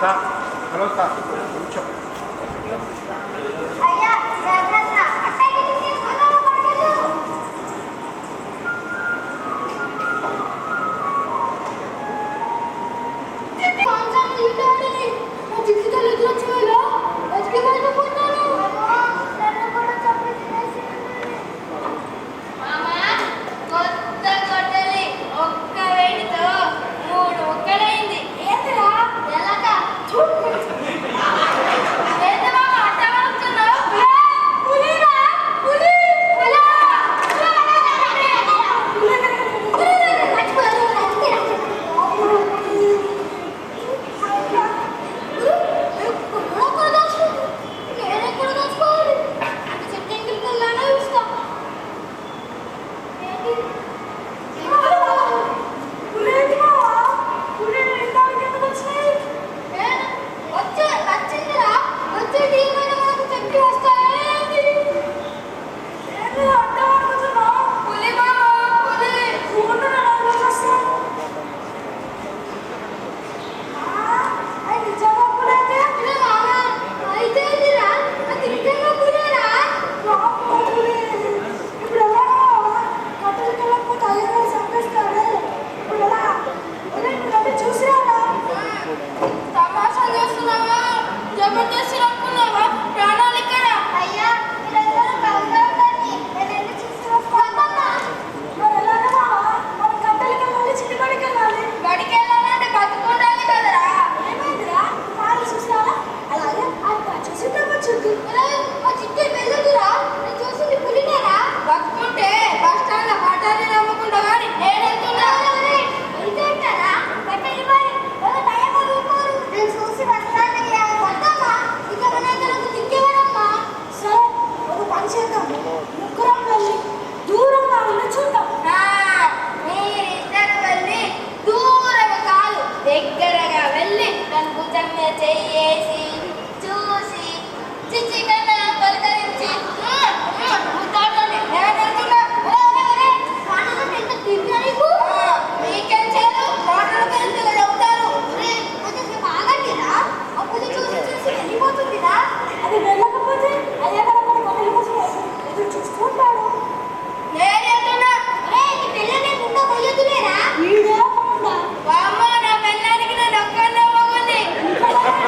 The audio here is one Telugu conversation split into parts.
హలో సార్ కొంచెం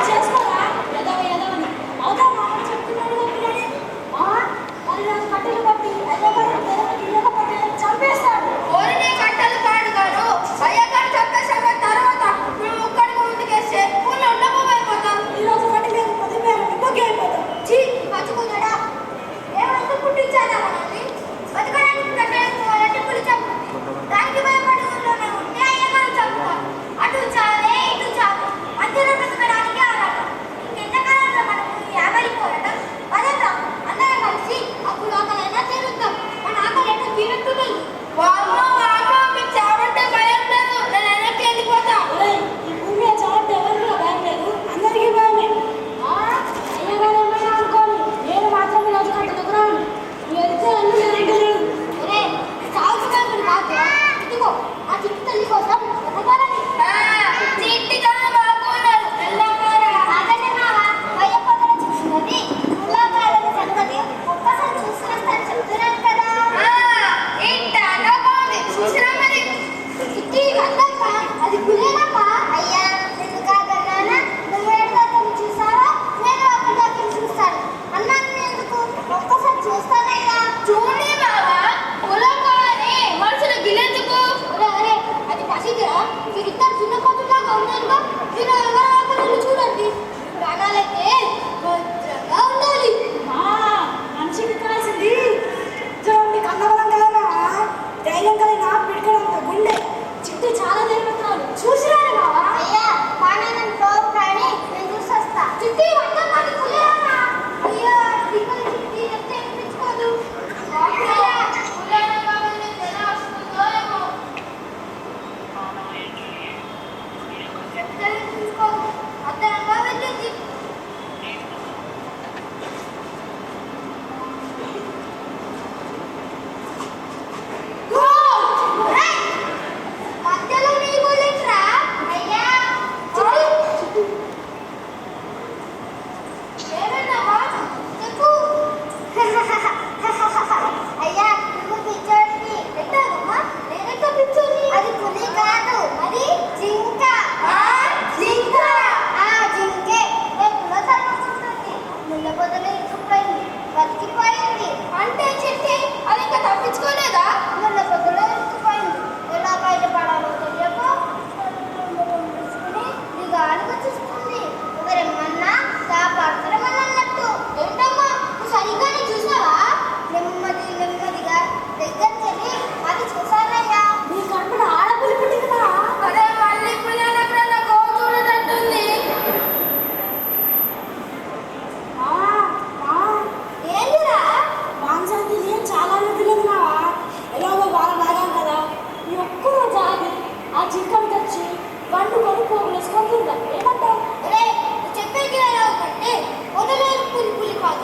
చేసుకోరా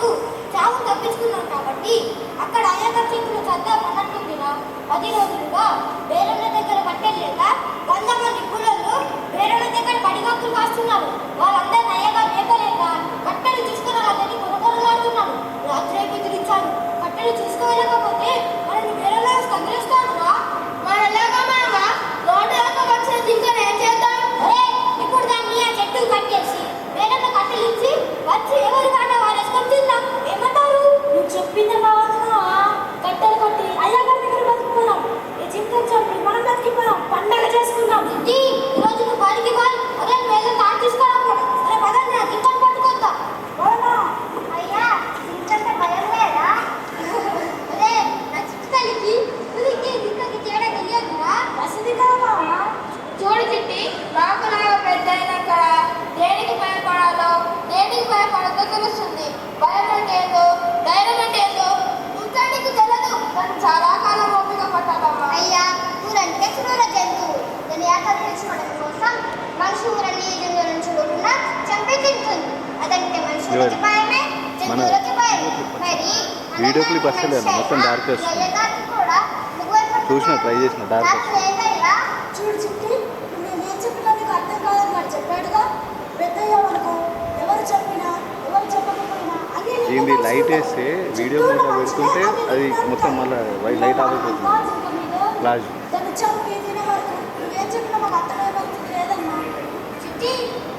చావు చావు తప్పించుకున్నాం కాబట్టి అక్కడ అయ్యగారి చేతులు చద్దాం అన్నట్లుందిరా. 10 రోజులుగా బేరన్న దగ్గర కట్టెలేక 100 మంది కూలర్లు బేరన్న దగ్గర పడిగొక్కులు కాస్తున్నారు. వాళ్ళందరినీ అయ్యగారు లేపలేక కట్టెలు తీసుకురాలని కొనకొనలాడుతున్నారు. రాత్రి బెదిరించారు, కట్టెలు తీసుకువెళ్ళకపోతే మనల్ని బేరన్న తగిలిస్తాడు రా. రోడ్డు దాకా వచ్చేది ఇంకా ఏం చేద్దాం? ఇప్పుడు దాన్ని ఆ చెట్టు కట్టేసి బేరన్న కట్టెలు ఇచ్చి వచ్చి ఎవరు కాట వాళ్ళేసుకొని తిందాం. ఏమంటారు? నువ్వు చెప్పింది బాగున్నా. కట్టెలు కొట్టి అయ్యగారి దగ్గర బతుకున్నాం. ఈ జింకను చంపి మనం బతికిపోయాం, పండగ చేసుకుందాం. ఈ రోజు నువ్వు బలికి పోయి అదే మేలు తాడు తీసుకురాకూడదు. అరే పదండి, ఆ జింకను పట్టుకొద్దాం. అయ్యా జింకంటే భయం లేదా? అదే నా చిట్టుతల్లికి పులికి జింకకి తేడా తెలియదురా. వసతి కదా చూడు చిట్టి, నాకులాగా పెద్ద అయినాక దేనికి భయపడాలో దేనికి భయపడదో తెలుస్తుంది. భయం అంటే ఏందో, ధైర్యం అంటే ఏందో ఇంకానికి తెలియదు. కానీ చాలా కాలం ఓపిక పట్టాలమ్మా. అయ్యా ఊరంటే క్రూర జంతువు. దాన్ని ఆకర్షించుకోవడం కోసం మనిషి ఊరని జంతువులను చూడకుండా చంపి తింటుంది. అదంటే మనుషులకి భయమే, జంతువులకి భయం. మరి వీడియో క్లిప్ వస్తలేదు, మొత్తం డార్క్ వస్తుంది. కూడా చూసిన ట్రై చేసిన డార్క్ చూడు చిట్టి, నేను చెప్పినా నీకు అర్థం కాదని వాడు చెప్పాడుగా. పెద్దయ్యావనుకో ఎవరు చెప్పినా ఎవరు చెప్పకపోయినా ఏంటి లైట్ వేస్తే వీడియో మోడ్లో పెడుతుంటే అది మొత్తం మళ్ళీ లైట్ ఆగిపోతుంది. ఫ్లాష్ దాన్ని చంపి తినే వరకు నువ్వేం చెప్పినా మాకు అర్థమైపోతుంది లేదమ్మా. చిట్టి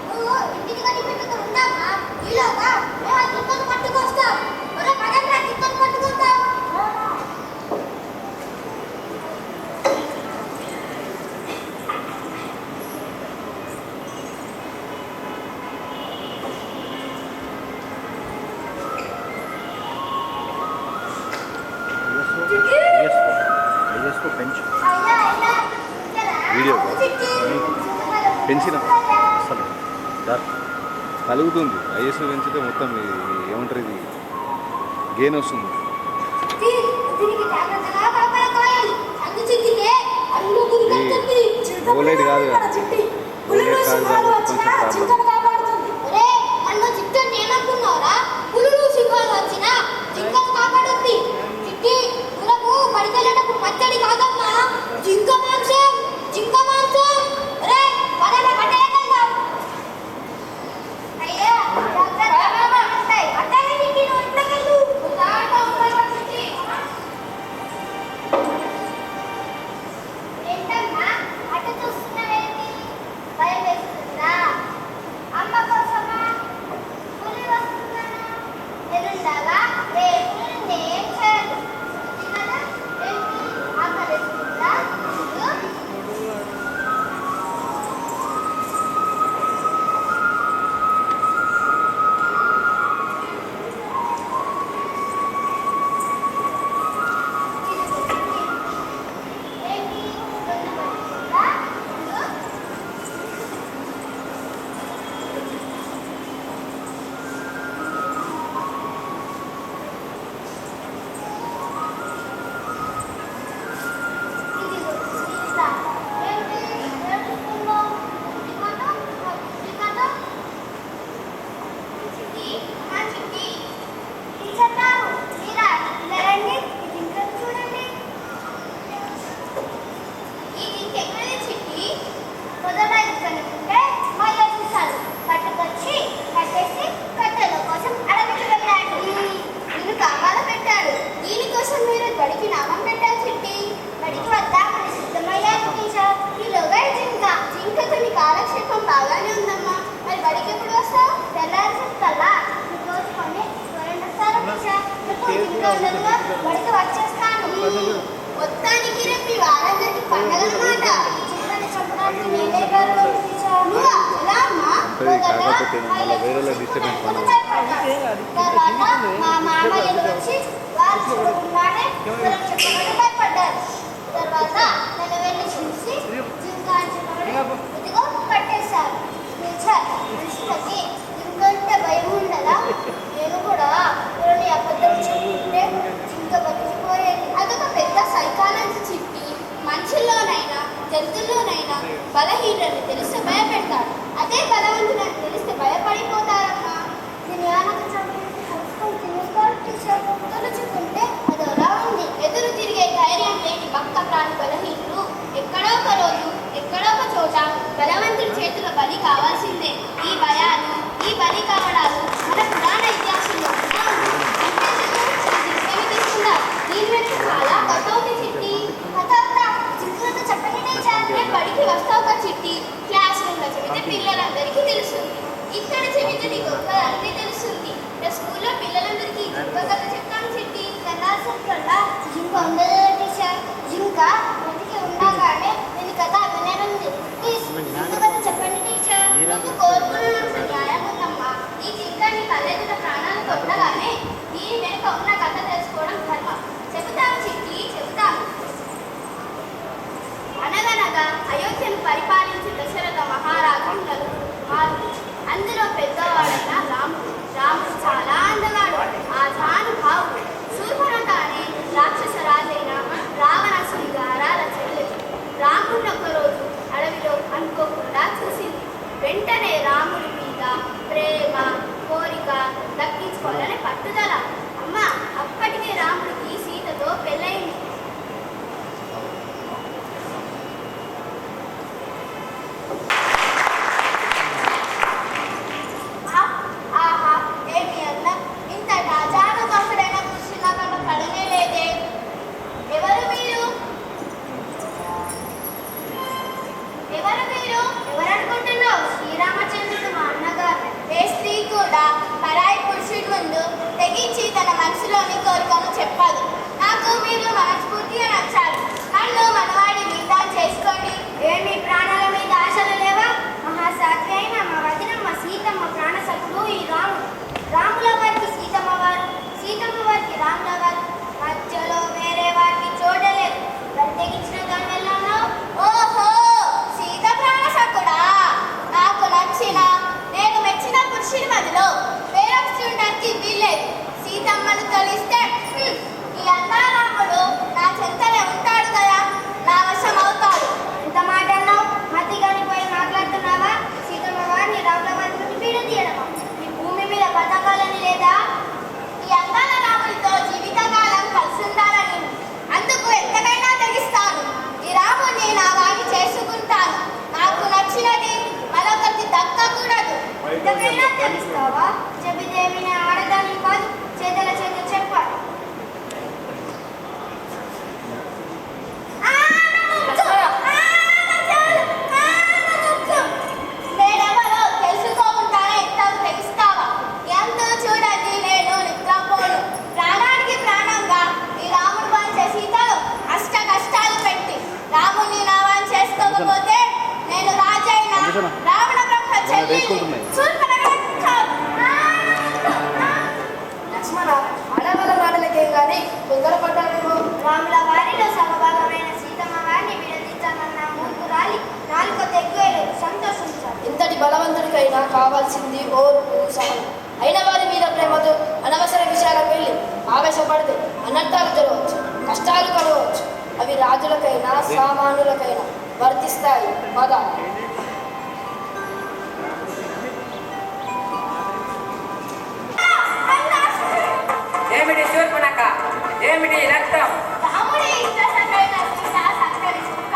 నువ్వు ఇంటికి కనిపెట్టుతూ ఉన్నామా? ఈలోగా మేము ఆ దుఃఖను పట్టుకొస్తాం. పదంగా దుఃఖను పట్టుకొస్తాం. పెంచు వీడియో పెంచిన అసలు కలుగుతుంది. ఐఎస్ పెంచితే మొత్తం ఏమంటారు, ఇది గెయిన్ వస్తుంది. ఓలైట్ కాదు కదా, ఓలైట్ కాదు కాబట్టి కొంచెం ప్రాబ్లం. పచ్చడి కాదమ్మా, జింక మాంసం, జింక మాంసం. రే పడల పట్టేయగలరా? అయ్యా ఉంటాయి పట్టేది నీకు, నువ్వు ఇంతకెళ్ళు ఏంటమ్మా అటు చూస్తున్నావేంటి? భయం వేస్తుందా? అమ్మ కోసమా? పులి వస్తుందనా? ఎల్లుండాలా? రేపు నేనేం చేయను. కాలక్షేపం బాగానే ఉందమ్మా. మరి బడికి ఎప్పుడు వస్తావు? తెల్లారి చెప్తాలా రోజుకొని బడికి వచ్చేస్తాను. మొత్తానికి రేపు ఈ వారందరికి పండగ అన్నమాట. చిన్నని చెప్పడానికి నేనే గారు ఎలా అమ్మా? తర్వాత మా మామయ్యలు వచ్చి వారు చూడకుండానే చెప్పమని భయపడ్డారు. తర్వాత నన్ను వెళ్ళి చూసి జింకా ఇదిగో కట్టేశారు. మనుషులకి జింకంటే భయం ఉండదా? నేను కూడా ఎవరిని అబద్ధం చెప్పుకుంటే జింక బతికిపోయేది. అదొక పెద్ద సైకాలజీ చిట్టి. మనుషుల్లోనైనా జంతువుల్లోనైనా బలహీనని తెలిస్తే భయపెడతారు. అదే బలవంతులని తెలిస్తే భయపడిపోతారమ్మా. దీని ఆనక చంపి రాని బలహీనులు ఎక్కడో ఒక రోజు ఎక్కడో ఒక చోట బలవంతుడి చేతుల బలి కావాల్సిందే. ఈ భయాలు, ఈ బలి కావడాలు మన పురాణ ఇతిహాసంలో దీని వెనుక చాలా కథ ఉంది చిట్టి. బడికి వస్తావు చిట్టి, క్లాస్ రూమ్లో చెబితే పిల్లలందరికీ తెలుస్తుంది. ఇక్కడ చెబితే నీకు ఒక్కదానికి తెలుస్తుంది. స్కూల్లో పిల్లలందరికీ జింక కథ చెప్తాను చిట్టి. కథాసంలో జింక ఉండదు టీచర్. జింక బతికి ఉండగానే నేను కథ విననుంది. ప్లీజ్ జింక కథ చెప్పండి టీచర్. నువ్వు కోరుకున్నంత న్యాయం ఉందమ్మా. ఈ జింక నీ తల్లిదండ్రుల ప్రాణాలకు ఉండగానే దీని వెనుక ఉన్న కథ తెలుసుకోవడం ధర్మం. చెబుతాను చిట్టి, చెబుతాను. అనగనగా అయోధ్యను పరిపాలించి దశరథ మహారాజు నలుగురు. అందులో పెద్దవాడైన రాముడు. రాముడు చాలా అందగాడు, ఆజానుభావుడు. శూర్పణఖ అనే రాక్షస రాజైన రావణాసుని గారాల చెల్లెలు. రాముడిని ఒకరోజు అడవిలో అనుకోకుండా చూసింది. వెంటనే రాముడి మీద ప్రేమ, కోరిక దక్కించుకోవాలని పట్టుదల. అమ్మ, అప్పటికే రాముడికి సీతతో పెళ్ళయింది. పరాయి పురుషుడి ముందు తెగించి తన మనసులోని కోరికను చెప్పదు. నాకు మీరు మనస్ఫూర్తిగా నచ్చారు. నన్ను మనవాడి మీద చేసుకోండి. ఏమి ప్రాణాల మీద ఆశలు లేవా? మహాసాధ్వి అయిన మా వదినమ్మ సీతమ్మ ప్రాణసకుడు ఈ రాముడు. రాముల వారికి సీతమ్మ వారు, సీతమ్మ వారికి రాముల వారు. మధ్యలో వేరే వారికి చూడలేదు. తెగించిన దానివల్ల ఓహో సీత ప్రాణసకుడా? నాకు నచ్చిన, నేను మెచ్చిన పురుషుడి మధ్యలో వేరొక చూడడానికి వీల్లేదు. సీతమ్మను తొలిస్తే ఈ అన్నారాముడు నా చెంతనే ఉంటాడు కదా, నా వశం అవుతాడు. ఎంత మాట అన్నావు? మతి కానిపోయి మాట్లాడుతున్నావా? సీతమ్మ వారిని రాముల వారిని పీడతీయడమా? ఈ భూమి మీద బతకాలని లేదా? ఈ అన్నారాముడితో జీవితకాలం కలిసి ఉండాలని, అందుకు ఎంతకైనా తెగిస్తాను. ఈ రాముడిని నా వాడిని చేసుకుంటాను. నాకు నచ్చినది మరొకరికి దక్కకూడదు. ఎంతకైనా తెలుస్తావా? చెబితే వినే ఆడదాన్ని కాదు, చేతుల చేత చెప్పాలి. నేనెవరో తెలుసుకోకుండానే ఇంతకు తెగిస్తావా? ఎంతో చూడండి, నేను నిద్రపోను. ప్రాణానికి ప్రాణంగా ఈ రాముడు పంచే సీతను అష్ట కష్టాలు పెట్టి రాముడిని నా వాడిని చేసుకోకపోతే నేను రాజైన రావణ బ్రహ్మ చెల్లి లక్ష్మణ. ఆడవాళ్ళ మాటలకేం కానీ తొందరపడ్డామేమో. రాముల వారిలో సమభాగమైన సీతమ్మ వారిని విడదీద్దామన్న మూర్ఖురాలి నాలుక తెగ్గేలేదు. సంతోషించాలి. ఇంతటి బలవంతుడికైనా కావాల్సింది ఓర్పు, సహనం. అయిన వారి మీద ప్రేమతో అనవసర విషయాలకు వెళ్ళి ఆవేశపడితే అనర్థాలు జరగవచ్చు, కష్టాలు కలగవచ్చు. అవి రాజులకైనా సామాన్యులకైనా వర్తిస్తాయి. పద. ఏమిటి శూర్పణఖ? ఏమిటి రక్తం? రాముడి ఇష్టసకైన సీత చక్కని చుక్క.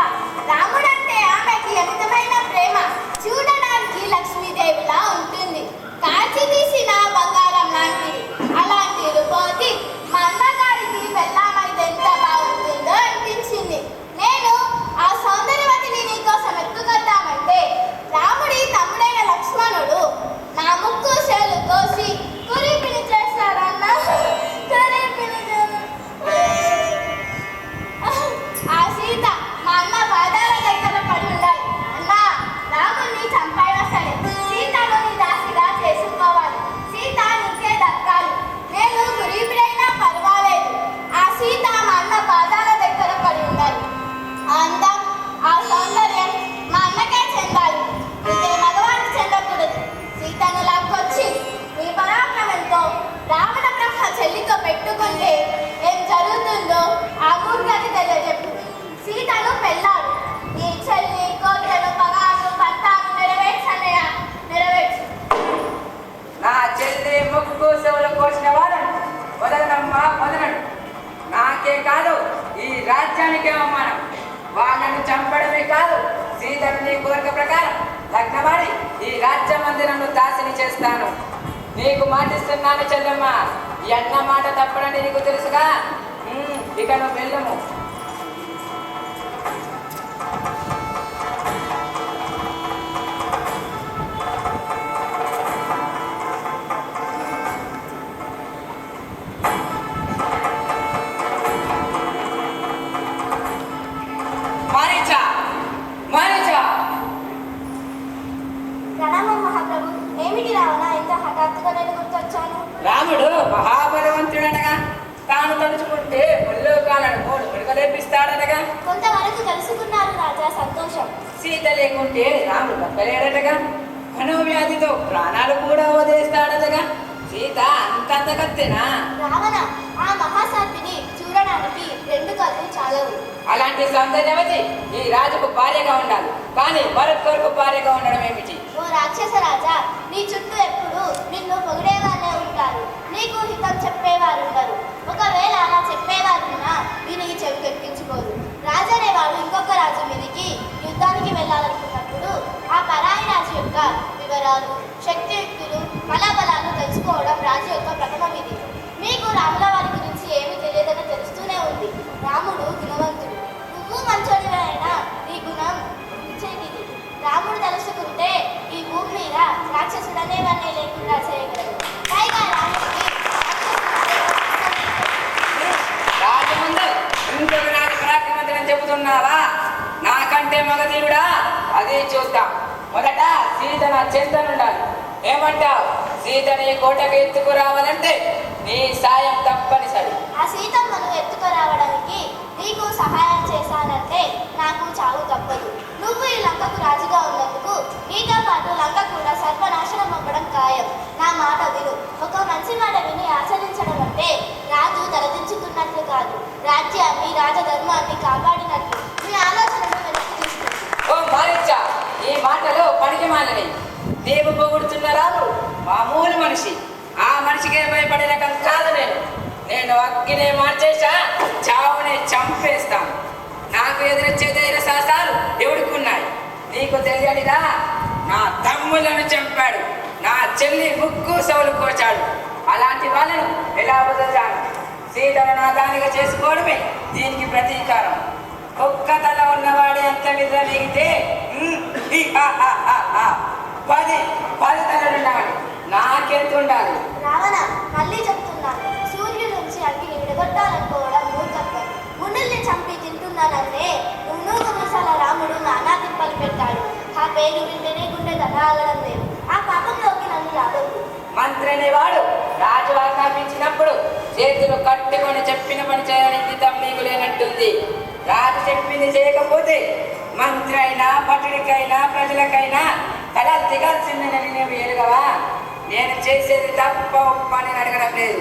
రాముడంటే ఆమెకి అమితమైన ప్రేమ. చూడడానికి లక్ష్మీదేవిలా ఉంటుంది. కాచి తీసిన బంగారం లాంటిది. అలాంటి రూపోతి మా అన్నగారికి పెళ్ళామైతే ఎంత బాగుంటుందో అనిపించింది. నేను ఆ సౌందర్యవతిని నీకోసం ఎత్తుకొద్దామంటే రాముడి తమ్ముడైన లక్ష్మణుడు నా ముక్కు చేలు కోసి కురీపిని చేశాడన్న. చంపడమే కాదు, సీతను నీ కోరిక ప్రకారం లగ్నమాడి ఈ రాజ్యమందిరంలో దాసిని చేస్తాను. నీకు మాటిస్తున్నాను చెల్లెమ్మ, ఈ అన్న మాట తప్పడని నీకు తెలుసుగా. ఇక నువ్వు వెళ్ళము. ప్రణామం మహాప్రభు. ఏమిటి రావణ, ఇంత హఠాత్తుగా నేను గుర్తొచ్చాను? రాముడు మహాబలవంతుడనగా, తాను తలుచుకుంటే ముల్లోకాలను మూడు మురుగలేపిస్తాడనగా. కొంతవరకు తెలుసుకున్నారు రాజా, సంతోషం. సీత లేకుంటే రాముడు బతకలేడటగా. మనోవ్యాధితో ప్రాణాలు కూడా వదిలేస్తాడటగా. సీత అంతంతకత్తెనా? రావణ, ఆ మహాసాధ్విని చూడడానికి రెండు కళ్ళు చాలవు. అలాంటి సౌందర్యవతి ఈ రాజుకు భార్యగా ఉండాలి, కానీ మరొకరికి భార్యగా ఉండడం ఏమిటి? ఓ రాక్షస రాజా, నీ చుట్టూ ఎప్పుడు నిన్ను పొగిడేవాళ్ళే ఉంటారు, నీకు హితం చెప్పేవారు ఉండరు. ఒకవేళ అలా చెప్పేవారున్నా విని చెవికెక్కించుకోరు. రాజు అనేవాడు ఇంకొక రాజు మీదికి యుద్ధానికి వెళ్ళాలనుకున్నప్పుడు ఆ పరాయి రాజు యొక్క వివరాలు, శక్తియుక్తులు, బలాబలాలు తెలుసుకోవడం రాజు యొక్క ప్రథమ విధి. మీకు రాముల వారి గురించి ఏమీ తెలియదని తెలుస్తూనే ఉంది. రాముడు గుణవంతుడు, నువ్వు మంచోడివైనా నీ గుణం ఇచ్చేది. రాముడు తలుసుకుంటే ఈ భూమి మీద రాక్షసుడనేవన్నీ లేకుండా చేయగలడు. పైగా రాముడికి రాజు ముందు ఇంకొక రాజు పరాక్రమవంతుడని చెబుతున్నావా? నాకంటే మగధీరుడా? అది చూద్దాం. మొదట సీత నా చెంతనుండాలి. ఏమంటావు? సీతని కోటకు ఎత్తుకురావాలంటే నీ సాయం తప్పనిసరి. ఆ సీతమ్మను ఎత్తుకురావడానికి నీకు సహాయం చేశానంటే నాకు చావు తప్పదు. నువ్వు ఈ లంకకు రాజుగా ఉన్నందుకు నీతో పాటు లంక కూడా సర్వనాశనం అవ్వడం ఖాయం. నా మాట విను. ఒక మంచి మాట విని ఆచరించడం అంటే రాజు తలదించుతున్నట్లు కాదు, రాజ్యాన్ని రాజధర్మాన్ని కాపాడినట్లు. నీ ఆలోచనను వెనక్కి తీసుకుంది. ఓ మారిచ్చా, ఈ మాటలు పనికి మాలని. నీవు పొగుడుతున్న రాము మామూలు మనిషి. ఆ మనిషికే భయపడే రకం కాదు నేను అగ్గినే మార్చేసా, చావుని చంపేస్తాను. నాకు ఎదురొచ్చే ధైర్య సాహసాలు ఎవడుకున్నాయి? నీకు తెలియనిదా? నా తమ్ములను చంపాడు, నా చెల్లి ముక్కు సౌలు కోచాడు. అలాంటి వాళ్ళను ఎలా వదలచాను? సీతను నా దానిగా చేసుకోవడమే దీనికి ప్రతీకారం. ఒక్క తల ఉన్నవాడి అంత మీద మిగితే 10 తలలున్నవాడి నాకెంత ఉండాలి? రావణ, మళ్ళీ చెప్తున్నాను, సూర్యుడి నుంచి అగ్గిని విడగొట్టాలనుకోవడం మూర్ఖత్వం. మునుల్ని చంపి తింటున్నానంటే నూనూగు మీసాల రాముడు నానా తిప్పలు పెట్టాడు. ఆ పేరు వింటేనే గుండె దడాలడం లేదు. ఆ పాపంలోకి నన్ను రావద్దు. మంత్రిని వాడు రాజు ఆజ్ఞాపించినప్పుడు చేతులు కట్టుకొని చెప్పిన పని చేయడానికి నీకు లేనట్టుంది. రాజు చెప్పింది చేయకపోతే మంత్రి అయినా, పటుడికైనా, ప్రజలకైనా తల దిగాల్సిందని నేను ఎరుగవా? నేను చేసేది తప్ప పని అడగడం లేదు.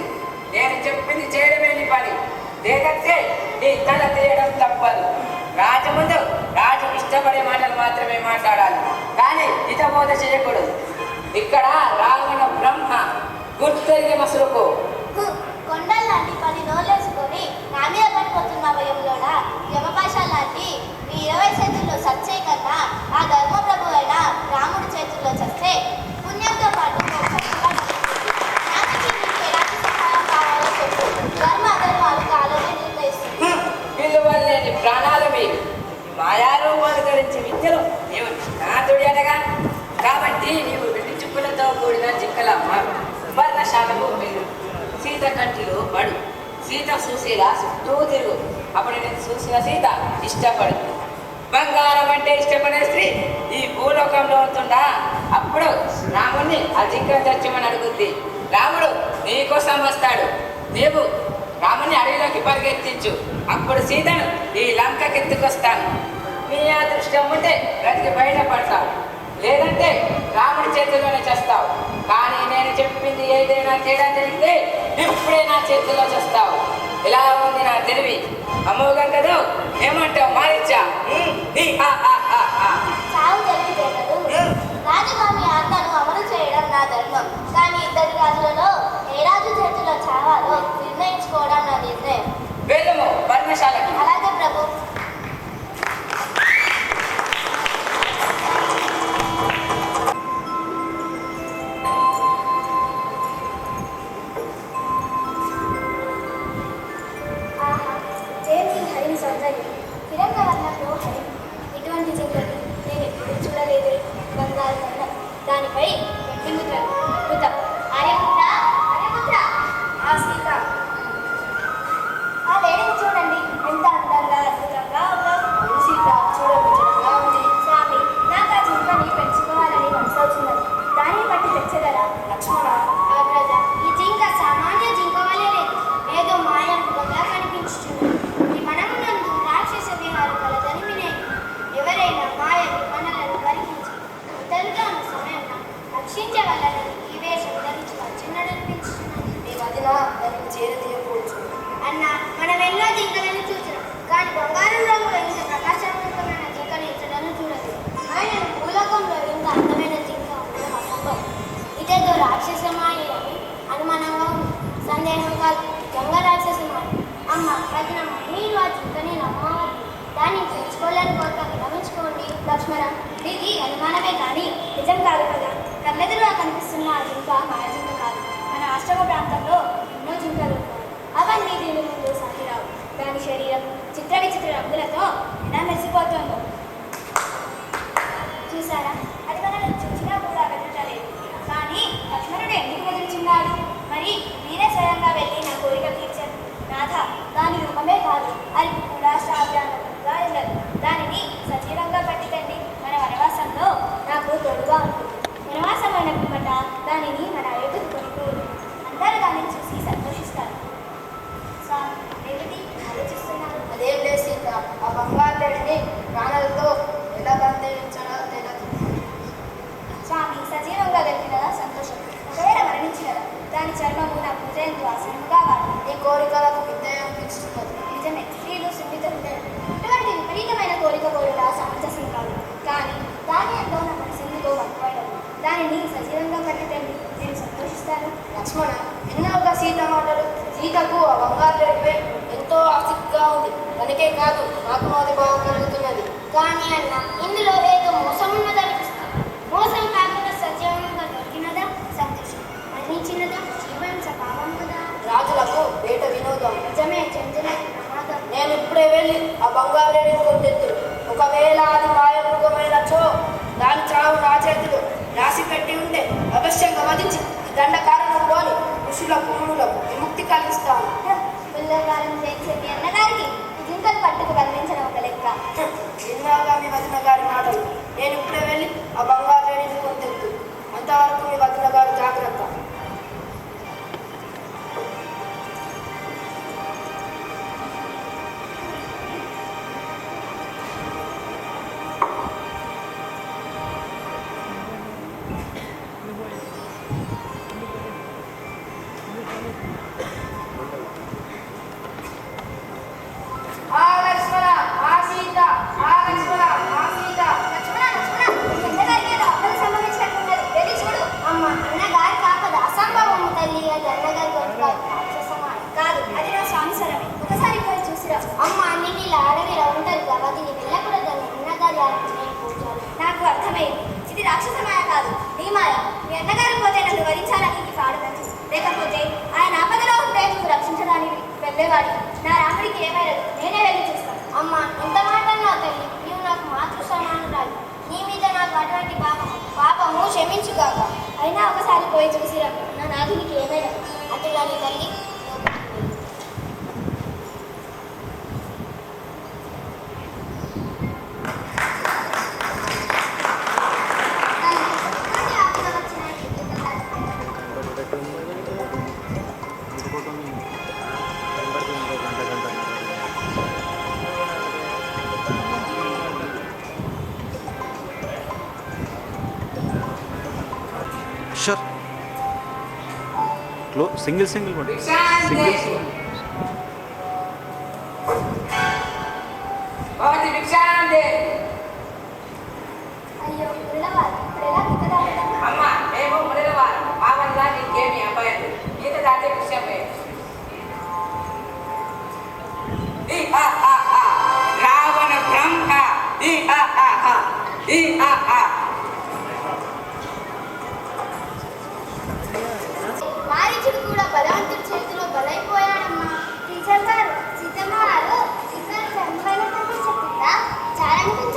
నేను చెప్పింది చేయడమే నీ పని. లేదంటే నీ తల తీయడం తప్పదు. రాజు ముందు రాజుకు ఇష్టపడే మాటలు మాత్రమే మాట్లాడాలి, కానీ హితబోధ చేయకూడదు. ఇక్కడ రావణ బ్రహ్మ గుర్తెరిగి మసులుకో. కొండల్లాంటి పని నోలేసుకొని నా మీద పడిపోతున్న భయంలోన యమపాశాల లాంటి నీ 20 చేతుల్లో చచ్చే కన్నా ఆ ధర్మప్రభు అయిన రాముడి చేతుల్లో చస్తే పుణ్యంతో పాటు నాకు నీకు ఎలాంటి సహాయం కావాలో చెప్పు. ధర్మ అధర్మాలు కాలమే నిర్ణయిస్తుంది. విలువలేని ప్రాణాలు మీరు మాయారూపాలు ధరించి విద్యలు నీవు నాతుడి అనగా. కాబట్టి నీవు వెండి చుక్కులతో కూడిన జిక్కలమ్మ వర్ణశాలకు మీరు సీత కంటిలో పడు. సీత చూసేలా చుట్టూ తిరుగు. అప్పుడు నేను చూసిన సీత ఇష్టపడు. బంగారం అంటే ఇష్టపడే స్త్రీ ఈ భూలోకంలో ఉంటుందా? అప్పుడు రాముడిని ఆ జిక్కను తెచ్చమని అడుగుద్ది. రాముడు నీకోసం వస్తాడు. నీవు రాముని అడవిలోకి పరిగెత్తించు. అప్పుడు సీతను ఈ లంకకి ఎత్తుకొస్తాను. నీ అదృష్టం ఉంటే బ్రతికి బయటపడతావు, లేదంటే రాముడి చేతుల్లోనే చేస్తావు. కానీ నేను చెప్పింది ఏదైనా తేడా జరిగితే ఇప్పుడే నా చేతుల్లో చేస్తావు. ఇలా ఉంది నా తెలివి. అమోఘం కదా? ఏమంటావు మారిచ్చా? చావు తెలివితేటలు. రాజుగారి ఆజ్ఞను అమలు చేయడం నా ధర్మం. కానీ ఇద్దరు రాజులలో ఏ రాజు చేతిలో చావాలో నిర్ణయించుకోవడం నా నిర్ణయం. వెళ్ళము వర్ణశాలకి. అలాగే ప్రభు. విముద్రలు బుద్ధం ఆర్యపుత్ర ఆర్యపుత్ర ఆ సీత ఆ వేడిని చూడండి ఎంత అందంగా అద్భుతంగా ఉందో. అవును సీత, చూడముచ్చటగా ఉంది. స్వామి నాకు ఆ జింకని పెంచుకోవాలని మనసు వచ్చినది. దానిని బట్టి తెచ్చగలరా? లక్ష్మణ, అగ్రజ, ఈ జింక సామాన్య జింక వలె లేదు, ఏదో మాయాత్మకంగా కనిపించుచున్నది. ఈ మనమునందు రాక్షస విహారం కలదని వినేది. ఎవరైనా మాయని మనలను పరికించి ఇతరులుగా ఉన్న సమయంలో రక్షించగలరని ఈ వేషం ధరించి వచ్చినడనిపించుచున్నది. నీ వదిన దానికి చేరదీయకపోవచ్చు. అన్న మనం ఎన్నో జింకలను చూసినాం, కానీ బంగారం రంగులో ఇంత ప్రకాశవంతమైన జింకను ఇతరులను చూడదు. ఆయన భూలోకంలో ఇంత అందమైన జింక ఉండడం అసంభవం. ఇదేదో రాక్షసమాయ అని అనుమానంగా ఉంది. సందేహం కాదు, దొంగ రాక్షసమాయ. అమ్మ రత్నమ్మ, మీరు ఆ జింకని నమ్మవద్దు. దాన్ని తెచ్చుకోలేని కోరిక విరమించుకోండి. లక్ష్మణ, ఇది అనుమానమే కానీ నిజం కాదు కదా. కళ్ళెదురుగా కనిపిస్తున్న ఆ జింక మాయ జింక కాదు. మన ఆశ్రమ ప్రాంతంలో ఎన్నో జింకలు ఉన్నాయి. అవన్నీ దీని ముందు సాగిరావు. దాని శరీరం చిత్ర విచిత్ర రంగులతో ఎలా మెరిసిపోతుందో చూసారా? అది మనల్ని చూసినా కూడా వెతకలేదు. కానీ లక్ష్మణుడు ఎందుకు వదిలిచున్నాడు? మరి మీరే స్వయంగా వెళ్ళి నా కోరిక తీర్చారు. నాథ, దాని రూపమే కాదు, అది కూడా సాధారణంగా ఉండదు. దానిని సజీవంగా పట్టితండి. మన వనవాసంలో నాకు తోడుగా ఉంటుంది. వనవాసమైన పిమ్మట దానిని మన అయోధ్యకు కొనుక్కోదు. అందరూ దానిని చూసి సంతోషిస్తారు. స్వామి, ఏమిటి ఆలోచిస్తున్నారు? అదేం లేదు సీత, ఆ బంగారు లేడిని ప్రాణాలతో ఎలా బంధించాలో తెలియదు. స్వామి, సజీవంగా దొరికినదా సంతోషం. ఒకవేళ మరణించినదా దాని చర్మము నా పూజయంతో ఆసనముగా వాడు. నీ కోరికలకు విద్య అనిపిస్తున్నది. నిజమే, స్త్రీలు సున్నిత హృదయం. ఇటువంటి విపరీతమైన కోరిక కోరిక సమంజసం కాదు. కానీ దాని ఎంతో నా మనసెందుకో వంపబడదు. దానిని సజీవంగా కట్టితండి, నేను సంతోషిస్తాను. లక్ష్మణ, ఎన్నోగా సీత మాటలు. సీతకు ఆ బంగారు లేడిపై ఎంతో ఆసక్తిగా ఉంది. తనకే కాదు, నాకు మాది బాగా కలుగుతున్నది. కానీ అన్న, ఇందులో ఏదో మోసం ఉన్నదనిపిస్తుంది. మోసం కాకుండా సజీవంగా దొరికినదా సంతోషం, మరణించినదా జీవన స్వభావం కదా. రాజులకు వేట వినోదం. నిజమే, చెందిన ప్రమాదం. నేను ఇప్పుడే వెళ్ళి ఆ బంగారు లేడిని కొట్టెత్తు. ఒకవేళ అది మాయమృగమైనచో దాని చావు నా చేతిలో రాసి పెట్టి ఉంటే అవశ్యంగా వధించి ఈ దండకారణంలోని ఋషులకు మునులకు విముక్తి కలిగిస్తాను. పిల్లగారం చేసే మీ అన్నగారికి జింకలు పట్టుకు బంధించడం ఒక లెక్క. విన్నాగా మీ వదిన గారి మాటలు. నేను ఇప్పుడే వెళ్ళి ఆ బంగారు లేడిని కొట్టెత్తు. అంతవరకు మీ వదిన గారి జాగ్రత్త. ఆ లక్ష్మణ, ఆ సీత, ఆ లక్ష్మణ, ఆ సీత. లక్ష్మణ, లక్ష్మణ, మీ అన్నగారికి ఏదో అప్పలు సంభవించినట్టున్నది. వెళ్ళి చూడు. అమ్మ, అన్నగారి కాపద అసంభవము తల్లి. అది అన్నగారి గొప్ప రాక్షసమాయ కాదు, అది నా స్వామి స్వరమే. ఒకసారి పోయి చూసిరా. అమ్మ, నిన్ను ఇలా అడవిలో ఉంటారు కాబట్టి వెళ్ళకూడదని అన్నగారి ఆలోచన పూజారు. నాకు అర్థమైంది. ఇది రాక్షసమాయ కాదు, నీ మాయ. మీ అన్నగారు పోతే నన్ను వరించాలని ఇది పాడుతుంది. లేకపోతే ఆయన ఆపదలో ఉంటే నువ్వు రక్షించడానికి వెళ్ళేవాడి. నా రాముడికి ఏమైనది, నేనే వెళ్ళి చూస్తాను. అమ్మ, ఎంత మాట అన్నావు తల్లి. నీవు నాకు మాతృ సమానురాలు. నీ మీద నాకు అటువంటి పాపము క్షమించుగాక. అయినా ఒకసారి పోయి చూసిరా. నా నాథునికి ఏమైనది. అటుగాని తల్లి. షూర్ సింగిల్ కొట్టి భవతి భిక్షాందే. అయ్యో, పిల్లవారు ఇప్పుడు ఎలా దిగుదా? అమ్మ, మేము మురళివారు. మా వల్ల నీకేమి అబ్బాయి ఈత దాటే విషయం రావణ బ్రహ్మ మారీచుడు కూడా బలవంతుడి చేతిలో బలైపోయాడమ్మా. టీచర్ గారు, సీతమ్మ గారు, ఇక్కడ చెప్పిందా? చాలా అనిపించింది.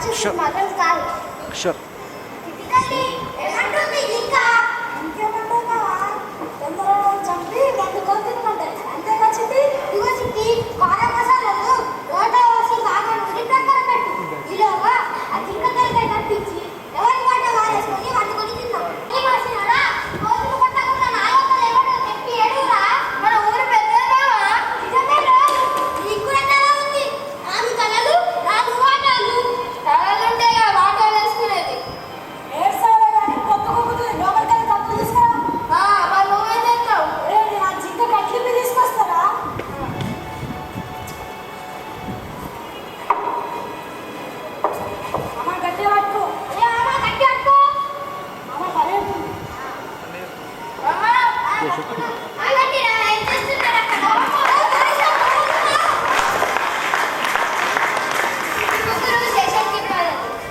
రాక్షసుడు మాత్రం కాదు. షూర్. టిపికల్లీ ఏమంటుంది ఇంకా? ఇంకేమంటున్నావా? తొందరగా చంపి మందు కొట్టుకుంటారు. అంతేగా చిట్టి? ఇగో చిట్టి, కారం మసాలాలు రోడ్డు వేసి బాగా నూరి ప్రక్కన పెట్టు. ఈలోగా ఆ జింక తలకాయ కట్టించి ఎవరి వాట వారేసుకొని వండుకొని తిన్నాం. ఏం వచ్చినారా? రోజులు కొట్టకుండా నాయకులు ఎవరో చెప్పి ఏడురా. మన ఊరు పెద్దమావా? నిజమే రాదు. నీకు కూడా తల ఉంది. నాలుగు తలలు, నాలుగు వాటాలు. తలలుంటే వాటాలు వేసుకునేది. ఏడ్సారా కానీ కొత్త కొక్కుతుంది. లోపలికి తప్పు తీసుకురా. మరి నువ్వేం చేస్తావు? నా జింక కట్లిపి తీసుకొస్తారా? అమ్మ గట్టి పట్టుకో. అమ్మ గట్టి పట్టుకో. అమ్మ పరేస్తుంది.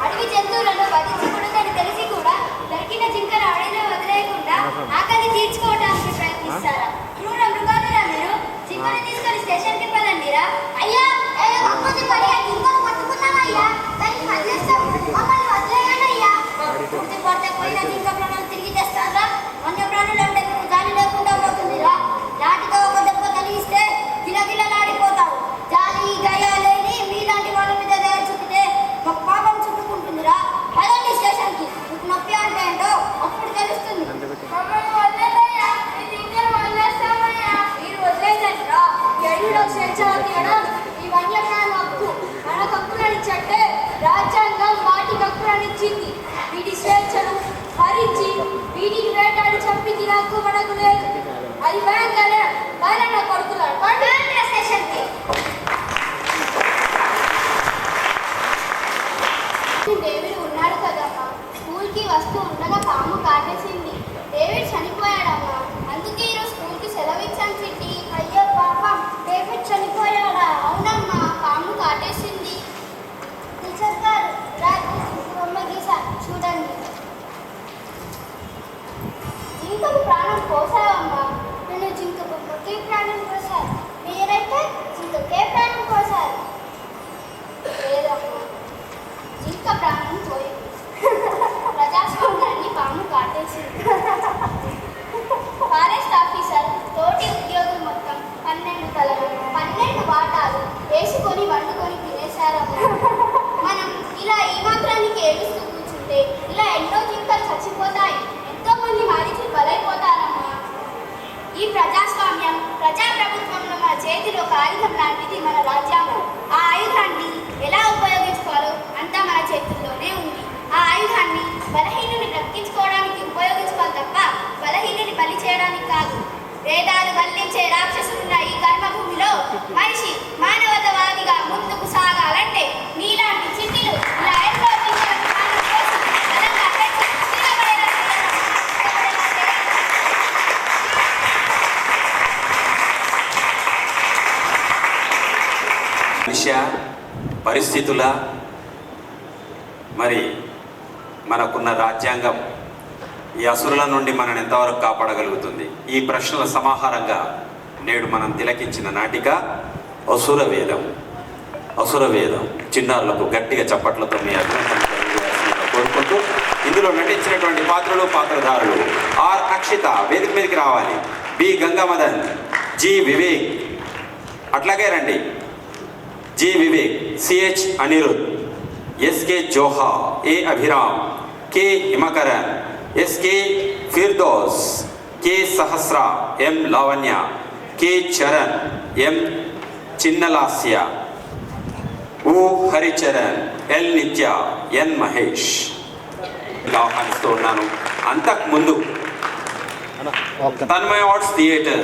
అడవి జంతువులను వధించకూడదని తెలిసి కూడా దొరికిన జింకను అడవిలో వదిలేయకుండా ఆకలి తీర్చుకోవడానికి ప్రయత్నిస్తారా? క్రూర మృగాలురా మీరు. జింకను తీసుకొని స్టేషన్కి పదండిరా. అయ్యా జింకను పట్టుకున్నామయ్యా. దాన్ని వదిలేస్తాం. మమ్మల్ని వదిలేయనయ్యా. పూర్తి పడితే పోయిన జింక ప్రాణాలు తిరిగి తెస్తారా? వన్య ప్రాణులు అంటే గాలి లేకుండా పోతుందిరా. లాటితో ఒక దెబ్బ తగిలిస్తే గిలగిలలాడిపోతావు. జాలి దయ లేని మీలాంటి వాళ్ళ మీద దయ చూపితే ఒక పాపం చుట్టుకుంటుందిరా. పదండి స్టేషన్కి. మీకు నొప్పి అంటే ఏంటో అప్పుడు తెలుస్తుంది. మమ్మల్ని వదిలేదయ్యా. ఈ జింకను వదిలేస్తామయ్యా. మీరు వదిలేదంటరా. ఈ అడవిలో స్వేచ్ఛగా తినడం ఈ వన్యప్రాణుల హక్కు. మనకు హక్కులనిచ్చంటే రాజ్యాంగం వాటికి హక్కులనిచ్చింది. వీటి స్వేచ్ఛను హరించి వీటిని వేటాడి చంపి తిన హక్కు మనకు లేదు. అది భయంకరే. బాలన్న కొడుకులాడు స్టేషన్కి. డేవిడ్ ఉన్నాడు కదమ్మా. స్కూల్కి వస్తూ ఉండగా పాము కాటేసింది. డేవిడ్ చనిపోయాడమ్మా. అందుకే ఈరోజు స్కూల్కి సెలవు ఇచ్చాను చిట్టి. అయ్యో పాపం, డేవిడ్ చనిపోయాడా? అవునమ్మా, పాము కాటేసింది. టీచర్ గారు బొమ్మ గీశారు చూడండి. జింకకు ప్రాణం పోసావమ్మా. నేను జింక బొమ్మకి ప్రాణం పోసారు. మీరైతే జింకకే ప్రాణం పోసారు. లేదమ్మా, జింక ప్రాణం పోయింది. ప్రజాస్వామ్యాన్ని పాము కాటేసింది. ఫారెస్ట్ ఆఫీసర్ తోటి ఉద్యోగులు మొత్తం 12 తలలు 12 వాటాలు వేసుకొని వండుకొని తినేశారమ్మా. మనం ఇలా ఈ మాత్రానికి ఏడుస్తూ కూర్చుంటే ఇలా ఎన్నో జింకలు చచ్చిపోతాయి. ఎంతో మంది మారిచి బలైపోతారమ్మా. ఈ ప్రజాస్వామ్యం ప్రజాప్రభుత్వంలో మన చేతిలో ఒక ఆయుధం లాంటిది మన రాజ్యాంగం. ఆ ఆయుధాన్ని ఎలా ఉపయోగించుకోవాలో అంతా మన చేతుల్లోనే ఉంది. ఆ ఆయుధాన్ని బలహీనుని బ్రతికించుకోవడానికి ఉపయోగించుకోవాలి తప్ప బలహీనుని బలి చేయడానికి కాదు. వేదాలు వల్లించే రాక్షసులున్న ఈ కర్మభూమిలో మనిషి మానవతావాదిగా ముందుకు సాగాలంటే మీలాంటి చిట్టిలు ఇలా ఎన్నో జింకలకు ప్రాణం పోసి బలంగా పెంచి స్థిరపడేలా మనుష్య పరిస్థితుల మరి మనకున్న రాజ్యాంగం ఈ అసురుల నుండి మనల్ని ఎంతవరకు కాపాడగలుగుతుంది? ఈ ప్రశ్నల సమాహారంగా నేడు మనం తిలకించిన నాటిక అసుర వేదం. అసుర వేదం. చిన్నారులకు గట్టిగా చప్పట్లతో మీ అభినందన కోరుకుంటూ ఇందులో నటించినటువంటి పాత్రలు పాత్రధారులు ఆర్ అక్షిత వేదిక మీదకి రావాలి. బి గంగామదన్, జి వివేక్ అట్లాగే రండి. G Vivek, CH Anirudh, SK Zoha, A Abhiram, K Himakaran, SK Firdous, K Sahasra, M Lavanya, K Charan, M Chinnalasya, U Haricharan, L Nithya, N Mahesh ఆహ్వానిస్తూ ఉన్నాను. అంతకుముందు తన్మయ ఆర్ట్స్ థియేటర్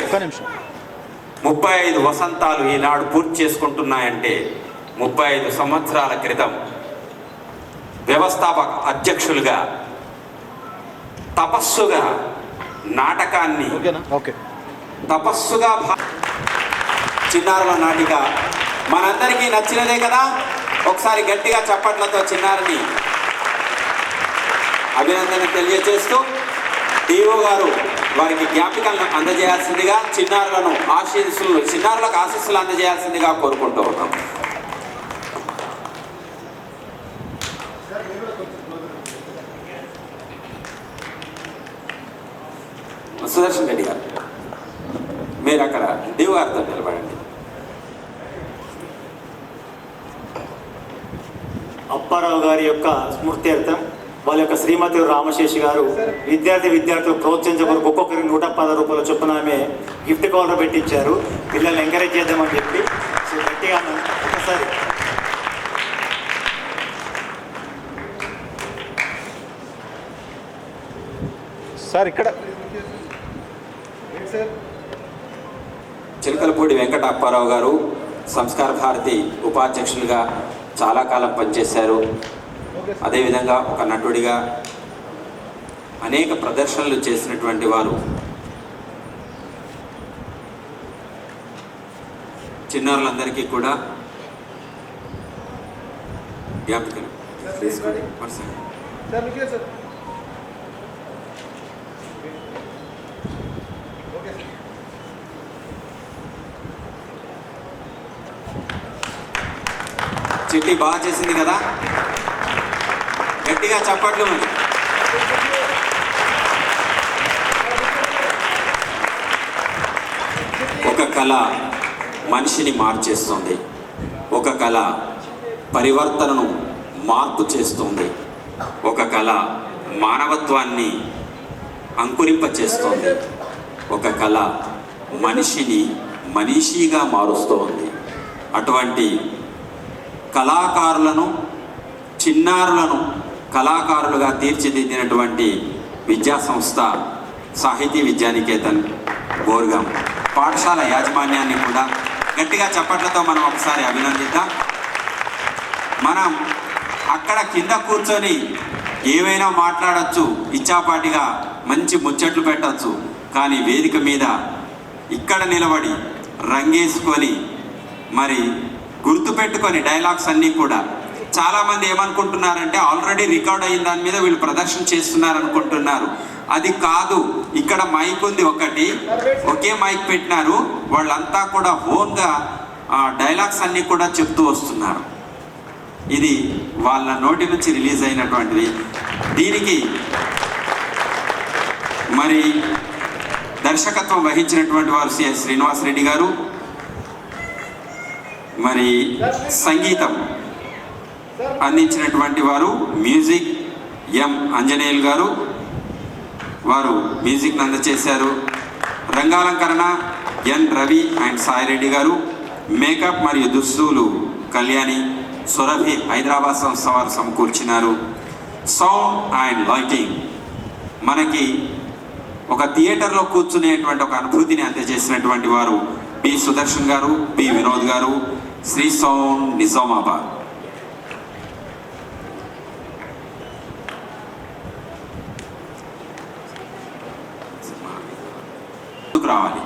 35 వసంతాలు ఈనాడు పూర్తి చేసుకుంటున్నాయంటే 35 సంవత్సరాల క్రితం వ్యవస్థాపక అధ్యక్షులుగా తపస్సుగా నాటకాన్ని తపస్సుగా చిన్నారుల నాటిక మనందరికీ నచ్చినదే కదా. ఒకసారి గట్టిగా చప్పట్లతో చిన్నారిని అభినందన తెలియజేస్తూ డిఓ గారు వారికి జ్ఞాపికలను అందజేయాల్సిందిగా చిన్నారులకు ఆశీస్సులు అందజేయాల్సిందిగా కోరుకుంటూ ఉన్నాం. సుదర్శన్ రెడ్డి గారు మీరు అక్కడ దేవు గారితో నిలబడండి. అప్పారావు గారి యొక్క స్మృత్యర్థం వాళ్ళ యొక్క శ్రీమతి రామశేషి గారు విద్యార్థులు ప్రోత్సహించే కొరకు ఒక్కొక్కరికి 110 రూపాయల చొప్పున ఆమె గిఫ్ట్ కవర్ పెట్టించారు. పిల్లల్ని ఎంకరేజ్ చేద్దామని చెప్పి. సో గట్టిగా ఒకసారి సార్ ఇక్కడ చిలకలపూడి వెంకట అప్పారావు గారు సంస్కార భారతి ఉపాధ్యక్షులుగా చాలా కాలం పనిచేశారు. అదేవిధంగా ఒక నటుడిగా అనేక ప్రదర్శనలు చేసినటువంటి వారు. చిన్నారులందరికీ కూడా జ్ఞాపికలు చిట్టి బాగా చేసింది కదా, గట్టిగా చప్పట్లు మరి. ఒక కళ మనిషిని మార్చేస్తుంది, ఒక కళ పరివర్తనను మార్పు చేస్తుంది, ఒక కళ మానవత్వాన్ని అంకురింపచేస్తుంది, ఒక కళ మనిషిని మనీషిగా మారుస్తోంది. అటువంటి కళాకారులను, చిన్నారులను కళాకారులుగా తీర్చిదిద్దినటువంటి విద్యా సంస్థ సాహితీ విద్యానికేతన్ గోర్గాం పాఠశాల యాజమాన్యాన్ని కూడా గట్టిగా చప్పట్లతో మనం ఒకసారి అభినందిద్దాం. మనం అక్కడ కింద కూర్చొని ఏమైనా మాట్లాడచ్చు, ఇచ్చాపాటిగా మంచి ముచ్చట్లు పెట్టచ్చు. కానీ వేదిక మీద ఇక్కడ నిలబడి రంగేసుకొని మరి గుర్తుపెట్టుకొని డైలాగ్స్ అన్నీ కూడా చాలామంది ఏమనుకుంటున్నారంటే ఆల్రెడీ రికార్డ్ అయిన దాని మీద వీళ్ళు ప్రదర్శన చేస్తున్నారు అనుకుంటున్నారు. అది కాదు. ఇక్కడ మైక్ ఉంది ఒకటి, ఒకే మైక్ పెట్టినారు. వాళ్ళంతా కూడా ఓన్గా డైలాగ్స్ అన్నీ కూడా చెప్తూ వస్తున్నారు. ఇది వాళ్ళ నోటి నుంచి రిలీజ్ అయినటువంటిది. దీనికి మరి దర్శకత్వం వహించినటువంటి వారు సిఎస్ శ్రీనివాసరెడ్డి గారు, మరి సంగీతం అందించినటువంటి వారు మ్యూజిక్ ఎం అంజనేయులు గారు, వారు మ్యూజిక్ని అందచేశారు. రంగాలంకరణ ఎన్ రవి అండ్ సాయిరెడ్డి గారు, మేకప్ మరియు దుస్తులు కళ్యాణి సురభి హైదరాబాద్ సంస్థ వారు సమకూర్చినారు. సౌండ్ అండ్ లైటింగ్ మనకి ఒక థియేటర్లో కూర్చునేటువంటి ఒక అనుభూతిని అందజేసినటువంటి వారు పి సుదర్శన్ గారు, పి వినోద్ గారు, శ్రీ సౌండ్ నిజామాబాద్. ముందుకు రావాలి,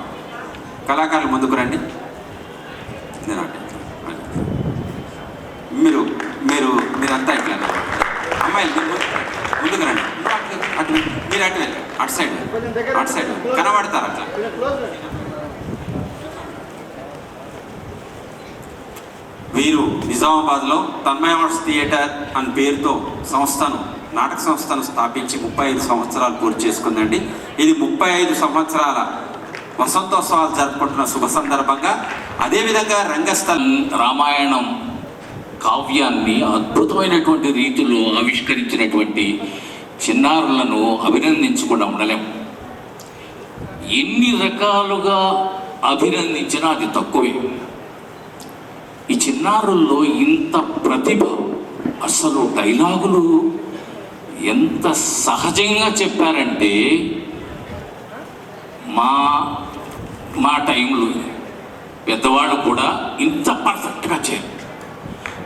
కళాకారులు ముందుకు రండి. మీరు మీరు మీరంతా ఇట్లా అమ్మాయిలు ముందుకు రండి. అటు మీరు అటు వెళ్ళి అటు సైడ్ కనబడతారు అట్లా. వీరు నిజామాబాద్లో తన్మయ ఆర్ట్స్ థియేటర్ అని పేరుతో నాటక సంస్థను స్థాపించి 35 సంవత్సరాలు పూర్తి చేసుకుందండి. ఇది 35 సంవత్సరాల వసంతోత్సవాలు జరుపుకుంటున్న శుభ సందర్భంగా అదేవిధంగా రంగస్థలం రామాయణం కావ్యాన్ని అద్భుతమైనటువంటి రీతిలో ఆవిష్కరించినటువంటి చిన్నారులను అభినందించకుండా ఉండలేం. ఎన్ని రకాలుగా అభినందించినా అది తక్కువే. ఈ చిన్నారుల్లో ఇంత ప్రతిభ, అసలు డైలాగులు ఎంత సహజంగా చెప్పారంటే మా టైంలో పెద్దవాళ్ళు కూడా ఇంత పర్ఫెక్ట్గా చేయరు.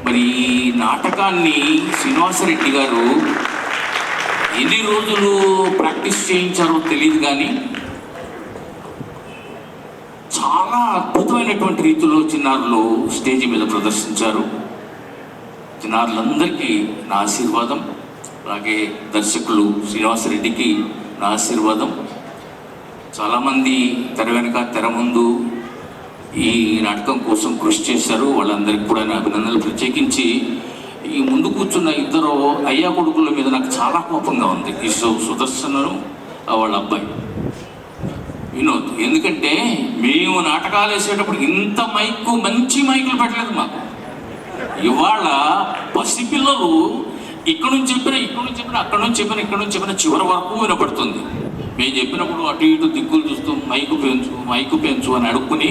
మరి ఈ నాటకాన్ని శ్రీనివాసరెడ్డి గారు ఎన్ని రోజులు ప్రాక్టీస్ చేయించారో తెలియదు, కానీ చాలా అద్భుతమైనటువంటి రీతిలో చిన్నారులు స్టేజి మీద ప్రదర్శించారు. చిన్నారులందరికీ నా ఆశీర్వాదం, అలాగే దర్శకులు శ్రీనివాసరెడ్డికి నా ఆశీర్వాదం. చాలామంది తెర వెనుక తెర ముందు ఈ నాటకం కోసం కృషి చేశారు. వాళ్ళందరికీ కూడా నా అభినందనలు. ప్రత్యేకించి ఈ ముందు కూర్చున్న ఇద్దరు అయ్యా కొడుకుల మీద నాకు చాలా కోపంగా ఉంది. ఈ సుదర్శను వాళ్ళ అబ్బాయి వినోద్. ఎందుకంటే మేము నాటకాలు వేసేటప్పుడు ఇంత మంచి మైకులు పెట్టలేదు మాకు. ఇవాళ పసిపిల్లలు ఇక్కడ నుంచి చెప్పిన అక్కడ నుంచి చెప్పిన చివరి వరకు వినపడుతుంది. మేము చెప్పినప్పుడు అటు ఇటు దిక్కులు చూస్తూ మైకు పెంచు అని అడుక్కుని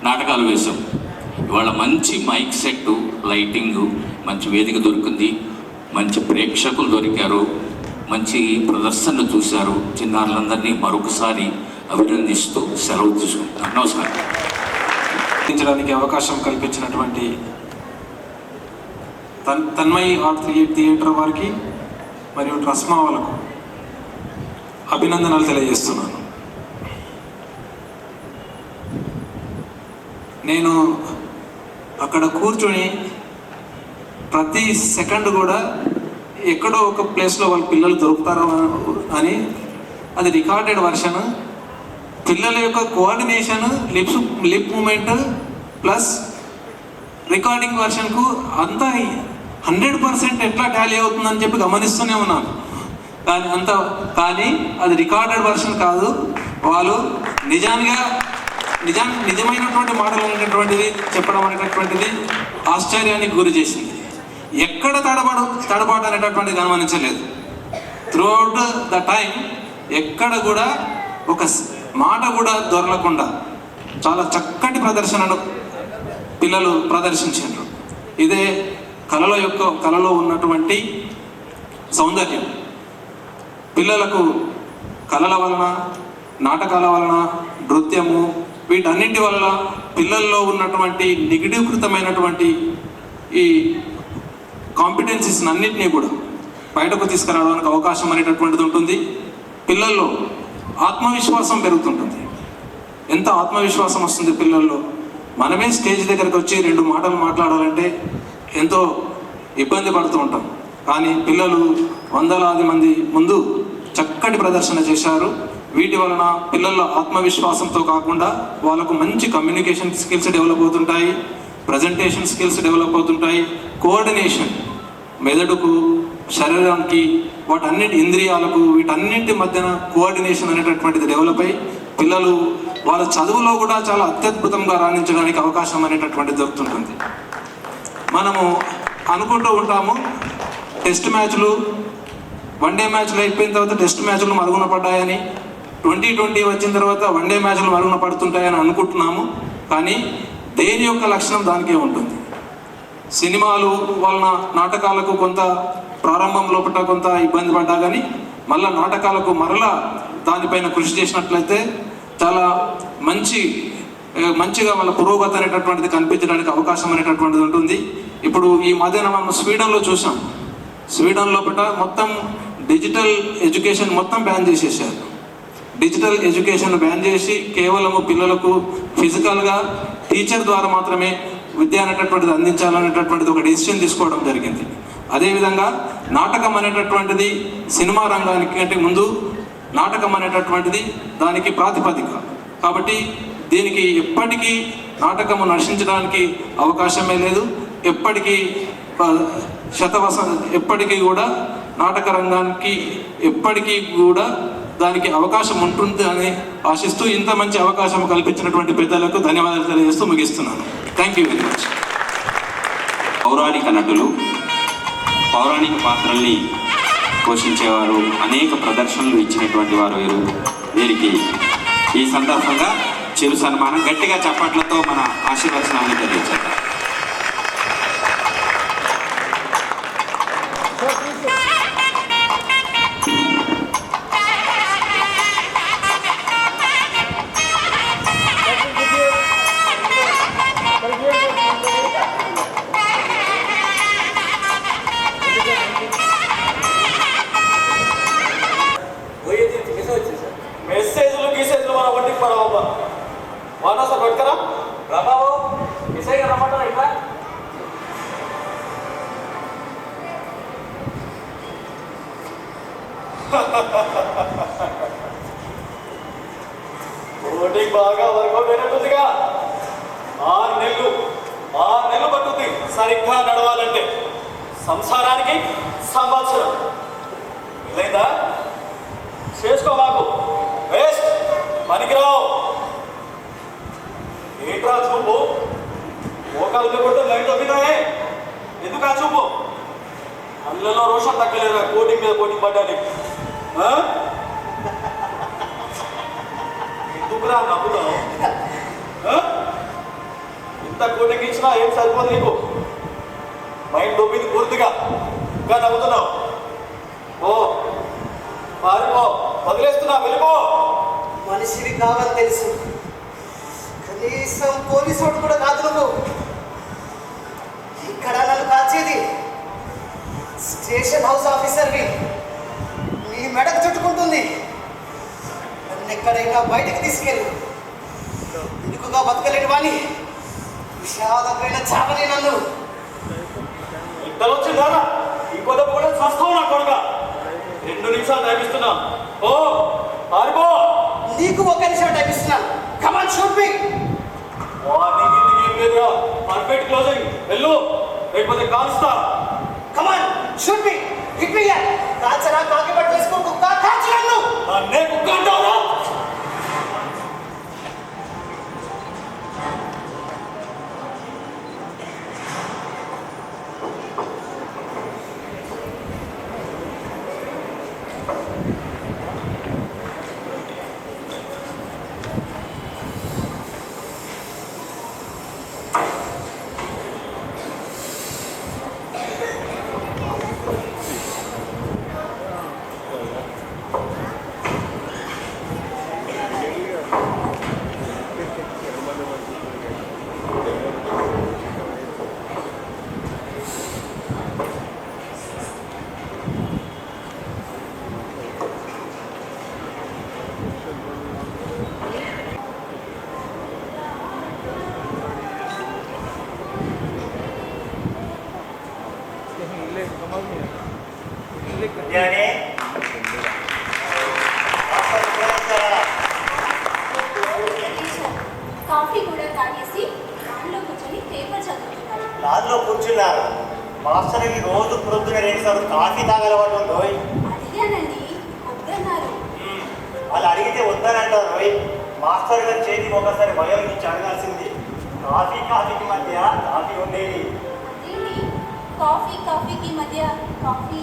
నాటకాలు వేశాం. ఇవాళ మంచి మైక్ సెట్, లైటింగు, మంచి వేదిక దొరికింది, మంచి ప్రేక్షకులు దొరికారు, మంచి ప్రదర్శన చూశారు. చిన్నారులందరినీ మరొకసారి అభినందిస్తూ సెలవు తీసుకుంటాను. నమస్కారం. అవకాశం కల్పించినటువంటి తన్మయి ఆర్ట్ థియేటర్ వారికి మరియు ట్రస్మా వాళ్ళకు అభినందనలు తెలియజేస్తున్నాను. నేను అక్కడ కూర్చొని ప్రతి సెకండ్ కూడా ఎక్కడో ఒక ప్లేస్లో వాళ్ళ పిల్లలు దొరుకుతారో అని, అది రికార్డెడ్ వర్షన్, పిల్లల యొక్క coordination, lip movement plus recording వర్షన్కు అంతా 100% ఎట్లా టాలీ అవుతుందని చెప్పి గమనిస్తూనే ఉన్నాను. కానీ అది రికార్డెడ్ వర్షన్ కాదు. వాళ్ళు నిజమైనటువంటి మాటలు అనేటటువంటిది చెప్పడం అనేటటువంటిది ఆశ్చర్యానికి గురి చేసింది. ఎక్కడ తడబాటు అనేటటువంటిది గమనించలేదు. త్రూఅవుట్ ద టైం ఎక్కడ కూడా ఒక మాట కూడా దొరలకుండా చాలా చక్కటి ప్రదర్శనను పిల్లలు ప్రదర్శించారు. ఇదే కళలో ఉన్నటువంటి సౌందర్యం. పిల్లలకు కళల వలన, నాటకాల వలన, నృత్యము, వీటన్నింటి వల్ల పిల్లల్లో ఉన్నటువంటి నెగిటివ్కృతమైనటువంటి ఈ కాంపిటెన్సీస్ అన్నింటినీ కూడా బయటకు తీసుకురావడానికి అవకాశం అనేటటువంటిది ఉంటుంది. పిల్లల్లో ఆత్మవిశ్వాసం పెరుగుతుంటుంది. ఎంత ఆత్మవిశ్వాసం వస్తుంది పిల్లల్లో! మనమే స్టేజ్ దగ్గరికి వచ్చి 2 మాటలు మాట్లాడాలంటే ఎంతో ఇబ్బంది పడుతూ ఉంటాం. కానీ పిల్లలు వందలాది మంది ముందు చక్కటి ప్రదర్శన చేశారు. వీటి వలన పిల్లల్లో ఆత్మవిశ్వాసంతో కాకుండా వాళ్ళకు మంచి కమ్యూనికేషన్ స్కిల్స్ డెవలప్ అవుతుంటాయి, ప్రజెంటేషన్ స్కిల్స్ డెవలప్ అవుతుంటాయి, కోఆర్డినేషన్, మెదడుకు, శరీరానికి, వాటన్నిటి ఇంద్రియాలకు, వీటన్నింటి మధ్యన కోఆర్డినేషన్ అనేటటువంటిది డెవలప్ అయ్యి పిల్లలు వాళ్ళ చదువులో కూడా చాలా అత్యద్భుతంగా రాణించడానికి అవకాశం అనేటటువంటిది దొరుకుతుంటుంది. మనము అనుకుంటూ ఉంటాము టెస్ట్ మ్యాచ్లు, వన్డే మ్యాచ్లు అయిపోయిన తర్వాత టెస్ట్ మ్యాచ్లు మరుగున పడ్డాయని, 2020 వచ్చిన తర్వాత వన్డే మ్యాచ్లు మరుగున పడుతుంటాయని అనుకుంటున్నాము. కానీ దేని యొక్క లక్షణం దానికే ఉంటుంది. సినిమాలు వలన నాటకాలకు కొంత ప్రారంభం లోపల కొంత ఇబ్బంది పడ్డా కానీ మళ్ళీ నాటకాలకు మరలా దానిపైన కృషి చేసినట్లయితే చాలా మంచిగా వాళ్ళ పురోగతి అనేటటువంటిది కనిపించడానికి అవకాశం అనేటటువంటిది ఉంటుంది. ఇప్పుడు ఈ మధ్యన మనం స్వీడన్లో చూసాం. స్వీడన్ లోపల మొత్తం డిజిటల్ ఎడ్యుకేషన్ మొత్తం బ్యాన్ చేసేసారు. డిజిటల్ ఎడ్యుకేషన్ బ్యాన్ చేసి కేవలము పిల్లలకు ఫిజికల్గా టీచర్ ద్వారా మాత్రమే విద్య అనేటటువంటిది అందించాలనేటటువంటిది ఒక డెసిషన్ తీసుకోవడం జరిగింది. అదేవిధంగా నాటకం అనేటటువంటిది సినిమా రంగానికి అంటే ముందు నాటకం అనేటటువంటిది దానికి ప్రాతిపదిక. కాబట్టి దీనికి ఎప్పటికీ నాటకము నశించడానికి అవకాశమే లేదు. ఎప్పటికీ కూడా నాటక రంగానికి ఎప్పటికీ కూడా దానికి అవకాశం ఉంటుంది అని ఆశిస్తూ ఇంత మంచి అవకాశం కల్పించినటువంటి పెద్దలకు ధన్యవాదాలు తెలియజేస్తూ ముగిస్తున్నాను. Thank you very much. పౌరాణిక నటులు, పౌరాణిక పాత్రల్ని పోషించేవారు, అనేక ప్రదర్శనలు ఇచ్చినటువంటి వారు వీరికి ఈ సందర్భంగా చిరు సన్మానం. గట్టిగా చప్పట్లతో మన ఆశీర్వచనాన్ని తెలియజేద్దాం. మెసేజ్లు గీసేజ్లు మన ఒంటికి పడవబ్బా. వానా సార్ పట్టుకరా రాబాబు మెసేజ్ రమ్మంటారా ఇట్లా. ఓటికి బాగా వర్కౌట్ అయినట్టుందిగా. 6 నెలలు పట్టుద్ది సరిగ్గా నడవాలంటే. సంసారానికి సంవత్సరం లేదా చేసుకో మాకు వేస్ట్. పనికిరావు. ఏంట్రా చూపు? మోకాలు కొడితే లైట్ తగ్గినాయే. ఎందుకు ఆ చూపు? అల్లలో రోషం తగ్గలేదా? కోటింగ్ మీద కోటింగ్ పడ్డానికి ఎందుకురా నవ్వుతావు? ఇంత కోటింగ్ ఇచ్చినా ఏం సరిపోదు నీకు. మైండ్ దొబ్బింది పూర్తిగా. ఇంకా నవ్వుతున్నావు. ఓ పారిపో, వదిలేస్తున్నా, వెళ్ళిపో. మనిషివి కావాలి తెలుసు, కనీసం పోలీసు కూడా కాదు నువ్వు. ఇక్కడ నన్ను కాల్చేది స్టేషన్ హౌస్ ఆఫీసర్వి. నీ మెడకు చుట్టుకుంటుంది. నన్ను ఎక్కడైనా బయటకు తీసుకెళ్ళు. ఇరుకుగా బతకలేడు వాణి, విషాదమైన చావని నన్ను. ఇద్దరు వచ్చిందారా? ఇంకో దెబ్బ కూడా చస్తావు నా కొడుక. 2 నిమిషాలు టైపిస్తున్నా. ఓ పారిపో. నీకు 1 నిమిషం టైం ఇస్తున్నాను. కమాన్ షూట్ మీ. వార్నింగ్ ఇంటికి ఏం లేదురా. Perfect closing. వెళ్ళు, లేకపోతే కాల్స్తా. కమాన్ షూట్ మీ. హిట్ మీ. కాల్చరా, కాకి పట్టు వేసుకో, కుక్క కాల్చు నన్ను. నన్నే కుక్క అంటావురా? కాఫీ కూడా తాగేసి దానిలో కూర్చొని పేపర్ చదువుతున్నారు. లాన్లో కూర్చున్నారు. మాస్టర్ రోజు ప్రొద్దున 2 సార్లు కాఫీ తాగలవాడు రోయ్. అడిగానండి, వద్దన్నారు. వాళ్ళు అడిగితే వద్దనంటారు రోయ్. మాస్టర్ గారి చేతికి ఒకసారి భయం నుంచి అడగాల్సింది. కాఫీకి మధ్య కాఫీ ఉండేది. అదేంటి కాఫీకి మధ్య కాఫీ?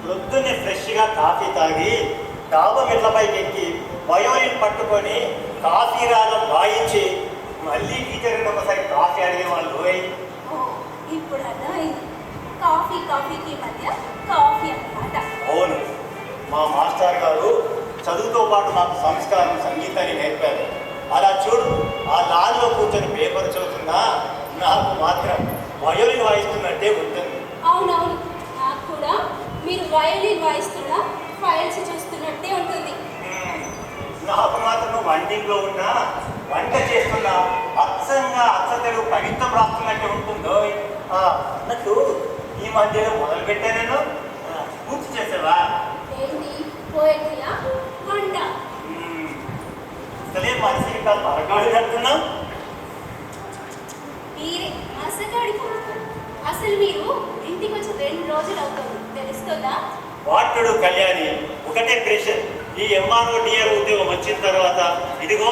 ప్రొద్దున్నే ఫ్రెష్గా కాఫీ తాగి డాబా మెట్లపైకి ఎక్కి వయోలిన్ పట్టుకొని కాఫీ రాగం వాయించి మళ్ళీ టీచర్ని ఒకసారి కాఫీ అడిగేవాళ్ళు రోయ్. ఇప్పుడు అర్థమైంది. కాఫీకి మధ్య కాఫీ అన్నమాట. అవును, మా మాస్టర్ గారు చదువుతో పాటు మాకు సంస్కారం, సంగీతాన్ని నేర్పారు. అలా చూడు, ఆ లాన్లో కూర్చొని పేపర్ చదువుతున్నా నాకు మాత్రం వయోలిన్ వాయిస్తున్నట్టే ఉంటుంది. అవునవును, నాకు కూడా మీరు వయోలిన్ వాయిస్తున్నా ఫైల్స్ చూస్తున్నట్టే ఉంటుంది. నాకు మాత్రం వంటింట్లో ఉన్నా, వంట చేస్తున్నా అచ్చంగా తెలుగు కవిత్వం రాస్తున్నట్టు ఉంటుందో. అన్నట్టు ఈ మధ్యలో మొదలు పెట్టాను. పూర్తి చేసావా? ఏంటి పోయిట్లా వంట? అసలే మనిషికి కాదు మరగాడు కడుతున్నా. మీరే మసగాడి కొడుకు. అసలు మీరు ఇంటికి వచ్చి 2 రోజులు అవుతుంది, తెలుస్తుందా? వాటుడు కళ్యాణి ఒకటే ప్రెషర్. ఈ ఎంఆర్ఓ డిఆర్ ఉద్యోగం వచ్చిన తర్వాత ఇదిగో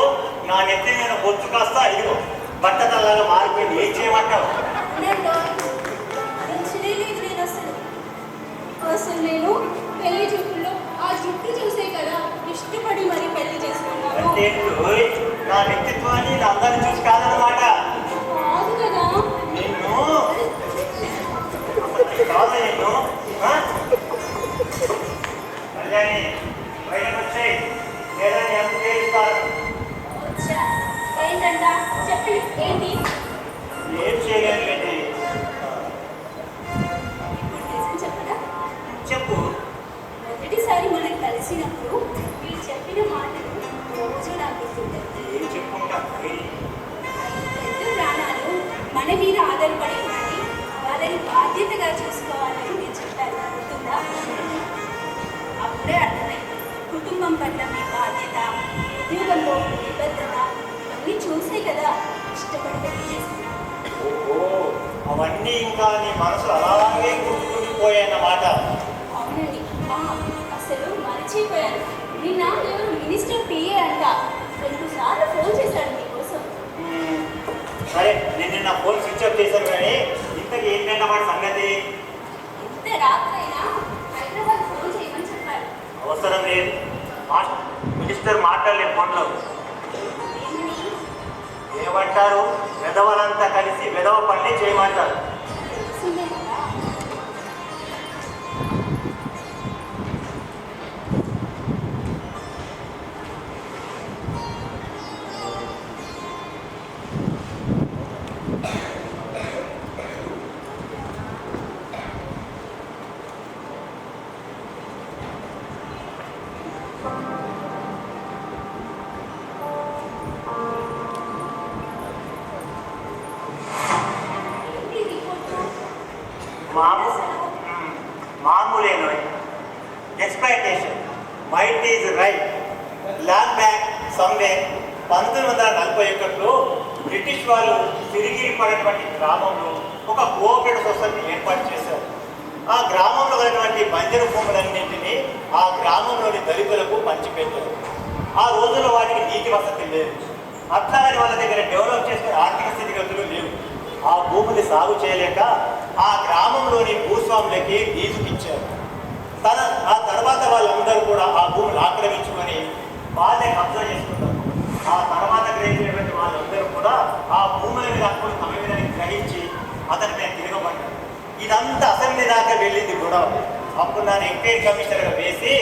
నా నెత్తి మీద బొచ్చు కాస్త ఇదిగో బట్టతల్లాగా మారిపోయింది. ఏం చేయమంటావు? అసలు నేను పెళ్లి చూపుల్లో ఆ జుట్టు చూసే కదా ఇష్టపడి మరి పెళ్లి చేసుకున్నాను. అంటే నా వ్యక్తిత్వాన్ని నా అందరిని చూసి కాదన్నమాట. కాదు కదా. నిన్ను కాదు నిన్ను కళ్యాణి బయటకు వచ్చాయి లేదా ఎంత చేయిస్తారు? ఏంటంట చెప్పండి, ఏంటి? ఏం చేయలేండి. చెప్పరా? చెప్పు. మొదటిసారి మనం కలిసినప్పుడు మీరు చెప్పిన మాటలు రోజు నాకు గుర్తుంటాయి. ఏం చెప్పుకుంటా? పెద్ద ప్రాణాలు మన మీద ఆధారపడి ఉన్నాయి, వాళ్ళని బాధ్యతగా చూసుకోవాలని మీరు చెప్పారు, గుర్తుందా? అప్పుడే అర్థమైంది కుటుంబం పట్ల మీ బాధ్యత, ఉద్యోగంలో నిబద్ధత ఇవన్నీ చూసే కదా ఇష్టపడి పెళ్లి చేసుకున్నాను. ఓహో, అవన్నీ ఇంకా నీ మనసు అలాగే గుర్తుండిపోయాయన్నమాట. అవునండి, అసలు మర్చిపోయాను. నిన్న ఎవరు మినిస్టర్ పిఏ అంట 2 సార్లు ఫోన్ చేశాడు మీకోసం. సరే నేను నా ఫోన్ స్విచ్ ఆఫ్ చేశాను కానీ ఇంతకు ఏంటంటే వాడి సంగతి ఇంత రాత్రైనా హైదరాబాద్ ఫోన్ చేయమని చెప్పాడు. అవసరం లేదు. మినిస్టర్ మాట్లాడలే ఫోన్లో. ఏమని? ఏమంటారు, వెధవలంతా కలిసి వెధవ పని చేయమంటారు. తెలిసిందే కదా. ఏంటి రిపోర్టు? మామూలేను. Exploitation might is right. Land back సమ్వే 1941లో బ్రిటిష్ వాళ్ళు తిరిగి పడినటువంటి గ్రామంలో ఒక కోఆపరేటివ్ సొసైటీ ఏర్పాటు చేశారు. ఆ గ్రామంలో ఉన్నటువంటి బంజరు భూములన్నింటినీ ఆ గ్రామంలోని దళితులకు పంచిపెట్టారు. ఆ రోజుల్లో వాటికి నీటి వసతి లేదు. అట్లాగే వాళ్ళ దగ్గర డెవలప్ చేసిన ఆర్థిక స్థితిగతులు లేవు. ఆ భూమిని సాగు చేయలేక ఆ గ్రామంలోని భూస్వాములకి లీజుకిచ్చారు. ఆ తర్వాత వాళ్ళందరూ కూడా ఆ భూమిని ఆక్రమించుకొని వాళ్ళే కబ్జా చేసుకుంటారు. ఆ తర్వాత గ్రహించినటువంటి వాళ్ళందరూ కూడా ఆ భూముల మీద హక్కులు తమ మీద గ్రహించి అతని మీద తిరగబడ్డారు. ఇదంతా అసెంబ్లీ దాకా వెళ్ళింది గొడవ. అప్పుడు నన్ను ఎంక్వైరీ కమిషనర్గా వేసి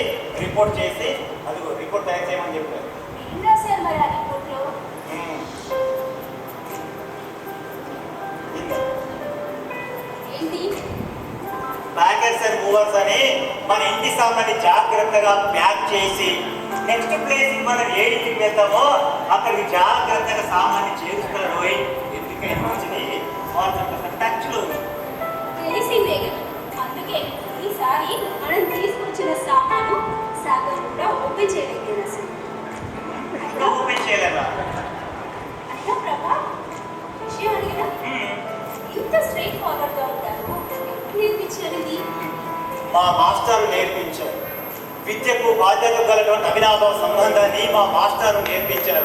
రిపోర్ట్ చేసి అదిగో రిపోర్ట్ తయారు చేయమని చెప్పారు. ఏం రాశారు మరి ఆ రిపోర్ట్లో? ఏంటి? ప్యాకర్స్ అండ్ మూవర్స్ అని మన ఇంటి సామాన్ని జాగ్రత్తగా ప్యాక్ చేసి నెక్స్ట్ ప్లేస్ మనం ఏ ఇంటికి వెళ్తామో అక్కడికి జాగ్రత్తగా సామాన్ని చేరుస్తారు. ఎందుకైనా మంచిది వాళ్ళ టచ్లో తెలిసిందే కదా. అందుకే ఈసారి మనం తీసుకొచ్చిన సామాను సగం కూడా ఓపెన్ చేయలేదు అసలు. ఇప్పుడు ఓపెన్ చేయలేదా? అట్లా ప్రభా, విషయం అడిగినా ఇంత స్ట్రైట్ ఫార్వర్డ్గా ఉంటారు. నేర్పించారు ఇది. మా మాస్టారు నేర్పించారు. విద్యకు బాధ్యత గలటువంటి అవినాభావ సంబంధాన్ని మా మాస్టారు నేర్పించారు.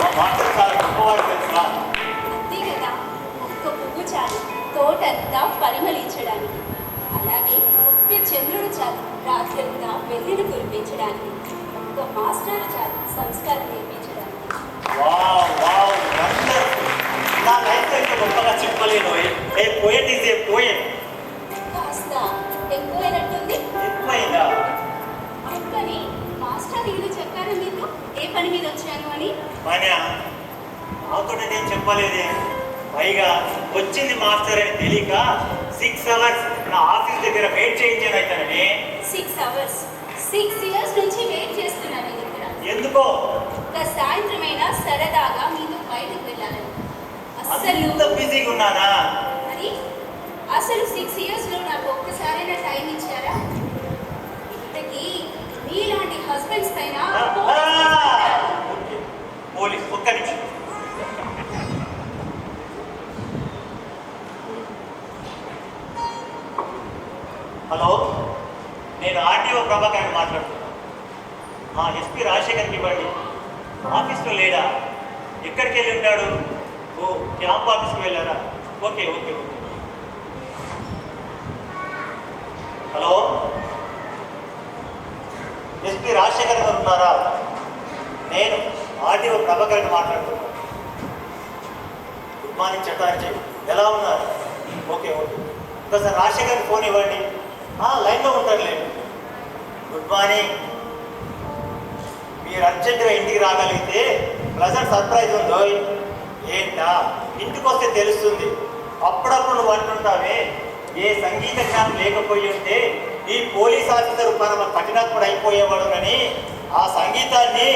మా మాస్టర్ చాలా గొప్పవాడు తెలుసా? అంతే కదా, ఒక్క పువ్వు చాలు తోటంతా పరిమళించడానికి. అలాగే ఒక్క చంద్రుడు చాలు రాత్రంతా వెన్నెలు కురిపించడానికి. ఒక్క మాస్టర్ చాలు సంస్కారం నేర్పించడానికి. Wow wow wonderful. నా లైఫ్ అయితే గొప్పగా చెప్పలేను. ఏ పోయెట్ ఈజ్ ఏ పోయెట్. కాస్త ఎక్కువైనట్టుంది. ఎక్కువైందా? అందుకని మాస్టర్ ఇల్లు చెప్పారు మీకు ఏ పని మీద వచ్చాను అని. పని నాతో నేను చెప్పలేదే. పైగా వచ్చింది మాస్టర్ అని తెలియక 6 అవర్స్ నా ఆఫీస్ దగ్గర వెయిట్ చేయించాను అయితేనే. 6 అవర్స్ 6 ఇయర్స్ నుంచి వెయిట్ చేస్తున్నాను మీ దగ్గర. ఎందుకో ఒక సాయంత్రమైనా సరదాగా మీతో బయటకు వెళ్ళాలని. అంత బిజీగా ఉన్నానా? మరి అసలు 6 ఇయర్స్లో నాకు ఒక్కసారైనా టైం ఇచ్చారా? ఇంతకీ మీలాంటి హస్బెండ్స్ పైన పోలీస్ ఒక్క నిమిషం. హలో, నేను ఆర్టీఓ ప్రభాకర్ మాట్లాడుతున్నాను. ఎస్పీ రాజశేఖర్కి ఇవ్వండి. ఆఫీస్లో లేడా? ఎక్కడికి వెళ్ళి ఉంటాడు? ఓ, క్యాంప్ ఆఫీస్కి వెళ్ళారా? Okay okay okay. Hello, SP Rajasekhar గారు ఉన్నారా? నేను ఆర్టీఓ ప్రభాకర్ని మాట్లాడుతున్నాను. గుడ్ మార్నింగ్ చట్టార్జీ, ఎలా ఉన్నారు? Okay okay. ఒకసారి రాజశేఖర్కి ఫోన్ ఇవ్వండి. లైన్లో ఉంటారు లేదు. Good morning. మీరు అర్జెంటుగా ఇంటికి రాగలిగితే ప్లెజెంట్ సర్ప్రైజ్ ఉందో. ఏంటా? ఇంటికి వస్తే తెలుస్తుంది. అప్పుడప్పుడు నువ్వు అంటుంటావే ఏ సంగీత జ్ఞానం లేకపోయి ఉంటే ఈ పోలీస్ ఆఫీసర్ పరమ కఠినప్పుడు అయిపోయేవాడునని. ఆ సంగీతాన్ని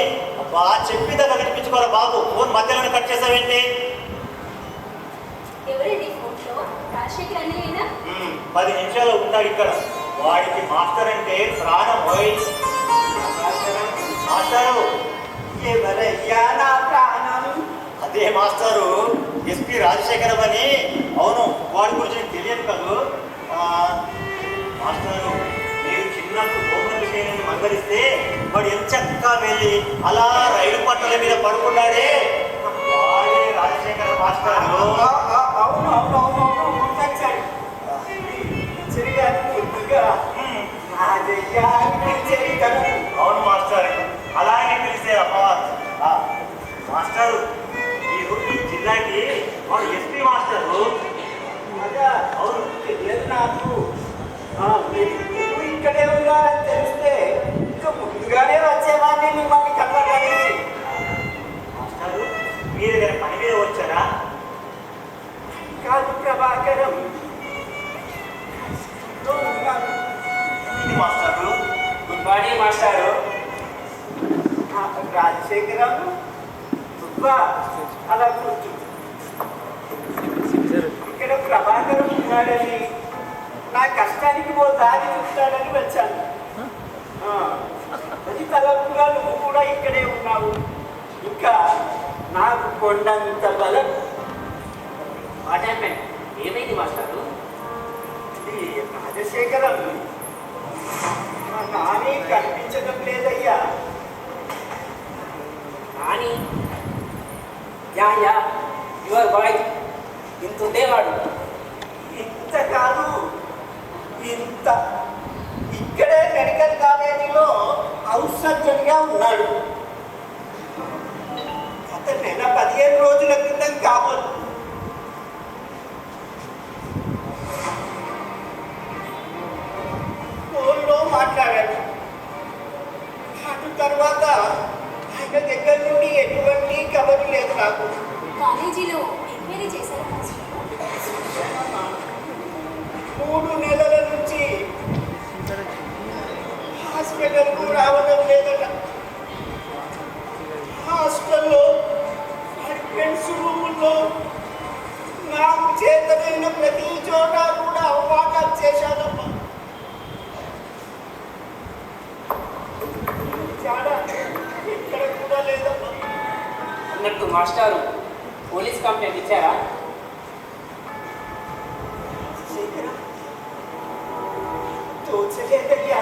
బాగా చెప్పిదాకా వినిపించుకోరా బాబు. ఫోన్ మధ్యలోనే కట్ చేసావేంటి? ఎవరండి ఫోన్లో? రాజశేఖర్ అన్నయ్యనా? 10 నిమిషాలు ఉంటాడు ఇక్కడ. వాడికి మాస్టర్ అంటే ప్రాణం. పోయి మాస్టారు ఎవరయ్యా నా ప్రాణం. అదే మాస్టారు ఎస్పీ రాజశేఖరం అని. అవును, వాడి గురించి తెలియదు కాదు మాస్టారు. ఉన్నట్టు హోంవర్క్ చేయని మందలిస్తే వాడు ఎంచక్కా వెళ్ళి అలా రైలు పట్టాల మీద పడుకున్నాడే వాడే రాజశేఖర మాస్టర్. అవును మాస్టర్, అలాగే పిలిస్తే అమ్మవారు. మాస్టర్ ఈ జిల్లాకి వాడు ఎస్పీ మాస్టర్. అవును తెలియదు నాకు. ఇక్కడే ఉన్నారని తెలిస్తే ఇంకా ముందుగానే వచ్చేవాడిని మిమ్మల్ని కలవడానికి. మాస్టారు మీరు ఏదైనా పని మీద వచ్చారా? కాదు ప్రభాకరం, మాస్టారు. గుడ్ మార్నింగ్ మాస్టారు. రాజశేఖరం అలా కూర్చో. ఇక్కడ ప్రభాకరం ఉన్నాడని, నా కష్టానికి ఓ దారి చూస్తాడని వచ్చాను. అది తలపుగా నువ్వు కూడా ఇక్కడే ఉన్నావు. ఇంకా నాకు కొండంత బలం. ఏమైంది మాస్టారు? రాజశేఖరం, నా నాని కనిపించడం లేదయ్యా. నాని? యా యువర్ బాయ్ ఇంత ఉండేవాడు. ఇంత కాదు, ఇంత. ఇక్కడే మెడికల్ కాలేజీలో హౌస్ సర్జన్గా ఉన్నాడు. గత నెల 15 రోజుల క్రితం కావాలి. ఫోన్లో మాట్లాడాడు. అటు తర్వాత ఆయన దగ్గర నుండి ఎటువంటి కబురు లేదు నాకు. కాలేజీలో ఎంక్వైరీ చేశారు మాస్టర్. 3 నెలల నుంచి హాస్పిటల్కు రావడం లేదట. హాస్టల్లో ఫ్రెండ్స్ రూముల్లో నాకు చేతనైన ప్రతి చోట కూడా అవమానాలు చేశానమ్మా. చాలా ఇక్కడ కూడా లేదమ్మా. అన్నట్టు మాస్టారు పోలీస్ కంప్లైంట్ ఇచ్చారా? తోచలేదయ్యా.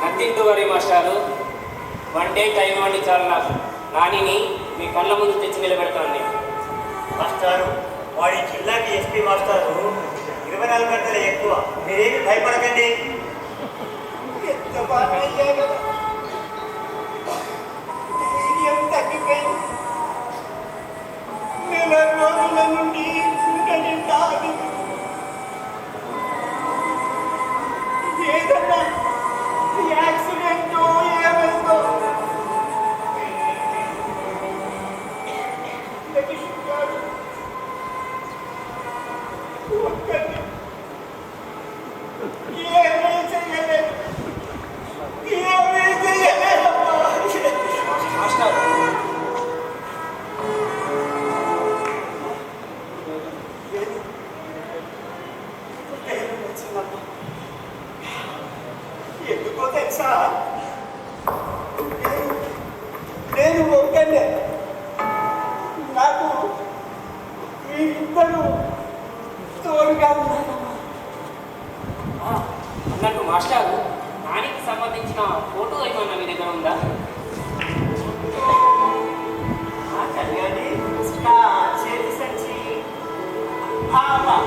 నథింగ్ టు వరీ మాస్టారు. 1 డే టైం ఇవ్వండి చాలు నాకు. నానిని మీ కళ్ళ ముందు తెచ్చి నిలబెడతాను. మాస్టారు వాడి జిల్లాకి ఎస్పీ మాస్టారు 24 గంటలు ఎక్కువ. మీరేమి భయపడకండి. ఎంత బాగా అయ్యా కదా. ధైర్యం తగ్గిపోయింది. నెల రోజుల నుండి గుండె కాదు. ఏదన్నా యాక్సిడెంటో ఏమైందో ఒక్కటి ఏమీ చెయ్యలేదు. ఏమీ చెయ్యలేదమ్మా. మాస్టర్ ఎందుకో తెలుసా, నేను ఒక్కనే. నాకు మీరిద్దరూ తోడుగా ఉన్నారమ్మా. అన్నట్టు మాస్టారు నానికి సంబంధించిన ఫోటో ఏమన్నా మీ దగ్గర ఉందా? కళ్యాణి నా చేతి సంచి. అమ్మా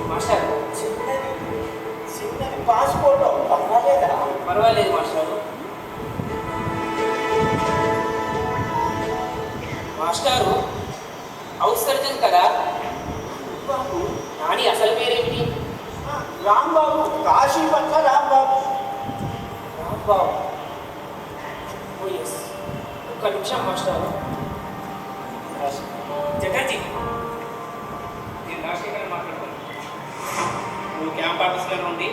మాస్టర్ చిన్నది పాస్పోర్ట్ పర్వాలేదా? పర్వాలేదు మాస్టారు. మాస్టారు హౌస్ సర్జన్ కదా? బాబు నాని అసలు పేరేమిటి? రాంబాబు, కాశీ పట్ల రాంబాబు. రాంబాబు. ఓ ఎస్. ఒక్క నిమిషం మాస్టారు. జగర్జీ నేను రాజశేఖర్ మాట్లాడుతాను. నువ్వు క్యాంప్ ఆఫీస్లో ఉండి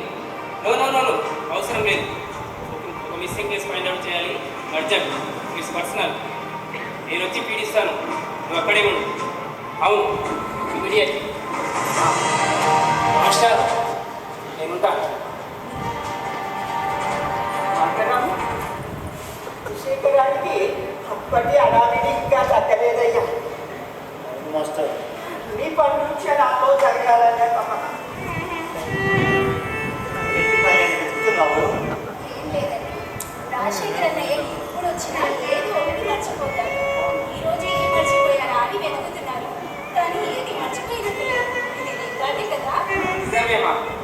నో అవసరం లేదు. ఒక మిస్సింగ్ కేసు ఫైండ్ అవుట్ చేయాలి. అర్జెంట్. It's personal. నేను వచ్చి పీడిస్తాను. నువ్వు అక్కడే ఉండు. అవును ఇమీడియట్. మాస్టర్ నేనుంటాను. శేఖరానికి అప్పటి అడావిడి ఇంకా తగ్గలేదయ్యా.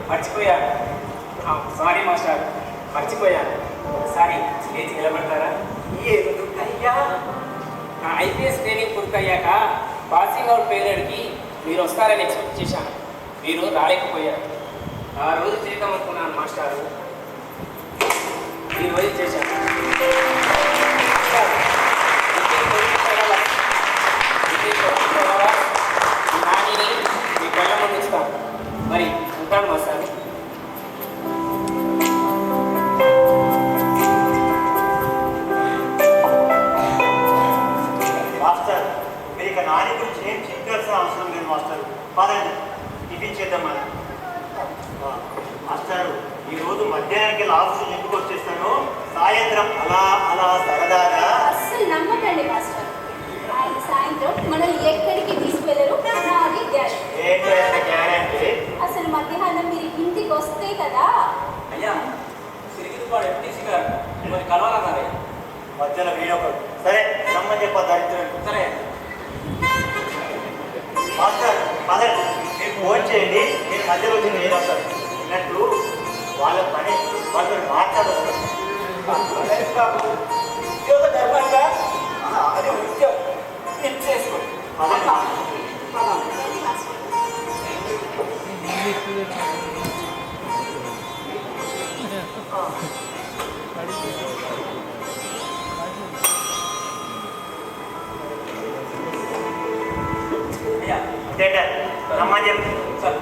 మర్చిపోయాను. సారీ మాస్టర్, మర్చిపోయాను. ఒకసారి లేచి నిలబడతారా? ఎందుకయ్యా? నా ఐపీఎస్ ట్రైనింగ్ పూర్తయ్యాక పాసింగ్ అవుట్ పీరియడ్కి మీరు వస్తారని ఎక్స్పెక్ట్ చేశాను. మీరు రాలేకపోయారు. ఆ రోజు చేద్దామనుకున్నాను మాస్టారు, ఈ రోజు చేశాను. నాని మీ కళ్ళ ముందు ఇస్తాను. మరి ఉంటాను మాస్టారు. మాస్టర్, మీరు ఇక నాని గురించి ఏం చెప్పాల్సిన అవసరం లేదు మాస్టర్. పదండి టిఫిన్ చేద్దాం మనం. మాస్టర్, ఈరోజు మధ్యాహ్నానికి ఆఫీసు ఎందుకు వచ్చేస్తాను, సాయంత్రం అలా అలా సరదాగా. అస్సలు నమ్మకండి మాస్టర్, ఆయన సాయంత్రం మనల్ని ఎక్కడికి తీసుకెళ్లరు. నాది గ్యారంటీ. అసలు మధ్యాహ్నం మీరు ఇంటికి వస్తే కదా. అయ్యా, సిరిగిరిపాడు ఎంటీసీ గారు మరి కలవాలన్నారే. మధ్యలో వీడొకడు. సరే రమ్మని చెప్ప దరిద్రుడు. సరే మాస్టర్, పదండి, మీరు ఫోన్ చేయండి, మీరు మధ్యలో వచ్చి నేను వస్తాను అన్నట్టు. వాళ్ళ పని వాళ్ళతో మాట్లాడొస్తారు. ఉద్యోగ ధర్మంగా అది ఉద్యోగం చేసుకో. రమ్మని చెప్పి సార్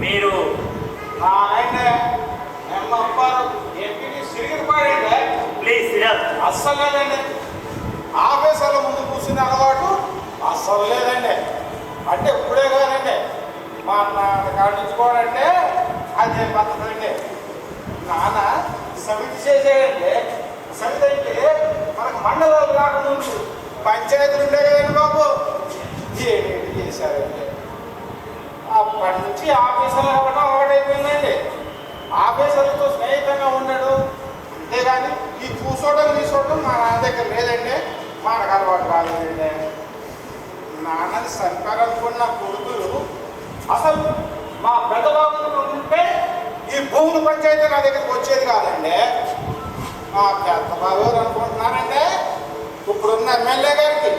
మీరు ప్లీజ్ సిరాజ్. అస్సలు లేదండి. ఆఫీసర్ల ముందు కూర్చునే అలవాటు అస్సలు లేదండి. అంటే ఇప్పుడే కాదండి, మా నాన్న కాడించుకోవాలంటే అదే పద్ధతి అండి. నాన్న సమితి చేసేయండి. సమితి అంటే మనకు మండలాలు రాకముందు పంచాయతీలు ఉండే కదండి బాబు. ఏంటి చేశారండి. అప్పటి నుంచి ఆఫీసర్లు అవ్వడం అలవాటైపోయిందండి. ఆఫీసర్లతో స్నేహితంగా ఉండడు. అంతేగాని ఈ తీసుకోవడం మా నాన్న దగ్గర లేదండి. మనకు అలవాటు రాలేదండి. నాన్నని సంపారనుకున్న కొడుకులు అసలు మా పెద్దబాబు ఉంటే ఈ భూముల పంచాయతీ నా దగ్గరికి వచ్చేది కాదండి. మా పెద్ద బాబు అనుకుంటున్నానండి, ఇప్పుడున్న ఎమ్మెల్యే గారికి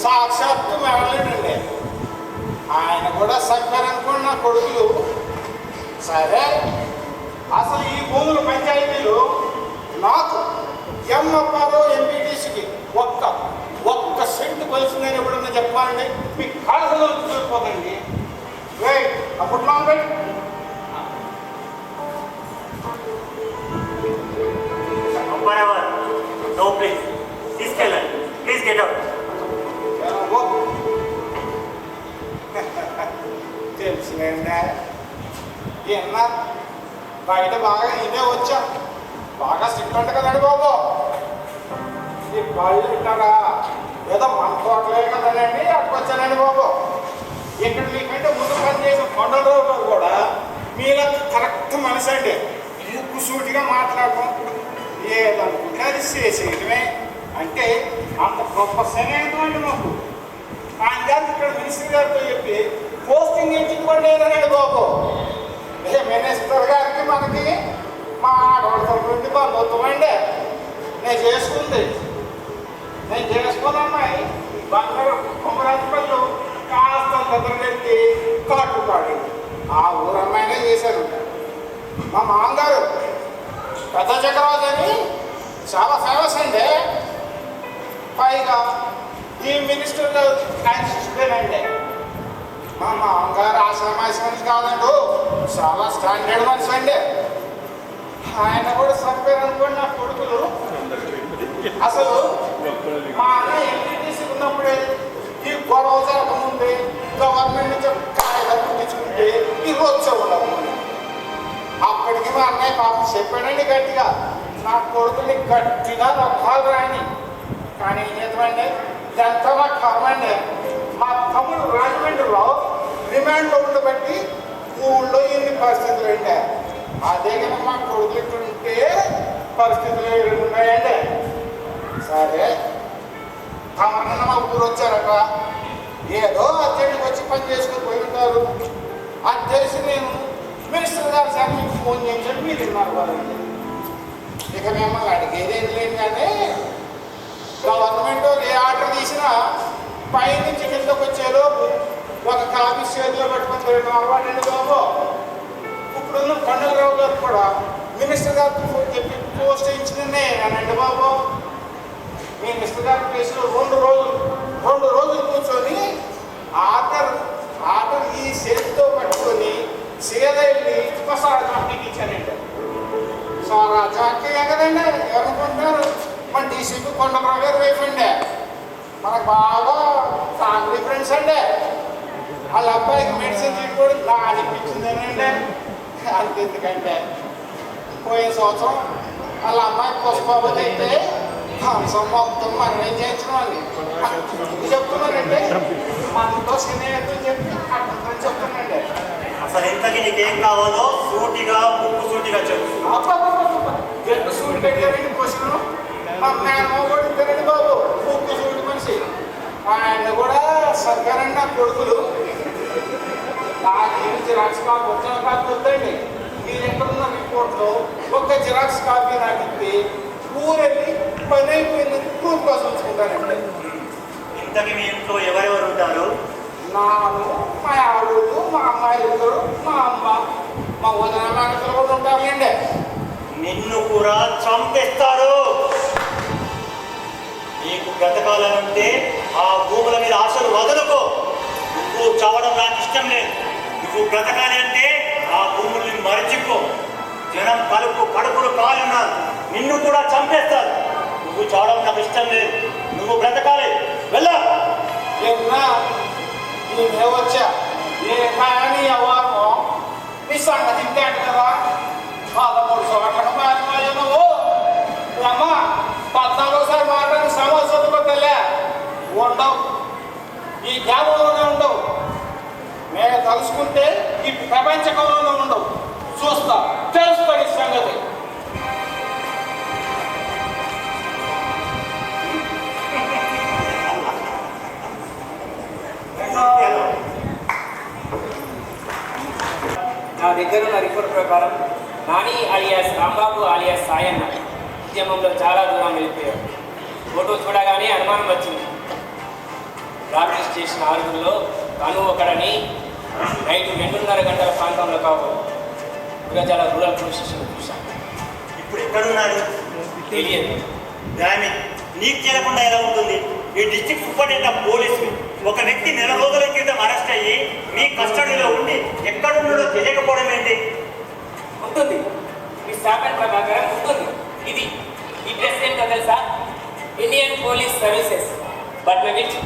సాక్షాత్తు వెళ్ళలేడండి. ఆయన కూడా సంపారనుకున్న కొడుకులు. సరే, అసలు ఈ భూముల పంచాయతీలు నాకు ఎంఎఫ్ఆర్ఓ ఎంపీటీసీకి ఒక్క సెంటు కొలిసిందని ఎప్పుడన్నా చెప్పాలండి. మీ కాళ్ళలో చూసిపోతండి. అప్పుడు నాకు నో ప్లీజ్, తీసుకెళ్ళండి ప్లీజ్. Get out. తెలిసిందండి. ఏమన్నా బయట బాగా ఇదే వచ్చాం. బాగా స్ట్రిక్ట్ అంట కదండి బాబు. ఈ బళ్ళు ఇట్టారా ఏదో మన తోటలే కదండి అట్టుకొచ్చానండి బాబు. ఇక్కడ మీకంటే ముందు పనిచేసిన కొండలరావు గారు కూడా మీలా కరెక్ట్ మనసు అండి. ముక్కు సూటిగా మాట్లాడటం, ఏదనుకుంటే అది చేసేయటమే. అంటే అంత గొప్ప స్నేహితం అండి మాకు. ఆయన గారికి ఇక్కడ మినిస్టర్ గారితో చెప్పి పోస్టింగ్ ఇచ్చుకోండి లేదనండి బాబు. మినిస్టర్ గారికి మనకి మా ఆడవాళ్ళ నుండి బంధుత్వం అండి. నేను చేసుకున్న అమ్మాయి బంగారు కుమరాజపల్లి కాస్త దగ్గరెత్తి కాటుపాడి ఆ ఊరమ్మాయినే చేశారు. మా మామగారు పెద్ద చక్రవర్తి అని చాలా ఫేమస్ అండి. పైగా ఈ మినిస్టర్ ఆయన శిష్యుడేనండి. మా మామగారు ఆశ్రమాసి మనిషి కాదండి, చాలా స్టాండర్డ్ మనిషి అండి. ఆయన కూడా చంపారనుకోండి నా కొడుకులు. అసలు మా అన్న ఎంపీటీసీ ఉన్నప్పుడే ఈ గొడవ జరగకముందే గవర్నమెంట్ నుంచి కాయలు పుట్టించుకుంటే ఈ రోజు ఉండవు. అప్పటికి మా అన్నయ్య పాపం చెప్పాడండి గట్టిగా, నా కొడుకుని గట్టిగా రొక్కాలు రాని. కానీ ఏమండి ఇదంతా మా కర్మండి. మా తమ్ముడు రాజమండ్రిలో రిమాండ్లో ఉండబట్టి ఊళ్ళో ఎన్ని పరిస్థితులు అండి. అదే కనుక మా కొడుకులు ఇక్కడ ఉంటే పరిస్థితులు ఉన్నాయండి. సరే తమన్న మా ఊరు వచ్చారట, ఏదో అర్జెంట్కి వచ్చి పని చేసుకుని పోయి ఉంటారు. అది తెలిసి నేను మినిస్టర్ గారు సార్ మీకు ఫోన్ చేయించండి మీరు ఉన్నారు వాళ్ళు. ఇక మిమ్మల్ని అడిగేది ఏం లేదు కానీ గవర్నమెంట్ ఏ ఆర్డర్ తీసినా పైనుంచి కిందకు వచ్చేలోపు ఒక కాపీ చేతిలో పెట్టుకొని తిరగడం అలవాటండి బాబు. ఇప్పుడున్న పండుగరావు గారు కూడా మినిస్టర్ గారికి ఫోన్ చెప్పి పోస్ట్ ఇచ్చిందే అనండి బాబు. మీ మినిస్టర్ గారి ప్లేస్లో 2 రోజులు కూర్చొని ఆర్డర్ ఈ చేతితో పట్టుకొని సీదల్ని సారా జాకీకి ఇచ్చానండి. సారా జాకీ కదండి ఎవరనుకుంటారు, మన డీసీపీ కొండరావు గారు వైఫ్ అండి, మనకు బాగా ఫ్యామిలీ ఫ్రెండ్స్ అండి. వాళ్ళ అబ్బాయికి మెడిసిన్ తీసుకోవడం బాగా అనిపించిందేనండి. అంతెందుకంటే పోయిన సంవత్సరం వాళ్ళ అమ్మాయి పుష్పవతి అయితే హంసం మొత్తం మనం చేయించడం అని చెప్తున్నానండి. మనతో స్నేహితులు చెప్పి అర్థం చెప్తున్నాండి. అసలు ఇంతకీ నీకేం కావాలో సూటిగా ముక్కు సూటిగా చెప్పు. ఎంత సూటి పెట్టారండి క్వశ్చన్. మా మేనమ్మ కూడా ఇద్దరండి బాబు, ముక్కు సూటి మనిషి. ఆయన కూడా సర్గారండి నా కొడుకులు. నాకు జిరాక్స్ కాపీ వచ్చిన కాపీ వద్దండి, మీరు ఎక్కడున్న రిపోర్ట్లో ఒక జిరాక్స్ కాపీ నాకు ఇస్తే ఊరెళ్ళి పని అయిపోయిందని ప్రూఫ్ కోసం ఉంచుకుంటానండి. ఇంతకీ మీ ఇంట్లో ఎవరెవరు ఉంటారు? నాను, మా ఆవిడలు, మా అమ్మాయిలు ఇద్దరు, మా అమ్మ, మా వదిన మేనతలు కూడా ఉంటారులేండి. నిన్ను కూడా చంపేస్తారు. నీకు బ్రతకాలనుంటే ఆ భూముల మీద ఆశలు వదులుకో. నువ్వు చావడం నాకు ఇష్టం లేదు. నువ్వు బ్రతకాలి అంటే ఆ భూముల్ని మరచిపో. జనం కడుపులు కాలున్నారు, నిన్ను కూడా చంపేస్తారు. నువ్వు చావడం నాకు ఇష్టం లేదు, నువ్వు బ్రతకాలి. వెళ్ళా నేను వచ్చా ఏ కానీ అవ్వాలో నీ సంగతి ఇంతేంటి కదా. 13 చోట్లకు మారిపోయా నువ్వు. అమ్మ 14సారి మాట్లాడి సమస్యలు కొట్టలే ఉండవు, ఈ జ్ఞాపకంలోనే ఉండవు. నేను తలుసుకుంటే ఈ ప్రపంచకంలోనే ఉండవు. చూస్తా, తెలుస్తాడు ఈ సంగతి. నా దగ్గర ఉన్న రిపోర్ట్ ప్రకారం నాని అలియాస్ రాంబాబు అలియాస్ సాయన్న ఉద్యమంలో చాలా దూరం వెళ్ళిపోయారు. ఫోటో చూడగానే అనుమానం వచ్చింది. రాబరీ స్టేషన్ 6గురిలో తను ఒకడని నైట్ 2:30 గంటల ప్రాంతంలో కాబోలు గురజాల రూరల్ పోలీస్ స్టేషన్ చూశాను. ఇప్పుడు ఎక్కడున్నాడు తెలియదు. దాన్ని నీకు చేయకుండా ఎలా ఉంటుంది? ఈ డిస్ట్రిక్ట్ సూపరింటెండెంట్ పోలీసు ఒక వ్యక్తి 4 రోజుల క్రితం అరెస్ట్ అయ్యి మీ కస్టడీలో ఉండి ఎక్కడున్నాడో తెలియకపోవడం ఏంటి? ఉంటుంది, మీ స్టాఫ్ ప్రకారం ఉంటుంది. ఇది ఈ డ్రెస్ ఏంటో తెలుసా? Indian police services, but which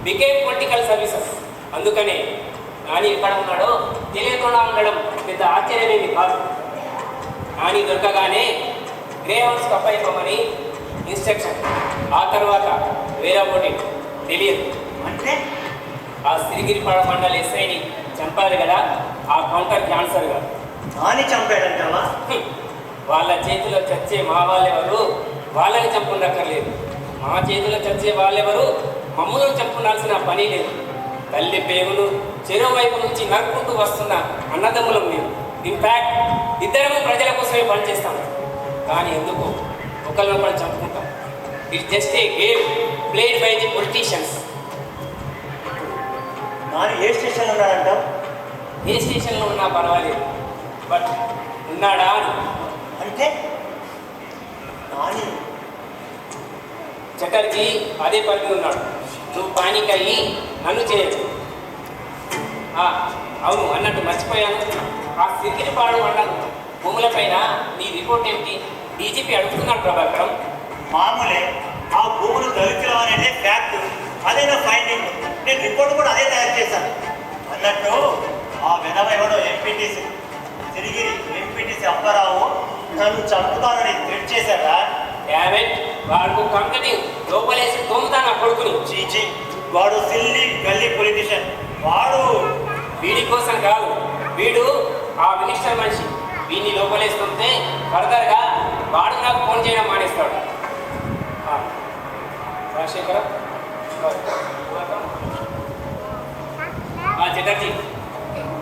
became political services. అందుకనే నాని ఎక్కడ ఉన్నాడో తెలియకుండా ఉండడం పెద్ద ఆశ్చర్యమేమి కాదు. నాని దొరకగానే గ్రే హౌస్ కప్పైపోమని ఇన్స్ట్రక్షన్. ఆ తర్వాత వేరే ఒకటి తెలియదు. అంటే ఆ సిరిగిరిపాడ మండలి ఎస్ఐని చంపారు కదా, ఆ కౌంటర్ క్యాన్సర్గా నాని చంపాడంటావా? వాళ్ళ చేతిలో చచ్చే మా వాళ్ళెవరు వాళ్ళని చంపుండక్కర్లేదు. మా చేతిలో చచ్చే వాళ్ళెవరు మమ్మల్ని చంపుండాల్సిన పని లేదు. తల్లి పేగులు చెరువు వైపు నుంచి నరుకుంటూ వస్తున్న అన్నదమ్ములం మేము. ఇన్ఫ్యాక్ట్ ఇద్దరము ప్రజల కోసమే పనిచేస్తాం. కానీ ఎందుకు ఒకరినొకరు చంపుకుంటాం? It's just a game played by the politicians. Nani ఏ స్టేషన్లో ఉన్నాడంట? ఏ స్టేషన్లో ఉన్నా పర్వాలేదు, బట్ ఉన్నాడా అని. అంటే నాని చటర్జీ అదే పని ఉన్నాడు. నువ్వు పానిక్ అయ్యి నన్ను చేయొచ్చు. అవును, అన్నట్టు మర్చిపోయాను. ఆ సిరిగిరిపాడు మండలం భూములపైన నీ రిపోర్ట్ ఏమిటి? డీజీపీ అడుగుతున్నాడు ప్రభాకరం. మామూలే, ఆ భూములు దళితులు అనేది ఫ్యాక్ట్, అదే నా ఫైండింగ్. నేను రిపోర్ట్ కూడా అదే తయారు చేశాను. అన్నట్టు ఆ విధవ ఎవడో ఎంపీటీసీ తిరిగిరి ఎంపీటీసీ అప్పారావు నన్ను చంపుతానని థ్రెట్ చేశారా? డామెట్, వాడు కంపెనీ లోపలేసి తోముతాను ఆ కొడుకుని. చీచి, వాడు సిల్లీ గల్లీ పొలిటీషియన్. వాడు వీడి కోసం కాదు, వీడు ఆ మినిస్టర్ మనిషి. వీడిని లోపలేస్తుంటే ఫర్దర్గా వాడు నాకు ఫోన్ చేయడం మానేస్తాడు. రాజశేఖర చటర్జీ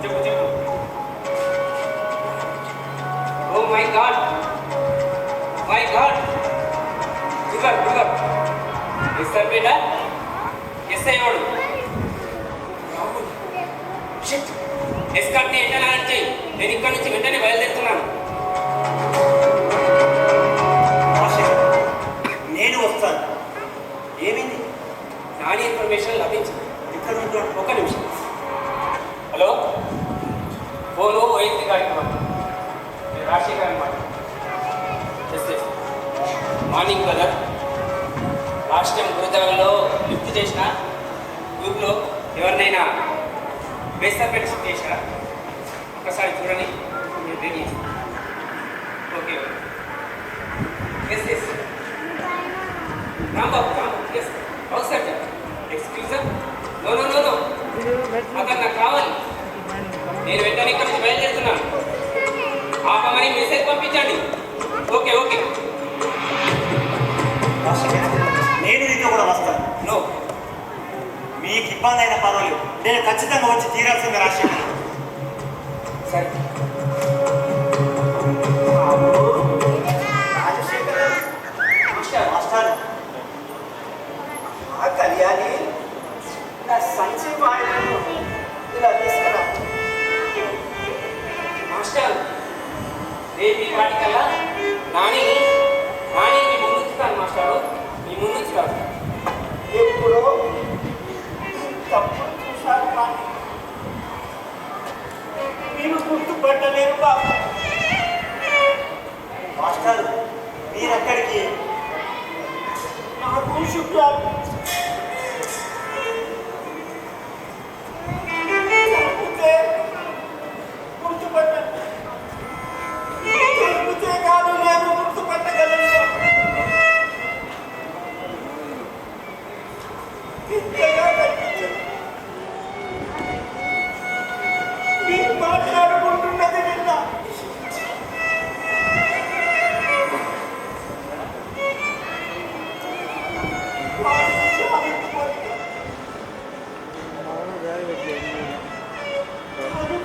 చెప్పు చెప్పు. ఓ మై గాడ్ గుగర్ ఎస్ సార్ బేటా ఎస్ అయ్యోడు ఎస్ కట్ని ఎట్లా చేయి. నేను ఇక్కడి నుంచి వెంటనే బయలుదేరుతున్నాను. నేను వస్తాను. ఏమైంది? నాని ఇన్ఫర్మేషన్ లభించింది. ఇక్కడ ఉంటాడు. ఒక్క నిమిషం. హలో ఫోను వైద్య గారికి రాజశేఖర్ అనమాట. Morning brother. లాస్ట్ టైం గురుజాలలో లిఫ్ట్ చేసిన గ్రూప్లో ఎవరినైనా బేసర్పేట షిఫ్ట్ చేశారా? ఒక్కసారి చూడండి. నేను ready. Okay yes Rambabu yes అవును సార్. Excuse sir. నో అతను నాకు కావాలి. నేను వెంటనే ఇక్కడ నుంచి బయలుదేరుతున్నాను. ఆపమని మెసేజ్ పంపించండి. ఓకే నేను ఇంకా కూడా వస్తాను. నో మీకు ఇబ్బంది అయినా పర్వాలేదు, నేను ఖచ్చితంగా వచ్చి తీరాల్సిందే రాజశేఖర్. సరే మాస్టర్ కళ్యాణి నా సంచి వాయిలను ఇలా తీసుకురా. మాస్టర్ రేపు ఈ వాటికల్లా నాని మీ ముందుంచుతాను మాస్టారు. మీ ముందుంచుతాను. ఎప్పుడో తప్పుడు చూశాను కానీ నేను గుర్తుపట్టలేను బాబు. మాస్టర్ మీరెక్కడికి? నాకు శుక్రాలు గుర్తుపట్టాను. దొరికితే కాదు నేను గుర్తుపట్టగలను. ఇంతగా కనిపించదు. మీరు మాట్లాడుకుంటున్నది విన్నా.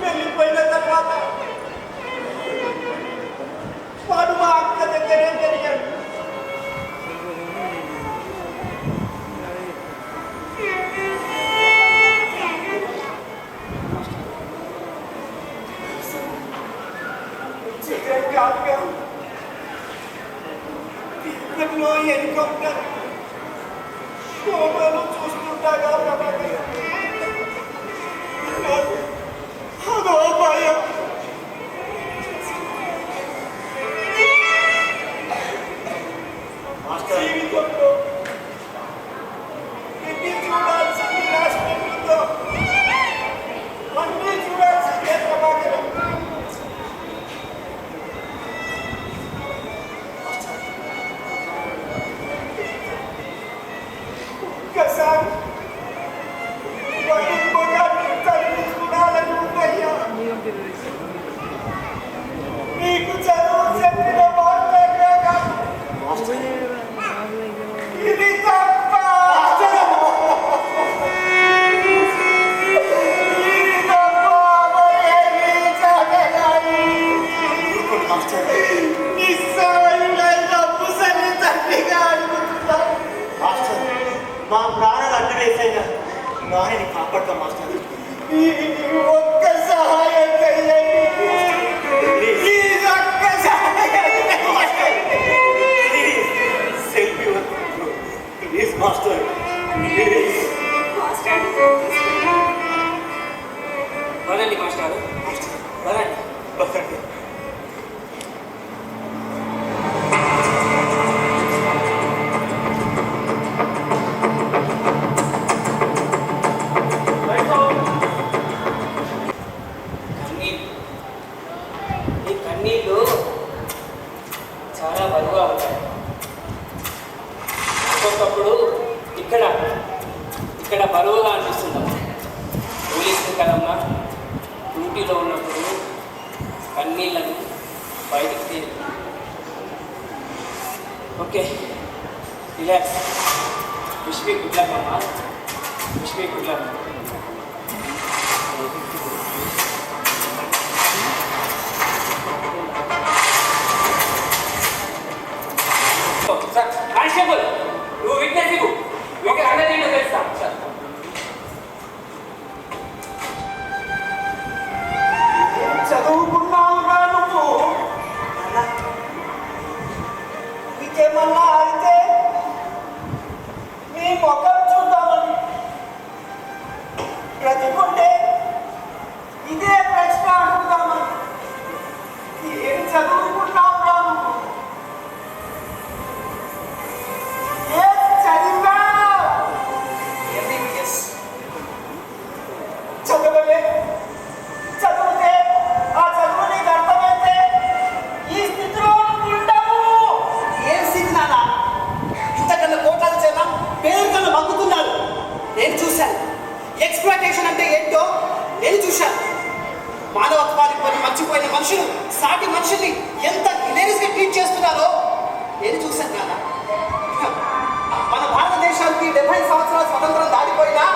వెళ్ళిపోయిన తర్వాత వాడు మా అక్క దగ్గరే పెరిగాడు. కాదుగా ఎక్కడో హెలికాప్టర్ ఫోటోలు చూస్తుండగా అదో భయం. జీవితంలో ఎన్ని చూడాల్సింది రాష్ట్రంలో అన్నీ చూడాల్సిందే ప్రభాకరం. ఒక్కసారి చూడాలని ఉందయ్యా. నీకు చదువు చెప్పిన మాటలే కాదు, ఇది తప్ప. ఇది తప్ప ఏమీ జరగదు. నిస్సహాయులైన ముసలి తండ్రిగా అడుగుతున్నా. మా ప్రాణాలు అడ్డువేసైనా నాయని కాపాడతాం మాస్టర్. ఒక్క సహాయం చేయండి. ప్లీజ్ ఒక్క సహాయం సెల్ఫీ ప్లీజ్ మాస్టర్. వదండి మాస్టారు వదండి. ఈ కన్నీళ్ళు చాలా బరువుగా ఉంటాయి. ఒక్కొక్కప్పుడు ఇక్కడ బరువుగా అనిపిస్తుంది. పోలీసులు కదమ్మా డ్యూటీలో ఉన్నప్పుడు కన్నీళ్ళని బయటికి తీరు. Okay relax. Wish me good luck అమ్మా. Wish me good luck. Sir constable నువ్వు విట్నెస్ ఇవ్వు. ఓకే అందరినీ తెలుస్తాం సార్. చదువుకున్నావుగా నువ్వు నీకేమన్నా అయితే నీ ముఖం చూద్దామని బ్రతికుంటే ఇదే ప్రశ్న అడుగుతామని. ఏం చదువుకున్నావుగా నువ్వు? ఏం చదివా? MBBS చదవలే. చదివితే ఆ చదువు నీకు అర్థమైతే ఈ స్థితిలో ఉండవు. ఏం స్థితి నాన్న? ఇంతకన్నా కోటాలు చేద్దాం పేరు కన్నా మగ్గుతున్నారు. నేను చూశాను. ఎక్స్ప్లాయిటేషన్ అంటే ఏంటో నేను చూశాను. మానవత్వానికి కొన్ని మర్చిపోయిన మనుషులు సాటి మనుషుల్ని ఎంత హిలేరియస్గా ట్రీట్ చేస్తున్నారో నేను చూశాను నాన్న. మన భారతదేశానికి 70 సంవత్సరాల స్వతంత్రం దాటిపోయినా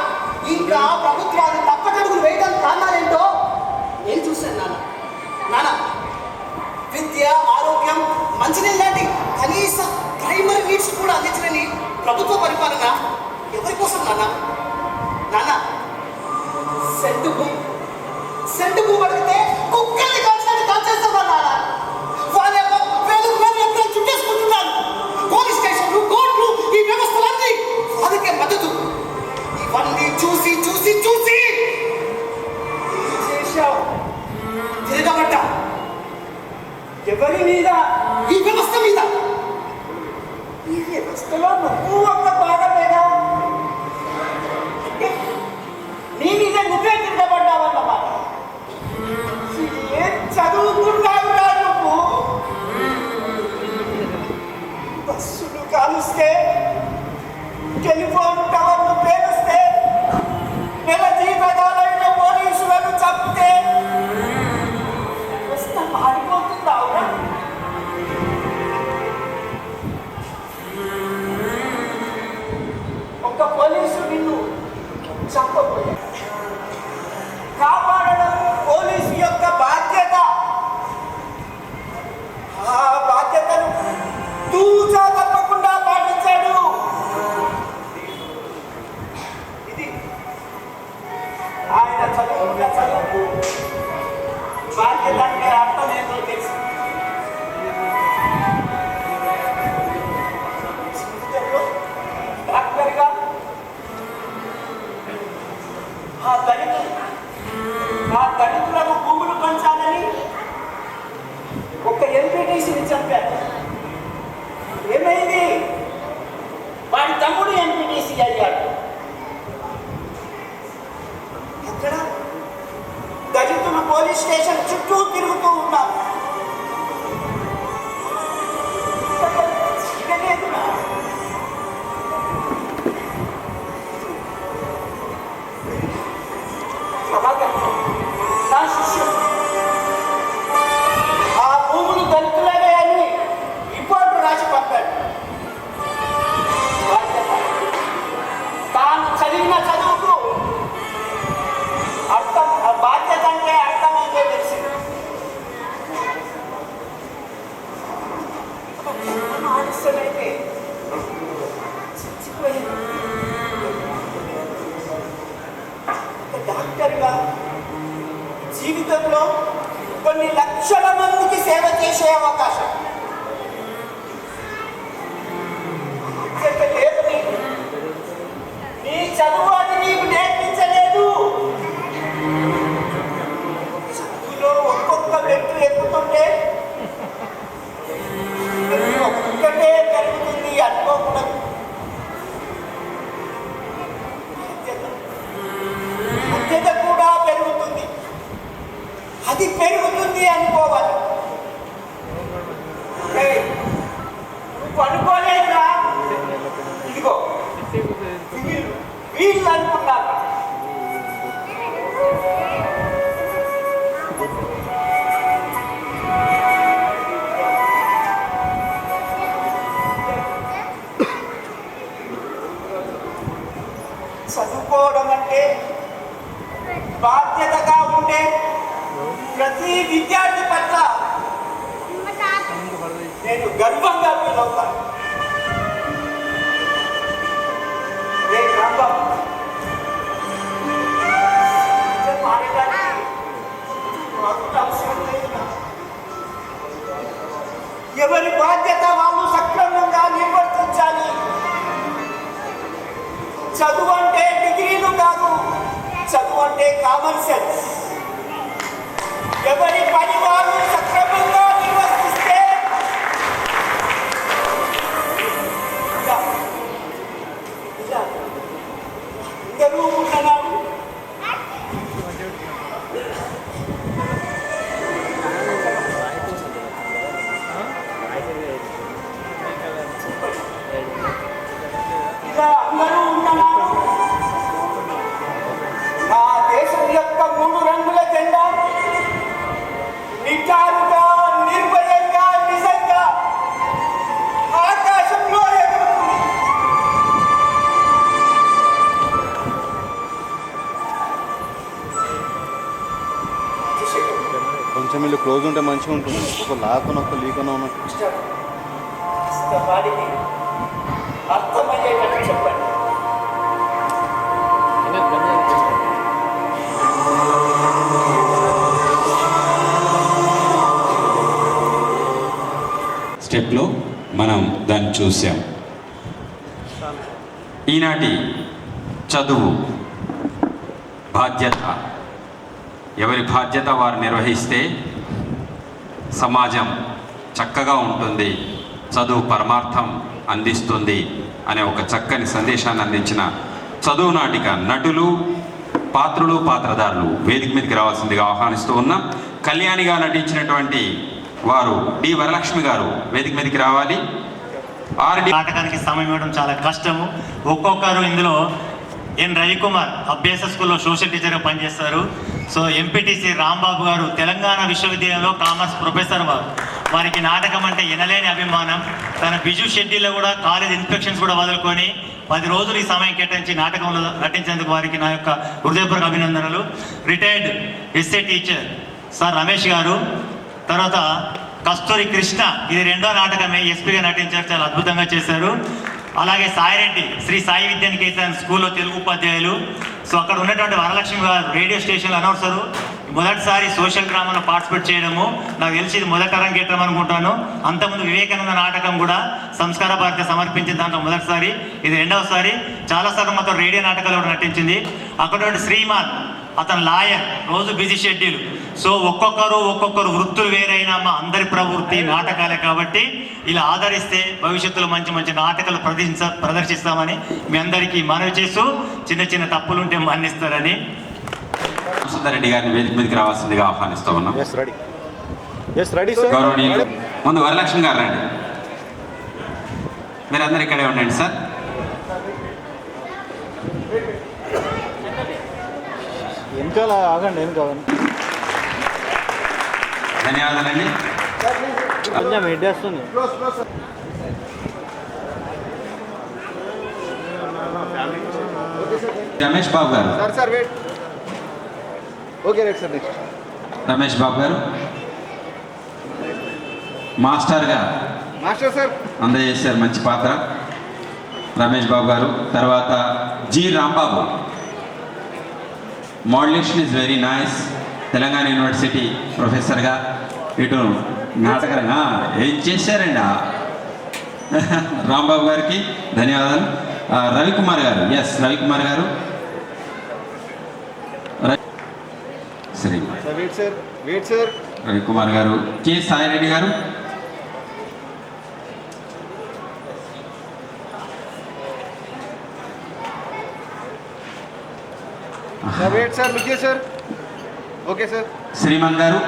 ఇంకా ప్రభుత్వాలు తప్పటడుగులు వేయడం కారణాలేంటో నేను చూశాను నాన్న. నాన్న విద్య, ఆరోగ్యం, మంచినీళ్ళు లాంటి కనీస ప్రైమరీ నీడ్స్ కూడా అందించలేని ప్రభుత్వ పరిపాలన ఎవరి కోసం నాన్న? నాన్న సెంటు భూమి అడిగితే కుక్కల్ని కాల్చినట్టు కాల్చేస్తావా నాన్న? వాళ్ళేమో వేలు చుట్టేసుకుంటున్నారు. పోలీస్ స్టేషన్లు, కోర్టులు, ఈ వ్యవస్థలన్నీ వాళ్ళకే మద్దతు. ఇవన్నీ చూసి చూసి చూసి చేశావు. తిరగబడ్డా ఎవరి మీద? ఈ వ్యవస్థ మీద. ఈ వ్యవస్థలో నువ్వు ఒక భాగమేనా? నీ మీద నువ్వే తిరగబడ్డావన్నమాట. ఏం చదువుకున్నావురా నువ్వు? బస్సులు కాలుస్తే, టెలిఫోన్ టవర్లు పేరుస్తే, నెల జీవితాలైన పోలీసులను చంపితే వ్యవస్థ మారిపోతుందావురా? ఒక పోలీసు నిన్ను చంపబోయాడు. కాపాడడం పోలీసు యొక్క బాధ్యత. ఆ బాధ్యతను తూచా తప్పకుండా పాటించాడు. ఇది ఆయన చదువుకున్న చదువు. బాధ్యత అంటే అర్థం ఏంటో తెలుసు. జీవితంలో డాక్టర్గా ఆ దళితులకు భూములు పంచాలని ఒక ఎంపీటీసీని చంపారు. ఏమైంది? వాడి తమ్ముడు ఎంపీటీసీ అయ్యాడు. అక్కడ దళితులు పోలీస్ స్టేషన్ చుట్టూ తిరుగుతూ ఉన్నారు. నా శిష్యుడు ఆ భూములు దళితులవే అని రిపోర్టు రాసి పంపాడు. తాను చదివిన చదువుకు అర్థం, బాధ్యత అంటే అర్థమైతే తెలిసింది. ఆలస్యమైతే చచ్చిపోయింది. డాక్టర్గా జీవితంలో కొన్ని లక్షల మందికి సేవ చేసే అవకాశం లేదు. నీ చదువు అది నీకు నేర్పించలేదు. చదువులో ఒక్కొక్క వ్యక్తి ఎక్కుతుంటే ఒక్కటే పెరుగుతుంది అనుకోకూడదు. బాధ్యత కూడా పెరుగుతుంది. అది పెరుగుతుంది అనుకోవాలి. నువ్వు అనుకోలేదురా? ఇదిగో వీళ్ళు అనుకున్నారు. చదువుకోవడం అంటే బాధ్యతగా ఉండే ప్రతి విద్యార్థి పట్ల నేను గర్వంగా ఫీల్ అవుతాను. ఎవరి బాధ్యత వాళ్ళు సక్రమంగా నిర్వర్తించాలి. చదువు అంటే డిగ్రీలు కాదు, చదువు అంటే కామన్ సెన్స్. ఎవరి పని వాళ్ళు సక్రమంగా నిర్వర్తిస్తే అందరూ ఉంటున్నారు. అందరూ ఉంటున్నారు. నా దేశం యొక్క 3 రంగుల జెండా నిటారుగా, నిర్భయంగా, నిజంగా ఆకాశంలో ఎగురుతుంది. కొంచెం వీళ్ళు క్లోజ్ ఉంటే మంచిగా ఉంటుంది. ఒక లాక్కున ఒక లీకున ఉన్నట్టు. వాడికి అర్థమయ్యేటట్టు చెప్పండి. స్టెప్లో మనం దాన్ని చూసాం. ఈనాటి చదువు బాధ్యత, ఎవరి బాధ్యత వారు నిర్వహిస్తే సమాజం చక్కగా ఉంటుంది, చదువు పరమార్థం అందిస్తుంది అనే ఒక చక్కని సందేశాన్ని అందించిన చదువు నాటిక నటులు, పాత్రులు, పాత్రధారులు వేదిక మీదకి రావాల్సిందిగా ఆహ్వానిస్తూ ఉన్నాం. కళ్యాణిగా నటించినటువంటి వారు డి వరలక్ష్మి గారు వేదిక మీదకి రావాలి. నాటకానికి సమయం ఇవ్వడం చాలా కష్టము. ఒక్కొక్కరు ఇందులో ఎన్ రవికుమార్ అభ్యాస స్కూల్లో సోషల్ టీచర్గా పనిచేస్తారు. సో ఎంపీటీసీ రాంబాబు గారు తెలంగాణ విశ్వవిద్యాలయంలో కామర్స్ ప్రొఫెసర్ వారికి నాటకం అంటే ఎనలేని అభిమానం. తన బిజు షెడ్యూల్లో కూడా కాలేజ్ ఇన్స్పెక్షన్స్ కూడా వదులుకొని 10 రోజులు ఈ సమయం కేటాయించి నాటకంలో నటించేందుకు వారికి నా యొక్క హృదయపూర్వక అభినందనలు. Retired SA teacher sir Ramesh గారు, తర్వాత కస్తూరి కృష్ణ, ఇది 2వ నాటకమే, ఎస్పీగా నటించారు, చాలా అద్భుతంగా చేశారు. అలాగే సాయిరెడ్డి శ్రీ సాయి విద్యానికేతన్ స్కూల్లో తెలుగు ఉపాధ్యాయులు. సో అక్కడ ఉన్నటువంటి వరలక్ష్మి గారు రేడియో స్టేషన్లో అనౌన్సరు, మొదటిసారి సోషల్ డ్రామాలో పార్టిసిపేట్ చేయడము నాకు తెలిసి ఇది మొదటి అరంగేట్రం అనుకుంటాను. అంతకుముందు వివేకానంద నాటకం కూడా సంస్కార భారతి సమర్పించిన దాంట్లో మొదటిసారి, ఇది 2వసారి. చాలాసార్లు మొత్తం రేడియో నాటకాలు కూడా నటించింది. అక్కడ శ్రీమాన్, అతను లాయర్, రోజు బిజీ షెడ్యూల్. సో ఒక్కొక్కరు వృత్తులు వేరైనా మా అందరి ప్రవృత్తి నాటకాలే. కాబట్టి ఇలా ఆదరిస్తే భవిష్యత్తులో మంచి మంచి నాటకాలు ప్రదర్శిస్తామని మీ అందరికీ మనవి చేస్తూ, చిన్న చిన్న తప్పులుంటే మన్నిస్తారని సుందరెడ్డి గారిని వేదిక మీదకి రావాల్సిందిగా ఆహ్వానిస్తూ ఉన్నాం. గౌరవనీయులు ముందు వరలక్ష్మి గారు రండి. మీరందరూ ఇక్కడే ఉండండి సార్. వెనకాల ఆగండి, ఏం కావాలి. ధన్యవాదాలండి. కొంచెం ఎడ్డేస్తుంది. రమేష్ బాబు గారు. Sir wait. Okay right sir. Next Ramesh Babu గారు మాస్టర్ సార్ అందజేశారు మంచి పాత్ర. రమేష్ బాబు గారు. తర్వాత G Rambabu, modulation is very nice, Telangana university ప్రొఫెసర్గా ఇటు నాటకంగా ఏం చేశారండి. రాంబాబు గారికి ధన్యవాదాలు. రవికుమార్ గారు, ఎస్ రవికుమార్ గారు. సరే వెయిట్ సార్. రవికుమార్ గారు. కె సాయిరెడ్డి గారు. Wait sir. Look sir. Okay sir. Sriman గారు.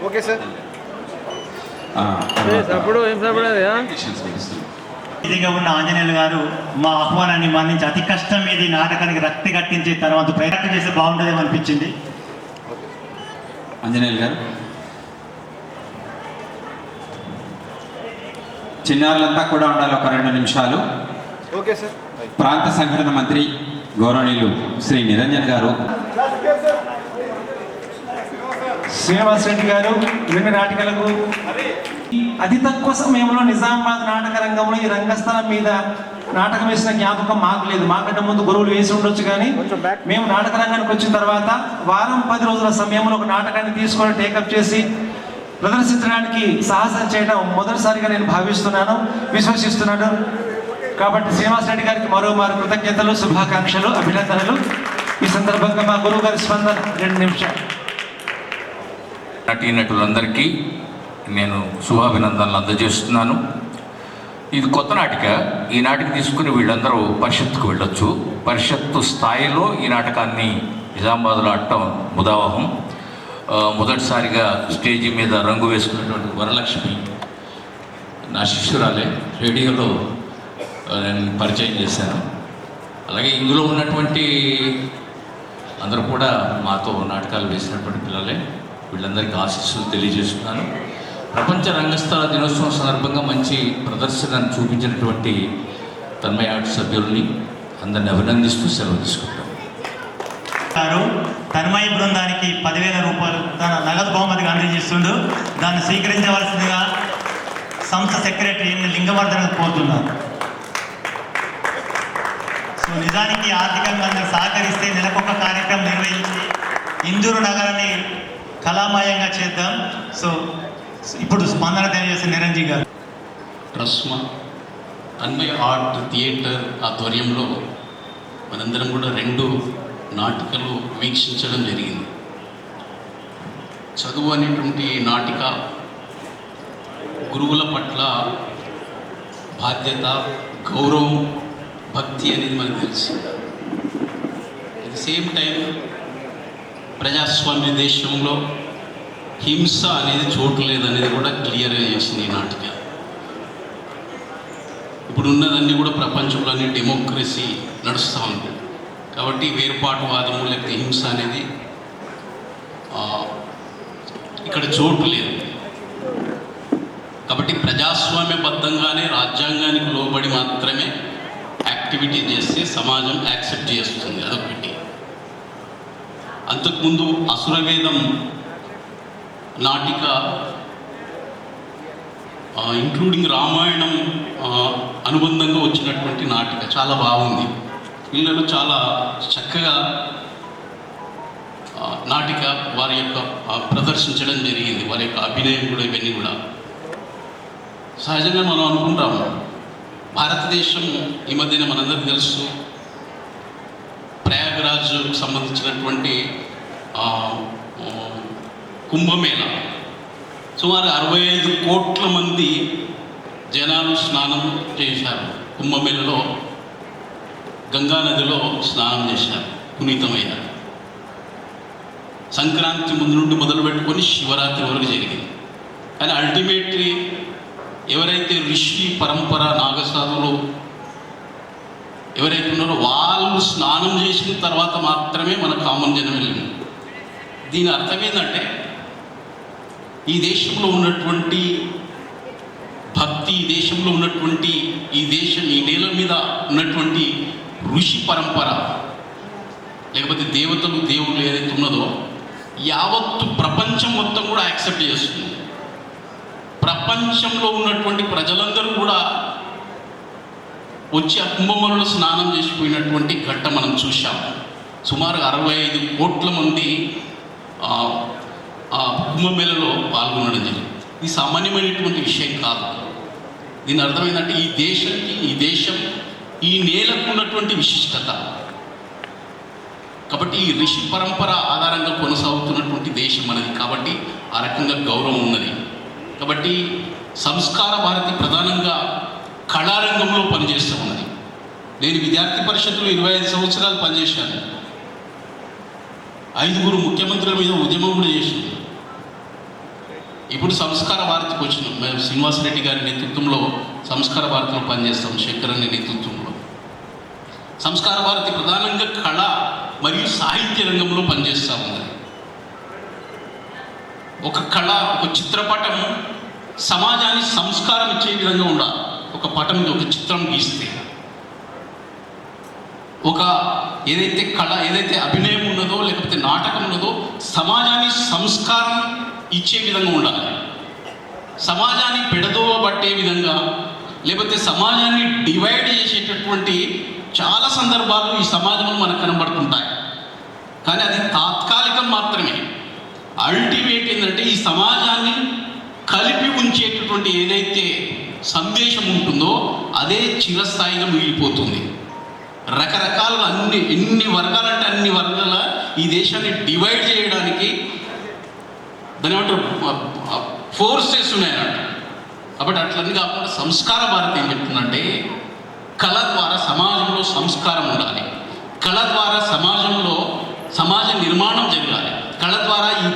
Okay sir. ఇదిగా ఉన్న ఆంజనేయులు గారు మా ఆహ్వానాన్ని మన్నించి అతి కష్టం మీద ఈ నాటకానికి రక్తి కట్టించి తర్వాత ప్రయత్నం చేస్తే బాగుంటుందేమో అనిపించింది. ఆంజనేయులు గారు. చిన్నారులంతా కూడా ఉండాలి ఒక 2 నిమిషాలు. Okay sir. ప్రాంత సంఘటన మంత్రి గౌరవనీయులు శ్రీ నిరంజన్ గారు. శ్రీనివాస్ రెడ్డి గారు 2 నాటికలకు అతి తక్కువ సమయంలో నిజామాబాద్ నాటక రంగంలో ఈ రంగస్థలం మీద నాటకం వేసిన జ్ఞాపకం మాకు లేదు. మాకంటే ముందు గురువులు వేసి ఉండొచ్చు, కానీ మేము నాటక రంగానికి వచ్చిన తర్వాత వారం 10 రోజుల సమయంలో ఒక నాటకాన్ని తీసుకొని టేకప్ చేసి ప్రదర్శించడానికి సాహసం చేయడం మొదటిసారిగా నేను భావిస్తున్నాను, విశ్వసిస్తున్నాను. కాబట్టి శ్రీనివాస్ రెడ్డి గారికి మరోమారు కృతజ్ఞతలు, శుభాకాంక్షలు, అభినందనలు. ఈ సందర్భంగా మా గురువు గారి స్పందన 2 నిమిషాలు. నటీనటులందరికీ నేను శుభాభినందనలు అందజేస్తున్నాను. ఇది కొత్త నాటిక. ఈ నాటిక తీసుకుని వీళ్ళందరూ పరిషత్తుకు వెళ్ళొచ్చు. పరిషత్తు స్థాయిలో ఈ నాటకాన్ని నిజామాబాద్లో ఆడటం ముదావహం. మొదటిసారిగా స్టేజీ మీద రంగు వేసుకున్నటువంటి వరలక్ష్మి నా శిష్యురాలే. రేడియోలో నేను పరిచయం చేశాను. అలాగే ఇందులో ఉన్నటువంటి అందరూ కూడా మాతో నాటకాలు వేసినటువంటి పిల్లలే. వీళ్ళందరికీ ఆశీస్సులు తెలియజేస్తున్నాను. ప్రపంచ రంగస్థల దినోత్సవం సందర్భంగా మంచి ప్రదర్శనను చూపించినటువంటి తన్మయ ఆర్ట్ సభ్యుల్ని అందరిని అభినందిస్తూ సెలవు తీసుకుంటాం. తన్మయ బృందానికి 10,000 రూపాయలు తన నగదు బహుమతిగా అందజేస్తుండు. దాన్ని స్వీకరించవలసిందిగా సంస్థ సెక్రటరీ లింగవర్ధనకు కోరుతున్నారు. సో నిజానికి ఆర్థికంగా అందరూ సహకరిస్తే నెలకొక కార్యక్రమం నిర్వహించి ఇందూరు నగరాన్ని కళామయంగా చేద్దాం. సో ఇప్పుడు స్పందన తెలియజేసే నిరంజన్ గారు. ట్రస్మా తన్మయ ఆర్ట్ థియేటర్ ఆధ్వర్యంలో మనందరం కూడా 2 నాటికలు వీక్షించడం జరిగింది. చదువు అనేటువంటి నాటిక గురువుల పట్ల బాధ్యత, గౌరవం, భక్తి అనేది మనకు తెలుసు. అట్ ది సేమ్ టైం ప్రజాస్వామ్య దేశంలో హింస అనేది చోటు లేదనేది కూడా క్లియర్గా చేసింది ఈ నాటిక. ఇప్పుడు ఉన్నదన్నీ కూడా ప్రపంచంలోని డెమోక్రసీ నడుస్తూ ఉంది. కాబట్టి వేరుపాటువాదము లేకపోతే హింస అనేది ఇక్కడ చోటు లేదు. కాబట్టి ప్రజాస్వామ్యబద్ధంగానే రాజ్యాంగానికి లోబడి మాత్రమే యాక్టివిటీ చేస్తే సమాజం యాక్సెప్ట్ చేస్తుంది. అదొకటి. అంతకుముందు అసురవేదం నాటిక ఇంక్లూడింగ్ రామాయణం అనుబంధంగా వచ్చినటువంటి నాటిక చాలా బాగుంది. పిల్లలు చాలా చక్కగా నాటిక వారి యొక్క ప్రదర్శించడం జరిగింది. వారి యొక్క అభినయం కూడా ఇవన్నీ కూడా సహజంగా మనం అనుకుంటాము. భారతదేశం ఈ మధ్యన మనందరికీ తెలుసు ప్రయాగరాజ్కు సంబంధించినటువంటి కుంభమేళా సుమారు 65 కోట్ల మంది జనాలు స్నానం చేశారు. కుంభమేళలో గంగా నదిలో స్నానం చేశారు, పునీతమయ్యారు. సంక్రాంతి ముందు నుండి మొదలు పెట్టుకొని శివరాత్రి వరకు జరిగింది. కానీ అల్టిమేట్లీ ఎవరైతే ఋషి పరంపర నాగసాధులు ఎవరైతే ఉన్నారో వాళ్ళు స్నానం చేసిన తర్వాత మాత్రమే మన కామన్ జనం వెళ్ళింది. దీని అర్థం ఏంటంటే ఈ దేశంలో ఉన్నటువంటి భక్తి, ఈ దేశంలో ఉన్నటువంటి ఈ దేశం, ఈ నేల మీద ఉన్నటువంటి ఋషి పరంపర లేకపోతే దేవతలు దేవుళ్ళు ఏదైతే ఉన్నదో యావత్తు ప్రపంచం మొత్తం కూడా యాక్సెప్ట్ చేస్తుంది. ప్రపంచంలో ఉన్నటువంటి ప్రజలందరూ కూడా వచ్చి ఆ కుంభమేళలో స్నానం చేసిపోయినటువంటి ఘట్టం మనం చూశాము. సుమారు 65 కోట్ల మంది ఆ కుంభమేళలో పాల్గొనడం జరిగింది. ఇది సామాన్యమైనటువంటి విషయం కాదు. దీని అర్థం ఏంటంటే ఈ దేశం ఈ నేలకు ఉన్నటువంటి విశిష్టత. కాబట్టి ఈ ఋషి పరంపర ఆధారంగా కొనసాగుతున్నటువంటి దేశం మనది. కాబట్టి ఆ రకంగా గౌరవం ఉన్నది. కాబట్టి సంస్కార భారతి ప్రధానంగా కళారంగంలో పనిచేస్తూ ఉన్నది. నేను విద్యార్థి పరిషత్తులో 25 సంవత్సరాలు పనిచేశాను. 5 ముఖ్యమంత్రుల మీద ఉద్యమం కూడా చేసింది. ఇప్పుడు సంస్కార భారతికి వచ్చినాం. మేము శ్రీనివాసరెడ్డి గారి నేతృత్వంలో సంస్కార భారతిలో పనిచేస్తాం. శంకరన్ నేతృత్వంలో సంస్కార భారతి ప్రధానంగా కళ మరియు సాహిత్య రంగంలో పనిచేస్తూ ఉన్నది. ఒక కళ, ఒక చిత్రపటం సమాజాన్ని సంస్కారం ఇచ్చే విధంగా ఉండాలి. ఒక పటం ఒక చిత్రం గీస్తే ఒక ఏదైతే కళ ఏదైతే అభినయం ఉన్నదో లేకపోతే నాటకం ఉన్నదో సమాజాన్ని సంస్కారం ఇచ్చే విధంగా ఉండాలి. సమాజాన్ని పెడదోబట్టే విధంగా లేకపోతే సమాజాన్ని డివైడ్ చేసేటటువంటి చాలా సందర్భాలు ఈ సమాజంలో మనకు కనబడుతుంటాయి. కానీ అది తాత్కాలికం మాత్రమే. అల్టిమేట్ ఏంటంటే ఈ సమాజాన్ని కలిపి ఉంచేటటువంటి ఏదైతే సందేశం ఉంటుందో అదే చిరస్థాయిగా మిగిలిపోతుంది. రకరకాలుగా ఎన్ని వర్గాలంటే అన్ని వర్గాల ఈ దేశాన్ని డివైడ్ చేయడానికి దాని ఏమంటారు ఫోర్సెస్ ఉన్నాయన్నట్టు. కాబట్టి అట్లన్నీ కాకుండా సంస్కార భారతి ఏం చెప్తుందంటే కళ ద్వారా సమాజంలో సంస్కారం ఉండాలి. కళ ద్వారా సమాజ నిర్మాణం జరగాలి. కళ ద్వారా ఈ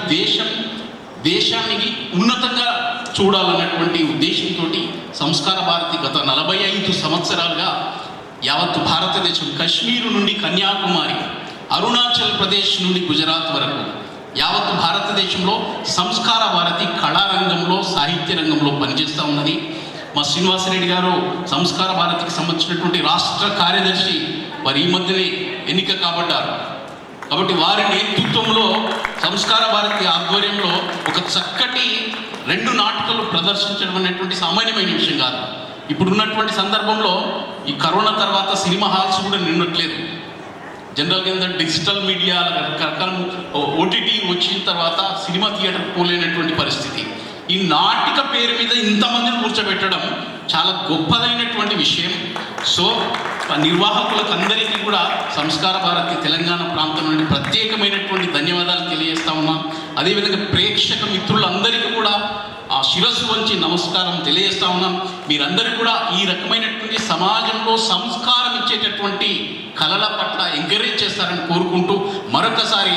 దేశానికి ఉన్నతంగా చూడాలన్నటువంటి ఉద్దేశంతో సంస్కార భారతి గత 45 సంవత్సరాలుగా యావత్తు భారతదేశం కశ్మీరు నుండి కన్యాకుమారి, అరుణాచల్ ప్రదేశ్ నుండి గుజరాత్ వరకు యావత్తు భారతదేశంలో సంస్కార భారతి కళారంగంలో సాహిత్య రంగంలో పనిచేస్తూ ఉన్నది. మా శ్రీనివాసరెడ్డి గారు సంస్కార భారతికి సంబంధించినటువంటి రాష్ట్ర కార్యదర్శి వారి ఈ మధ్యనే ఎన్నిక కాబడ్డారు. కాబట్టి వారి నేతృత్వంలో సంస్కార భారతి ఆధ్వర్యంలో ఒక చక్కటి 2 నాటకాలు ప్రదర్శించడం అనేటువంటి సామాన్యమైన విషయం కాదు. ఇప్పుడున్నటువంటి సందర్భంలో ఈ కరోనా తర్వాత సినిమా హాల్స్ కూడా నిండట్లేదు. జనరల్గా ఏంటంటే డిజిటల్ మీడియా రకరకాల ఓటీటీ వచ్చిన తర్వాత సినిమా థియేటర్ పోలేనటువంటి పరిస్థితి. ఈ నాటిక పేరు మీద ఇంతమందిని కూర్చోబెట్టడం చాలా గొప్పదైనటువంటి విషయం. సో నిర్వాహకులకు అందరికీ కూడా సంస్కార భారతి తెలంగాణ ప్రాంతం నుండి ప్రత్యేకమైనటువంటి ధన్యవాదాలు తెలియజేస్తా ఉన్నాను. అదేవిధంగా ప్రేక్షక మిత్రులందరికీ కూడా ఆ శిరస్సు వంచి నమస్కారం తెలియజేస్తా ఉన్నాను. మీరందరూ కూడా ఈ రకమైనటువంటి సమాజంలో సంస్కారం ఇచ్చేటటువంటి కళల పట్ల ఎంకరేజ్ చేస్తారని కోరుకుంటూ మరొకసారి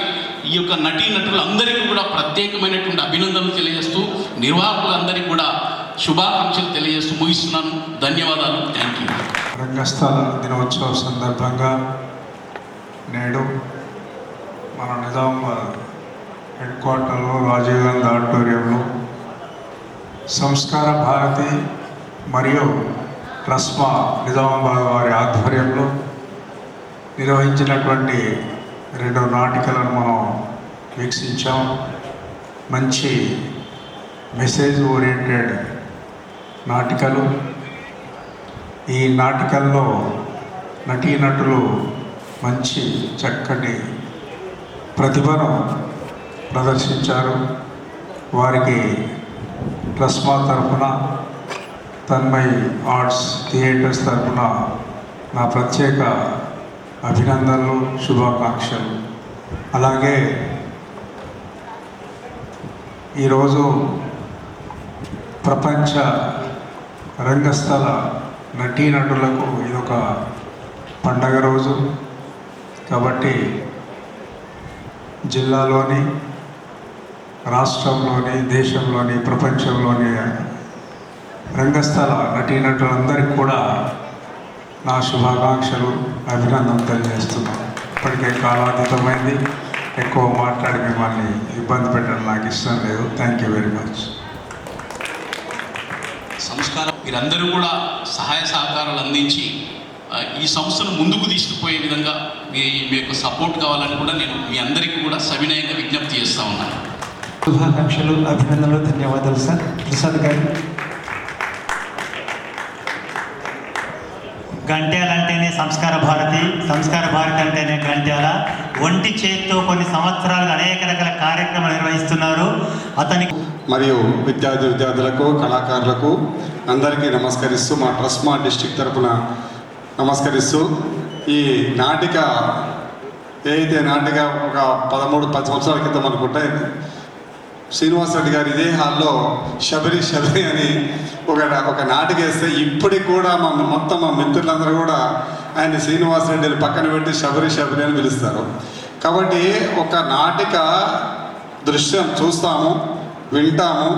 ఈ యొక్క నటీనటులందరికీ కూడా ప్రత్యేకమైనటువంటి అభినందనలు తెలియజేస్తూ నిర్వాహకులందరికీ కూడా శుభాకాంక్షలు తెలియజేస్తూ ముగిస్తున్నాను. ధన్యవాదాలు. Thank you. రంగస్థల దినోత్సవ సందర్భంగా నేడు మన నిజామాబాద్ హెడ్ క్వార్టర్లో రాజీవ్ గాంధీ ఆడిటోరియంలో సంస్కార భారతి మరియు రస్మా నిజామాబాద్ వారి ఆధ్వర్యంలో నిర్వహించినటువంటి 2 నాటికలను మనం వీక్షించాం. మంచి మెసేజ్ ఓరియంటెడ్ నాటికలు. ఈ నాటికల్లో నటీనటులు మంచి చక్కటి ప్రతిభను ప్రదర్శించారు. వారికి రస్మా తరఫున, తన్మయ్ ఆర్ట్స్ థియేటర్స్ తరఫున నా ప్రత్యేక అభినందనలు, శుభాకాంక్షలు. అలాగే ఈరోజు ప్రపంచ రంగస్థల నటీనటులకు ఇదొక పండగ రోజు. కాబట్టి జిల్లాలోని, రాష్ట్రంలోని, దేశంలోని, ప్రపంచంలోని రంగస్థల నటీనటులందరికీ కూడా నా శుభాకాంక్షలు, అభినందనలు తెలియజేస్తున్నాను. ఇప్పటికే కాలాతీతమైంది. ఎక్కువ మాట్లాడి మిమ్మల్ని ఇబ్బంది పెట్టడం నాకు ఇష్టం లేదు. Thank you very much. సంస్కారం మీరందరూ కూడా సహాయ సహకారాలు అందించి ఈ సంస్థను ముందుకు తీసుకుపోయే విధంగా మీ యొక్క సపోర్ట్ కావాలని కూడా నేను మీ అందరికీ కూడా సవినయంగా విజ్ఞప్తి చేస్తూ ఉన్నాను. శుభాకాంక్షలు, అభినందనలు, ధన్యవాదాలు సార్. ప్రసాద్ గారు. గంట్యాల అంటేనే సంస్కార భారతి, సంస్కార భారతి అంటేనే గంట్యాల. ఒంటి చేతితో కొన్ని సంవత్సరాలుగా అనేక రకాల కార్యక్రమాలు నిర్వహిస్తున్నారు. అతనికి మరియు విద్యార్థులకు, కళాకారులకు అందరికీ నమస్కరిస్తూ, మా ట్రస్మా డిస్ట్రిక్ట్ తరఫున నమస్కరిస్తూ, ఈ నాటిక ఏదైతే నాటిక ఒక 13-10 సంవత్సరాల క్రితం అనుకుంటే శ్రీనివాసరెడ్డి గారు ఇదే హాల్లో శబరి అని ఒక నాటిక వేస్తే ఇప్పటికి కూడా మొత్తం మా మిత్రులందరూ కూడా ఆయన శ్రీనివాసరెడ్డిని పక్కన పెట్టి శబరి అని పిలుస్తారు. కాబట్టి ఒక నాటిక దృశ్యం చూస్తాము, వింటాము,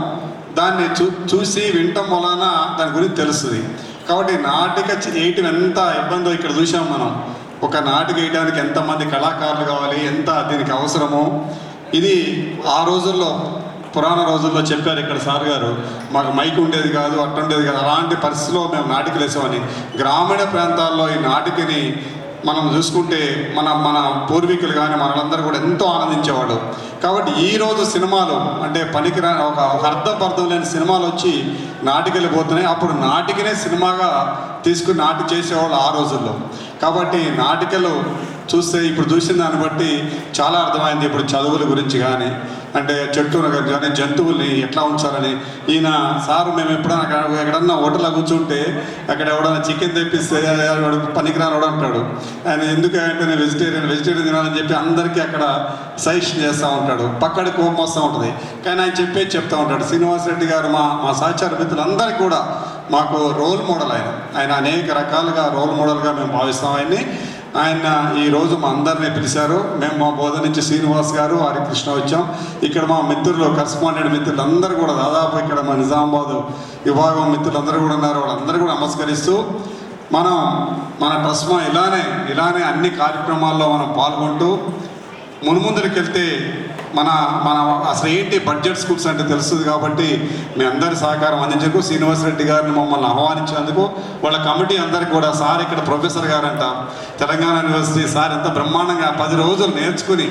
దాన్ని చూసి వింటాం వలన దాని గురించి తెలుస్తుంది. కాబట్టి నాటిక వేయటం ఎంత ఇబ్బందో ఇక్కడ చూసాం మనం. ఒక నాటిక వేయడానికి ఎంతమంది కళాకారులు కావాలి, ఎంత దీనికి అవసరమో. ఇది ఆ రోజుల్లో పురాణ రోజుల్లో చెప్పారు ఇక్కడ సార్ గారు, మాకు మైక్ ఉండేది కాదు, అట్టుండేది కాదు, అలాంటి పరిస్థితిలో మేము నాటికలు వేసామని. గ్రామీణ ప్రాంతాల్లో ఈ నాటికని మనం చూసుకుంటే మన పూర్వీకులు కానీ మనలందరూ కూడా ఎంతో ఆనందించేవాడు. కాబట్టి ఈరోజు సినిమాలు అంటే పనికిరా ఒక అర్థం లేని సినిమాలు వచ్చి నాటికలు పోతున్నాయి. అప్పుడు నాటికనే సినిమాగా తీసుకుని నాటి చేసేవాళ్ళు ఆ రోజుల్లో. కాబట్టి నాటికలు చూస్తే ఇప్పుడు చూసిన దాన్ని బట్టి చాలా అర్థమైంది. ఇప్పుడు చదువుల గురించి కానీ అంటే చెట్టు కానీ జంతువుల్ని ఎట్లా ఉంచాలని. ఈయన సారు మేము ఎక్కడన్నా హోటల్లో కూర్చుంటే అక్కడ ఎవడన్నా చికెన్ తెప్పిస్తే పనికిరాని అంటాడు. ఆయన ఎందుకు అంటే నేను వెజిటేరియన్ తినాలని చెప్పి అందరికీ అక్కడ సజెషన్ చేస్తూ ఉంటాడు. పక్కడి కోపం వస్తూ ఉంటుంది, కానీ ఆయన చెప్తూ ఉంటాడు. శ్రీనివాస్ రెడ్డి గారు మా సహచార మిత్రులందరికీ కూడా మాకు రోల్ మోడల్. ఆయన అనేక రకాలుగా రోల్ మోడల్గా మేము భావిస్తాం ఆయన్ని. ఆయన ఈరోజు మా అందరినీ పిలిచారు. మేము మా బోధ నుంచి శ్రీనివాస్ గారు, హరికృష్ణ వచ్చాం. ఇక్కడ మా మిత్రులు కరస్పాండెంట్ మిత్రులు అందరూ కూడా దాదాపు ఇక్కడ మా నిజామాబాద్ విభాగం మిత్రులందరూ కూడా ఉన్నారు. వాళ్ళందరూ కూడా నమస్కరిస్తూ మన ట్రస్మా ఇలానే అన్ని కార్యక్రమాల్లో మనం పాల్గొంటూ మున్ముందరికెళ్తే మన అసలు ఏంటి బడ్జెట్ స్కూల్స్ అంటే తెలుస్తుంది. కాబట్టి మీ అందరి సహకారం అందించేందుకు శ్రీనివాస్ రెడ్డి గారిని మమ్మల్ని ఆహ్వానించినందుకు, వాళ్ళ కమిటీ అందరికీ కూడా, సార్ ఇక్కడ ప్రొఫెసర్ గారంట తెలంగాణ యూనివర్సిటీ, సార్ ఎంత బ్రహ్మాండంగా 10 రోజులు నేర్చుకుని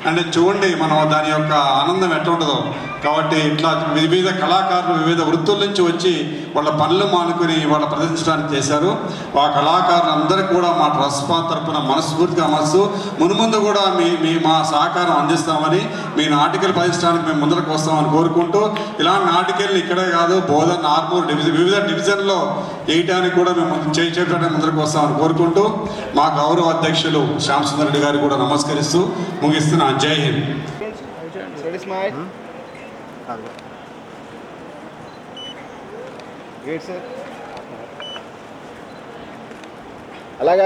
అంటే చూడండి మనం దాని యొక్క ఆనందం ఎట్లా ఉంటుందో. కాబట్టి ఇట్లా వివిధ కళాకారులు వివిధ వృత్తుల నుంచి వచ్చి వాళ్ళ పనులు మానుకుని వాళ్ళ ప్రదర్శించడానికి చేశారు. ఆ కళాకారులు అందరికీ కూడా మా ట్రస్మా తరపున మనస్ఫూర్తిగా మున్ముందు కూడా మా సహకారం అందిస్తామని, మీ నాటికలు ప్రదర్శించడానికి మేము ముందరకు వస్తామని కోరుకుంటూ, ఇలాంటి నాటికల్ని ఇక్కడే కాదు బోధన్, ఆర్మూర్ వివిధ డివిజన్లో వేయటానికి కూడా మేము చేయడానికి ముందరకు వస్తామని కోరుకుంటూ, మా గౌరవ అధ్యక్షులు శ్యామ్ సుందర్ రెడ్డి గారికి కూడా నమస్కరిస్తూ ముగిస్తున్నాను. జై హింద్. అలాగే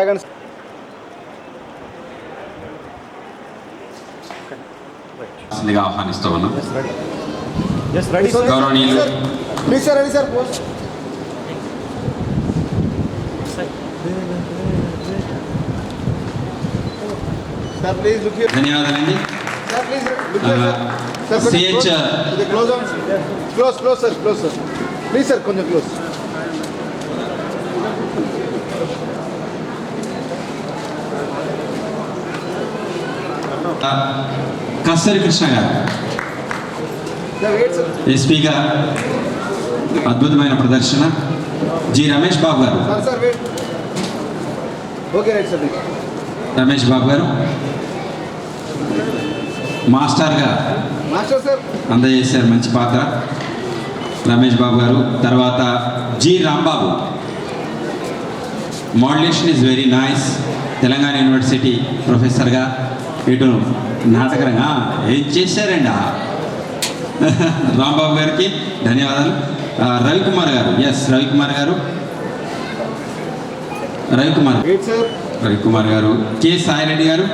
ఆహ్వానిస్తూ ఉన్నాం. గౌరవనీయులు ధన్యవాదాలండి. CH close sir please sir కొంచెం క్లోజ్. కస్తూరి కృష్ణ గారు ఎస్పీగా అద్భుతమైన ప్రదర్శన. జి రమేష్ బాబు గారు, రమేష్ బాబు గారు మాస్టర్గా అందజేశారు మంచి పాత్ర. రమేష్ బాబు గారు తర్వాత G Rambabu, modulation is very nice. Telangana university ప్రొఫెసర్గా ఇటు నాటకరంగా ఏం చేశారండి రాంబాబు గారికి ధన్యవాదాలు. రవికుమార్ గారు, రవికుమార్ గారు, కె సాయిరెడ్డి గారు,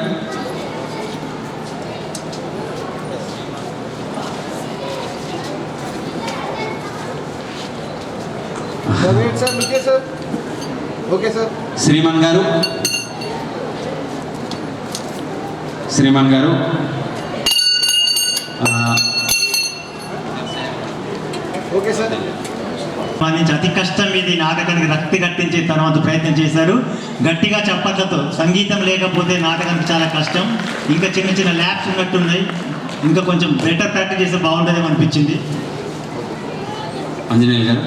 శ్రీమాన్ గారు సంబంధించి అతి కష్టం ఇది నాటకానికి రక్తి కట్టించే తర్వాత ప్రయత్నం చేశారు. గట్టిగా చప్పట్లతో. సంగీతం లేకపోతే నాటకానికి చాలా కష్టం. ఇంకా చిన్న ల్యాబ్స్ ఉన్నట్టున్నాయి. ఇంకా కొంచెం బెటర్ ప్రాక్టీస్ చేస్తే బాగుంటుందేమో అనిపించింది. ఆంజనేయులు గారు,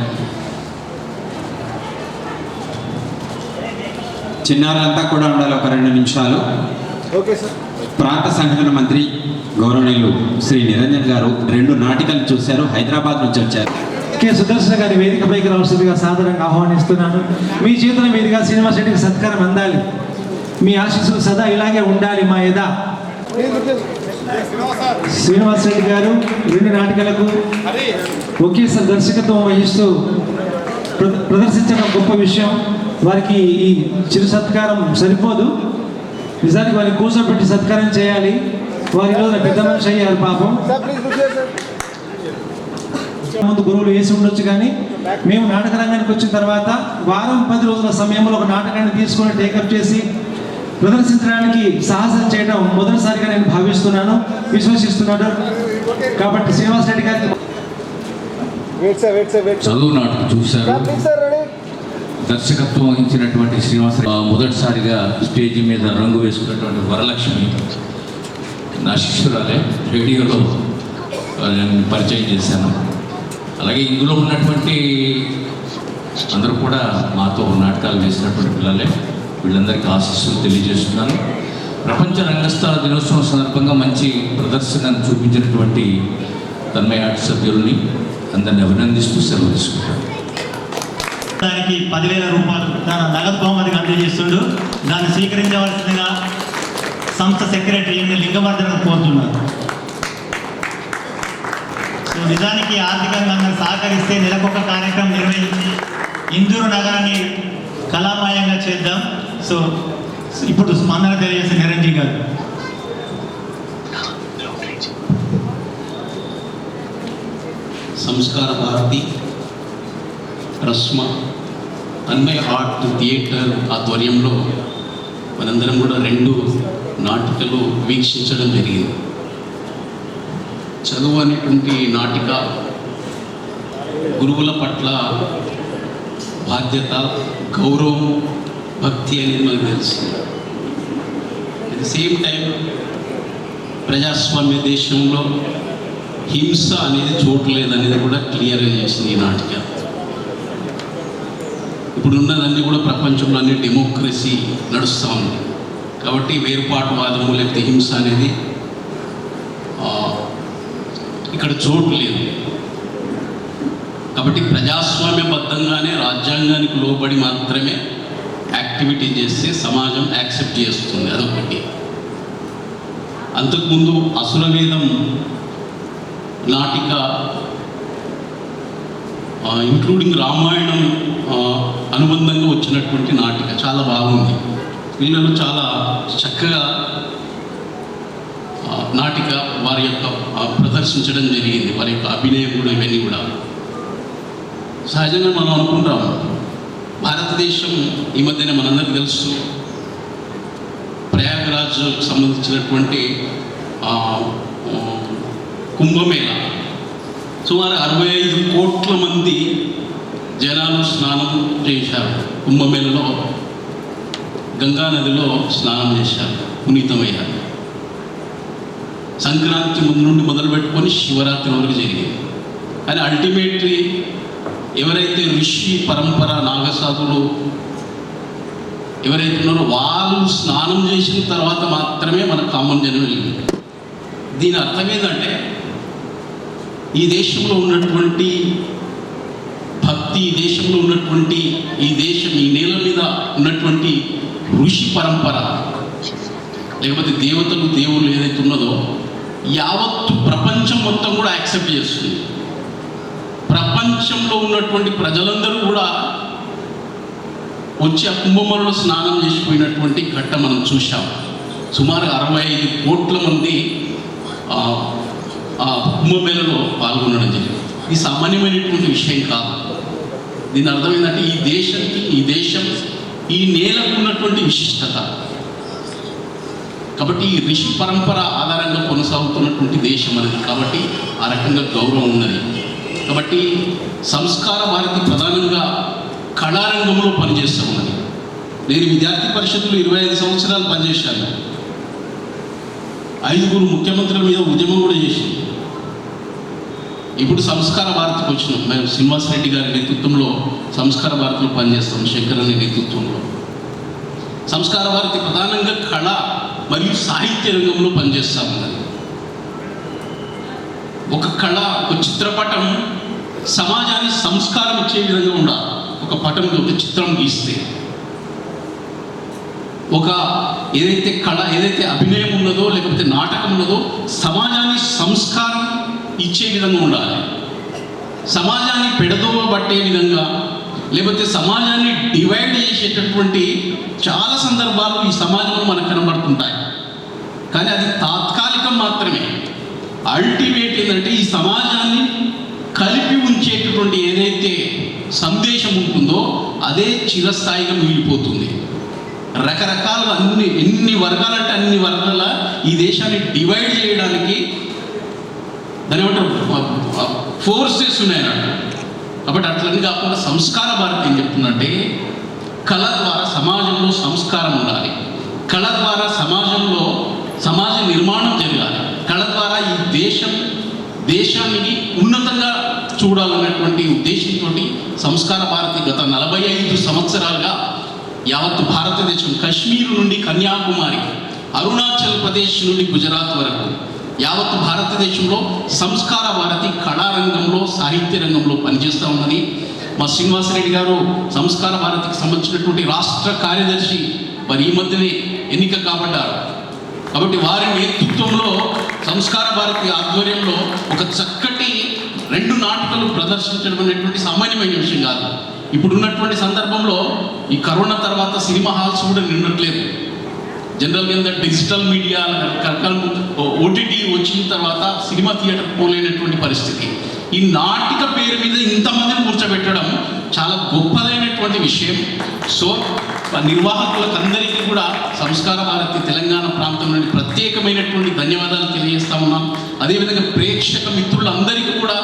చిన్నారులంతా కూడా ఉండాలి ఒక 2 నిమిషాలు. Okay sir. ప్రాంత సంఘటన మంత్రి గౌరవనీయులు శ్రీ నిరంజన్ గారు 2 నాటికలు చూశారు, హైదరాబాద్ నుంచి వచ్చారు. కె సుదర్శన్ గారి వేదికపైకి రావాల్సిందిగా సాదరంగా ఆహ్వానిస్తున్నాను. మీ చేతుల మీదుగా శ్రీనివాస్ రెడ్డికి సత్కారం అందాలి. మీ ఆశీస్సులు సదా ఇలాగే ఉండాలి మా యదా. శ్రీనివాస్ రెడ్డి గారు 2 నాటికలకు ఒకేసారి దర్శకత్వం వహిస్తూ ప్రదర్శించడం గొప్ప విషయం. వారికి ఈ చిరు సత్కారం సరిపోదు. నిజానికి వారిని కూర్చోబెట్టి సత్కారం చేయాలి. వారి రోజున పెద్ద మనిషి అయ్యారు పాపం. ముందు గురువులు వేసి ఉండొచ్చు, కానీ మేము నాటక రంగానికి వచ్చిన తర్వాత వారం 10 రోజుల సమయంలో ఒక నాటకాన్ని తీసుకొని టేకప్ చేసి ప్రదర్శించడానికి సాహసం చేయడం మొదటిసారిగా నేను భావిస్తున్నాను, విశ్వసిస్తున్నాను. కాబట్టి శ్రీనివాస్ రెడ్డి గారికి చదువు నాటకం చూశారు. దర్శకత్వం వహించినటువంటి శ్రీనివాస్ మొదటిసారిగా స్టేజ్ మీద రంగు వేసుకున్నటువంటి వరలక్ష్మి నా శిష్యురాలే. రేడియోలో నేను పరిచయం చేశాను. అలాగే ఇందులో ఉన్నటువంటి అందరూ కూడా మాతో నాటకాలు వేసినటువంటి పిల్లలే. వీళ్ళందరికీ ఆశీస్సులు తెలియజేస్తున్నాను. ప్రపంచ రంగస్థల దినోత్సవం సందర్భంగా మంచి ప్రదర్శనను చూపించినటువంటి తన్మయ ఆర్ట్ సభ్యుల్ని అందరిని అభినందిస్తూ సెలవు తీసుకుంటాను. దానికి 10,000 రూపాయలు తన నగదు బహుమతిగా అందజేస్తుండు. దాన్ని స్వీకరించవలసిందిగా సంస్థ సెక్రటరీ లింగవర్ధన్ కోరుతున్నారు. సో నిజానికి ఆర్థికంగా అందరూ సహకరిస్తే నెలకొక కార్యక్రమం నిర్వహించి ఇందూరు నగరాన్ని కళామయంగా చేద్దాం. సో ఇప్పుడు స్పందన తెలియజేసే నిరంజన్ గారు. సంస్కార భారతి రస్మ అన్మయ ఆర్ట్ థియేటర్ ఆధ్వర్యంలో మనందరం కూడా 2 నాటికలు వీక్షించడం జరిగింది. చదువు అనేటువంటి నాటిక గురువుల పట్ల బాధ్యత, గౌరవం, భక్తి అనేది మనకు తెలుసు. అట్ ది సేమ్ టైం ప్రజాస్వామ్య దేశంలో హింస అనేది చోటు లేదనేది కూడా క్లియర్గా చేసింది ఈ నాటిక. ఇప్పుడు ఉన్నదన్నీ కూడా ప్రపంచంలో అన్ని డెమోక్రసీ నడుస్తూ ఉంది. కాబట్టి వేరుపాటువాదము లేకపోతే హింస అనేది ఇక్కడ చోటు లేదు. కాబట్టి ప్రజాస్వామ్యబద్ధంగానే రాజ్యాంగానికి లోబడి మాత్రమే యాక్టివిటీ చేస్తే సమాజం యాక్సెప్ట్ చేస్తుంది. అదొకటి. అంతకుముందు అసురవేదం నాటిక ఇంక్లూడింగ్ రామాయణం అనుబంధంగా వచ్చినటువంటి నాటిక చాలా బాగుంది. పిల్లలు చాలా చక్కగా నాటిక వారి యొక్క ప్రదర్శించడం జరిగింది. వారి యొక్క అభినయం కూడా ఇవన్నీ కూడా సహజంగా మనం అనుకుంటాం. భారతదేశం ఈ మధ్యన మనందరికీ తెలుసు ప్రయాగరాజ్కు సంబంధించినటువంటి కుంభమేళ సుమారు 65 కోట్ల మంది జనాలు స్నానం చేశారు. కుంభమేళలో గంగా నదిలో స్నానం చేశారు, పునీతమయ్యారు. సంక్రాంతి ముందు నుండి మొదలుపెట్టుకొని శివరాత్రి వరకు జరిగింది. కానీ అల్టిమేట్లీ ఎవరైతే ఋషి పరంపర నాగసాధులు ఎవరైతే ఉన్నారో వాళ్ళు స్నానం చేసిన తర్వాత మాత్రమే మన కామన్ జనం వెళ్ళింది. దీని అర్థం ఏంటంటే ఈ దేశంలో ఉన్నటువంటి భక్తి, ఈ దేశంలో ఉన్నటువంటి ఈ నేల మీద ఉన్నటువంటి ఋషి పరంపర లేకపోతే దేవతలు దేవుళ్ళు ఏదైతే ఉన్నదో యావత్తు ప్రపంచం మొత్తం కూడా యాక్సెప్ట్ చేస్తుంది. ప్రపంచంలో ఉన్నటువంటి ప్రజలందరూ కూడా వచ్చి ఆ కుంభమేళలో స్నానం చేసిపోయినటువంటి ఘట్టం మనం చూసాం. సుమారు 65 కోట్ల మంది ఆ కుంభమేళలో పాల్గొనడం జరిగింది. ఇది సామాన్యమైనటువంటి విషయం కాదు. దీని అర్థం ఏంటంటే ఈ దేశం ఈ నేలకు ఉన్నటువంటి విశిష్టత. కాబట్టి ఈ ఋషి పరంపర ఆధారంగా కొనసాగుతున్నటువంటి దేశం అనేది. కాబట్టి ఆ రకంగా గౌరవం ఉన్నది. కాబట్టి సంస్కార భారతి ప్రధానంగా కళారంగంలో పనిచేస్తూ ఉన్నది. నేను విద్యార్థి పరిషత్తులో 25 సంవత్సరాలు పనిచేశాను. 5 ముఖ్యమంత్రుల మీద ఉద్యమం కూడా చేసింది. ఇప్పుడు సంస్కార భారతికి వచ్చినాం. మేము శ్రీనివాస్ రెడ్డి గారి నేతృత్వంలో సంస్కార భారతిలో పనిచేస్తాం. శంకరని నేతృత్వంలో సంస్కార భారతి ప్రధానంగా కళ మరియు సాహిత్య రంగంలో పనిచేస్తూ ఉన్నది. ఒక కళ, ఒక చిత్రపటం సమాజాన్ని సంస్కారం ఇచ్చే విధంగా ఉండాలి. ఒక పటం, ఒక చిత్రం గీస్తే ఒక ఏదైతే కళ, ఏదైతే అభినయం ఉన్నదో లేకపోతే నాటకం ఉన్నదో సమాజాన్ని సంస్కారం ఇచ్చే విధంగా ఉండాలి. సమాజాన్ని పెడదోవ పట్టే విధంగా లేకపోతే సమాజాన్ని డివైడ్ చేసేటటువంటి చాలా సందర్భాలు ఈ సమాజంలో మనకు కనబడుతుంటాయి. కానీ అది తాత్కాలికం మాత్రమే. అల్టిమేట్ ఏంటంటే ఈ సమాజాన్ని కలిపి ఉంచేటటువంటి ఏదైతే సందేశం ఉంటుందో అదే చిరస్థాయిగా మిగిలిపోతుంది. రకరకాలుగా ఎన్ని వర్గాలంటే అన్ని వర్గాల ఈ దేశాన్ని డివైడ్ చేయడానికి దాని ఏమంటారు ఫోర్సెస్ ఉన్నాయన్నట్టు. కాబట్టి అట్లనే కాకుండా సంస్కార భారతి ఏం చెప్తుందంటే కళ ద్వారా సమాజంలో సంస్కారం ఉండాలి, కళ ద్వారా సమాజ నిర్మాణం జరగాలి, కళ ద్వారా ఈ దేశానికి ఉన్నతంగా చూడాలన్నటువంటి ఉద్దేశంతో సంస్కార భారతి గత 45 సంవత్సరాలుగా యావత్ భారతదేశం కశ్మీర్ నుండి కన్యాకుమారి, అరుణాచల్ ప్రదేశ్ నుండి గుజరాత్ వరకు యావత్ భారతదేశంలో సంస్కార భారతి కళారంగంలో సాహిత్య రంగంలో పనిచేస్తూ ఉన్నది. మా శ్రీనివాసరెడ్డి గారు సంస్కార భారతికి సంబంధించినటువంటి రాష్ట్ర కార్యదర్శి మరి ఈ మధ్యనే ఎన్నిక కాబడ్డారు. కాబట్టి వారి నేతృత్వంలో సంస్కార భారతి ఆధ్వర్యంలో ఒక చక్కటి 2 నాటికలు ప్రదర్శించడం అనేటువంటి సామాన్యమైన విషయం కాదు. ఇప్పుడున్నటువంటి సందర్భంలో ఈ కరోనా తర్వాత సినిమా హాల్స్ కూడా నిండట్లేదు. జనరల్గా డిజిటల్ మీడియా ఓటీటీ వచ్చిన తర్వాత సినిమా థియేటర్ పోలేనటువంటి పరిస్థితి. ఈ నాటిక పేరు మీద ఇంతమందిని కూర్చోబెట్టడం చాలా గొప్పదైనటువంటి విషయం. సో నిర్వాహకులకు అందరికీ కూడా సంస్కార భారతి తెలంగాణ ప్రాంతం నుండి ప్రత్యేకమైనటువంటి ధన్యవాదాలు తెలియజేస్తా ఉన్నాం. అదేవిధంగా ప్రేక్షక మిత్రులందరికీ కూడా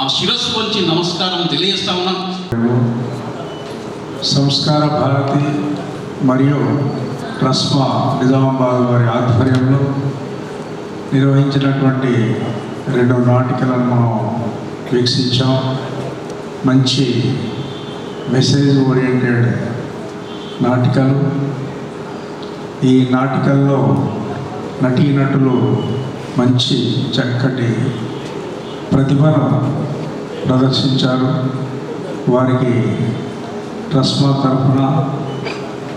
ఆ శిరస్సు వంచి నమస్కారం తెలియజేస్తా ఉన్నాం. సంస్కార భారతి మరియు ట్రస్మా నిజామాబాద్ వారి ఆధ్వర్యంలో నిర్వహించినటువంటి 2 నాటికలను మనం వీక్షించాం. మంచి మెసేజ్ ఓరియంటెడ్ నాటికలు. ఈ నాటికల్లో నటీనటులు మంచి చక్కటి ప్రతిభను ప్రదర్శించారు. వారికి ట్రస్మా తరఫున,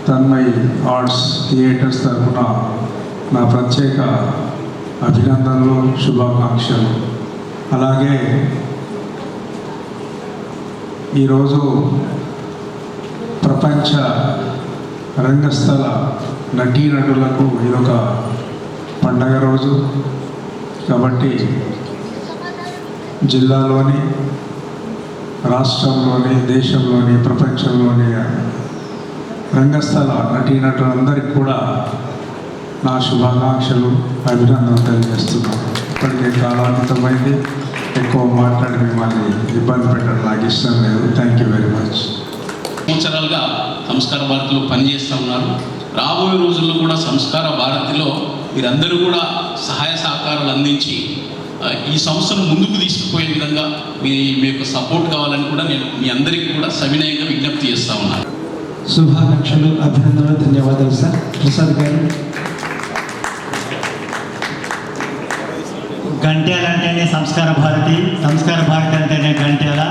తన్మయ్ ఆర్ట్స్ థియేటర్స్ తరఫున నా ప్రత్యేక అభినందనలు, శుభాకాంక్షలు. అలాగే ఈరోజు ప్రపంచ రంగస్థల నటీనటులకు ఇదొక పండగ రోజు. కాబట్టి జిల్లాలోని, రాష్ట్రంలోని, దేశంలోని, ప్రపంచంలోని రంగస్థల నటీనటులందరికీ కూడా నా శుభాకాంక్షలు, అభినందనలు తెలియజేస్తున్నాను. ఇప్పటికే కాలాతీతమైంది, ఎక్కువ మాట్లాడి మిమ్మల్ని ఇబ్బంది పెట్టడం నాకు ఇష్టం లేదు. Thank you very much. సంవత్సరాలుగా సంస్కార భారతిలో పనిచేస్తూ ఉన్నారు. రాబోయే రోజుల్లో కూడా సంస్కార భారతిలో మీరందరూ కూడా సహాయ సహకారాలు అందించి ఈ సంస్థను ముందుకు తీసుకుపోయే విధంగా మీ యొక్క సపోర్ట్ కావాలని కూడా నేను మీ అందరికీ కూడా సవినయంగా విజ్ఞప్తి చేస్తూ ఉన్నాను. శుభాకాంక్షలు, అభినందనలు, ధన్యవాదాలు సార్. ప్రసాద్ గారు. గంట్యాల అంటేనే సంస్కార భారతి, సంస్కార భారతి అంటేనే గంట్యాల.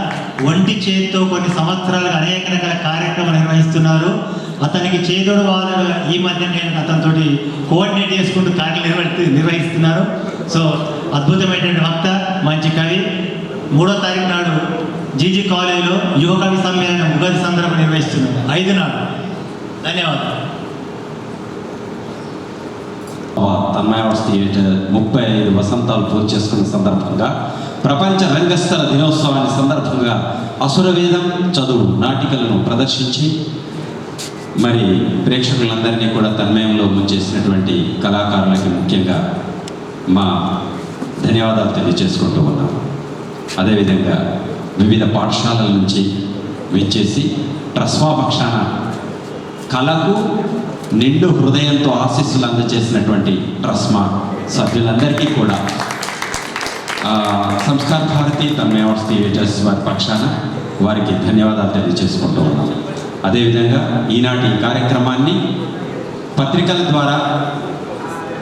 ఒంటి చేతితో కొన్ని సంవత్సరాలుగా అనేక రకాల కార్యక్రమాలు నిర్వహిస్తున్నారు. అతనికి చేదోడు వాదోడు ఈ మధ్య నేను అతనితో కోఆర్డినేట్ చేసుకుంటూ కార్యక్రమాలు నిర్వహిస్తున్నారు. సో అద్భుతమైనటువంటి వక్త, మంచి కవి. 3వ తారీఖు నాడు జీజీ కాలేజీలో యువ కవి సమ్మేళనం ఉగాది సందర్భం నిర్వహిస్తున్నారు. 5 నాడు. ధన్యవాదాలు. తన్మయ్ ఆర్ట్స్ థియేటర్ 35 వసంతాలు పూర్తి చేసుకున్న సందర్భంగా ప్రపంచ రంగస్థల దినోత్సవాన్ని సందర్భంగా అసురవేదం చదువు నాటికలను ప్రదర్శించి మరి ప్రేక్షకులందరినీ కూడా తన్మయంలో ముంచేసినటువంటి కళాకారులకి ముఖ్యంగా మా ధన్యవాదాలు తెలియజేసుకుంటూ ఉన్నాం. అదేవిధంగా వివిధ పాఠశాలల నుంచి విచ్చేసి ట్రస్మా పక్షాన కళకు నిండు హృదయంతో ఆశీస్సులు అందజేసినటువంటి ట్రస్మా సభ్యులందరికీ కూడా సంస్కార భారతి, తన్మయ్ ఆర్ట్స్ థియేటర్స్ వారి పక్షాన వారికి ధన్యవాదాలు తెలియజేసుకుంటూ ఉన్నాం. అదేవిధంగా ఈనాటి కార్యక్రమాన్ని పత్రికల ద్వారా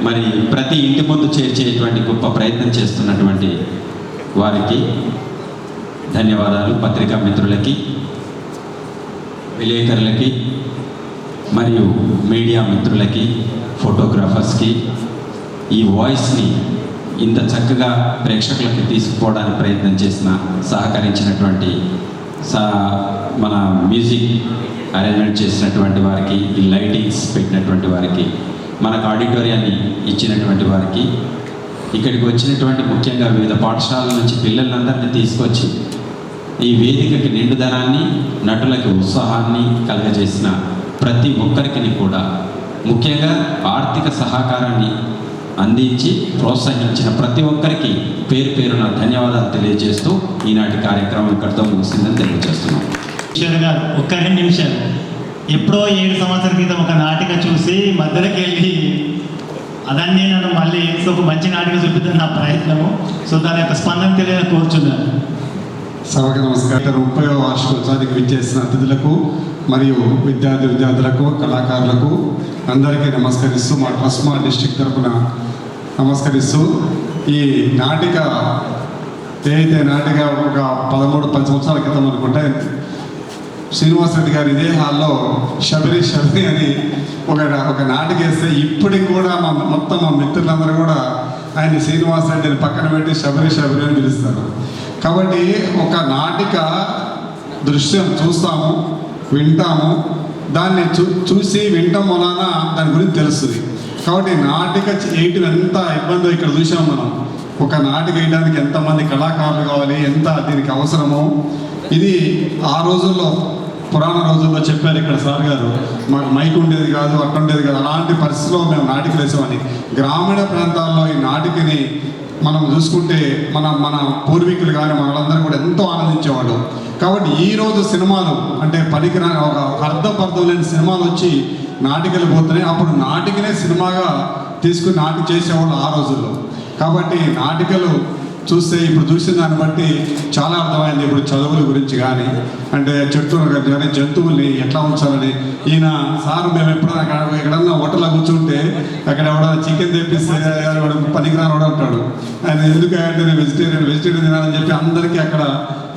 మరి ప్రతి ఇంటి ముందు చేర్చేటువంటి గొప్ప ప్రయత్నం చేస్తున్నటువంటి వారికి ధన్యవాదాలు. పత్రికా మిత్రులకి, విలేకరులకి మరియు మీడియా మిత్రులకి, ఫోటోగ్రాఫర్స్కి ఈ వాయిస్ని ఇంత చక్కగా ప్రేక్షకులకి తీసుకుపోవడానికి ప్రయత్నం చేసిన, సహకరించినటువంటి మన మ్యూజిక్ అరేంజ్మెంట్ చేసినటువంటి వారికి, ఈ లైటింగ్స్ పెట్టినటువంటి వారికి, మనకు ఆడిటోరియాన్ని ఇచ్చినటువంటి వారికి, ఇక్కడికి వచ్చినటువంటి ముఖ్యంగా వివిధ పాఠశాలల నుంచి పిల్లలందరినీ తీసుకొచ్చి ఈ వేదికకి నిండుదనాన్ని, నటులకి ఉత్సాహాన్ని కలుగజేసిన ప్రతి ఒక్కరికి కూడా ముఖ్యంగా ఆర్థిక సహకారాన్ని అందించి ప్రోత్సహించిన ప్రతి ఒక్కరికి పేరు పేరున ధన్యవాదాలు తెలియజేస్తూ ఈనాటి కార్యక్రమం ఇక్కడితో ముగిసిందని తెలియజేస్తున్నాం. కిషోర్ గారు ఒక్క 2 నిమిషాలు. ఎప్పుడో 7 సంవత్సరాల క్రితం ఒక నాటిక చూసి మధ్యలోకి వెళ్ళి అదన్నీ నన్ను మళ్ళీ ఒక మంచి నాటిక చూపిద్దని నా ప్రయత్నము. సో దాని యొక్క స్పందన తెలియాలని కోరుచున్నాను. సభకు నమస్కారం. 30వ వార్షికోత్సవానికి విచ్చేసిన అతిథులకు మరియు విద్యార్థులకు, కళాకారులకు అందరికీ నమస్కరిస్తూ మా ట్రస్మా డిస్ట్రిక్ట్ తరఫున నమస్కరిస్తూ, ఈ నాటిక ఏదైతే నాటిక ఒక 13-10 సంవత్సరాల క్రితం అనుకుంటే శ్రీనివాస్ రెడ్డి గారు ఇదే హాల్లో శబరి అని ఒక నాటిక వేస్తే ఇప్పటికి కూడా మొత్తం మా మిత్రులందరూ కూడా ఆయన శ్రీనివాస్ రెడ్డిని పక్కన పెట్టి శబరి అని పిలుస్తారు. కాబట్టి ఒక నాటిక దృశ్యం చూస్తాము, వింటాము, దాన్ని చూసి వినటం వలన దాని గురించి తెలుస్తుంది. కాబట్టి నాటిక వేయటం ఎంత ఇబ్బందో ఇక్కడ చూసాం మనం. ఒక నాటిక వేయడానికి ఎంతమంది కళాకారులు కావాలి, ఎంత దీనికి అవసరమో. ఇది ఆ రోజుల్లో, పురాణ రోజుల్లో చెప్పారు ఇక్కడ సార్ గారు, మాకు మైక్ ఉండేది కాదు, అట్లా ఉండేది కాదు. అలాంటి పరిస్థితిలో మేము నాటిక వేసామని. గ్రామీణ ప్రాంతాల్లో ఈ నాటికని మనం చూసుకుంటే మన పూర్వీకులు కానీ మనలందరూ కూడా ఎంతో ఆనందించేవాళ్ళు. కాబట్టి ఈరోజు సినిమాలు అంటే పనికిరాని ఒక అర్థం లేని సినిమాలు వచ్చి నాటికలు పోతున్నాయి. అప్పుడు నాటికనే సినిమాగా తీసుకుని నాటిక చేసేవాళ్ళు ఆ రోజుల్లో. కాబట్టి నాటికలు చూస్తే ఇప్పుడు చూసిన దాన్ని బట్టి చాలా అర్థమైంది. ఇప్పుడు చదువుల గురించి కానీ, అంటే చెట్టు కానీ జంతువుల్ని ఎట్లా ఉంచాలని. ఈయన సార్ మేము ఎప్పుడైనా ఎక్కడన్నా హోటల్లో కూర్చుంటే అక్కడ ఎవడన్నా చికెన్ తెప్పిస్తే పనికిరాని కూడా ఉంటాడు. ఆయన ఎందుకంటే నేను వెజిటేరియన్ తినాలని చెప్పి అందరికీ అక్కడ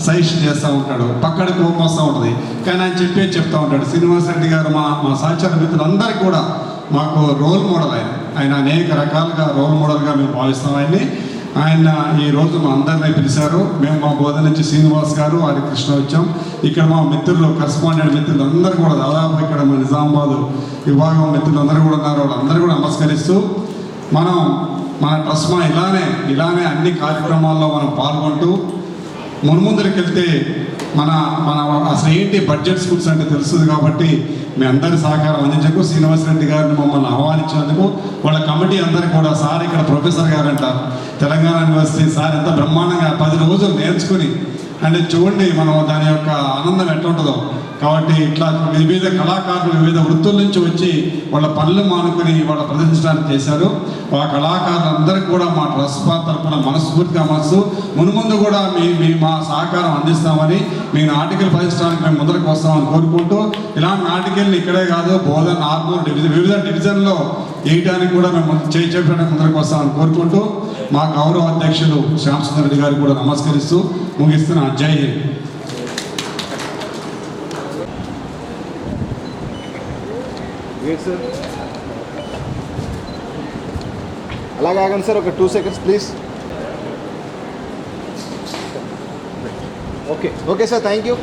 సజెషన్ చేస్తూ ఉంటాడు. పక్కన కోపం వస్తూ ఉంటుంది, కానీ ఆయన చెప్తూ ఉంటాడు. శ్రీనివాస్ రెడ్డి గారు మా సహచర మిత్రులందరికీ కూడా మాకు రోల్ మోడల్. ఆయన అనేక రకాలుగా రోల్ మోడల్గా మేము భావిస్తాం ఆయన్ని. ఆయన ఈరోజు మా అందరినీ పిలిచారు. మేము మా బోధ నుంచి శ్రీనివాస్ గారు, హరికృష్ణ వచ్చాం. ఇక్కడ మా మిత్రులు, కరస్పాండెంట్ మిత్రులు అందరూ కూడా దాదాపు ఇక్కడ మా నిజామాబాద్ విభాగం మిత్రులు అందరూ కూడా ఉన్నారు. వాళ్ళందరూ కూడా నమస్కరిస్తూ, మన ట్రస్మా ఇలానే అన్ని కార్యక్రమాల్లో మనం పాల్గొంటూ మున్ముందుకు వెళ్తే మన అసలు ఏంటి బడ్జెట్ స్కూల్స్ అంటే తెలుస్తుంది. కాబట్టి మీ అందరి సహకారం అందించకు శ్రీనివాస్ రెడ్డి గారిని మమ్మల్ని ఆహ్వానించినందుకు, వాళ్ళ కమిటీ అందరికీ కూడా, సార్ ఇక్కడ ప్రొఫెసర్ గారు అంటారు తెలంగాణ యూనివర్సిటీ సార్, ఎంత బ్రహ్మాండంగా 10 రోజులు నేర్చుకుని అంటే చూడండి మనం దాని యొక్క ఆనందం ఎట్లా ఉంటుందో. కాబట్టి ఇట్లా వివిధ కళాకారులు వివిధ వృత్తుల నుంచి వచ్చి వాళ్ళ పనులు మానుకుని వాళ్ళ ప్రదర్శించడానికి చేశారు. ఆ కళాకారులందరికీ కూడా మా ట్రస్మా తరఫున మనస్ఫూర్తిగా మున్ముందు కూడా మా సహకారం అందిస్తామని, మీ నాటికలు ప్రదర్శించడానికి మేము ముందరకు వస్తామని కోరుకుంటూ, ఇలాంటి నాటికల్ని ఇక్కడే కాదు బోధన్, ఆర్మూర్ వివిధ డివిజన్లో వేయడానికి కూడా మేము చేయడానికి ముందరకు వస్తామని కోరుకుంటూ, మా గౌరవ అధ్యక్షులు శ్యామసుందర్ రెడ్డి గారికి కూడా నమస్కరిస్తూ ముగిస్తున్నా. జై హింద్. సార్ అలాగే ఆగండి సార్, ఒక 2 seconds please. Okay sir, thank you.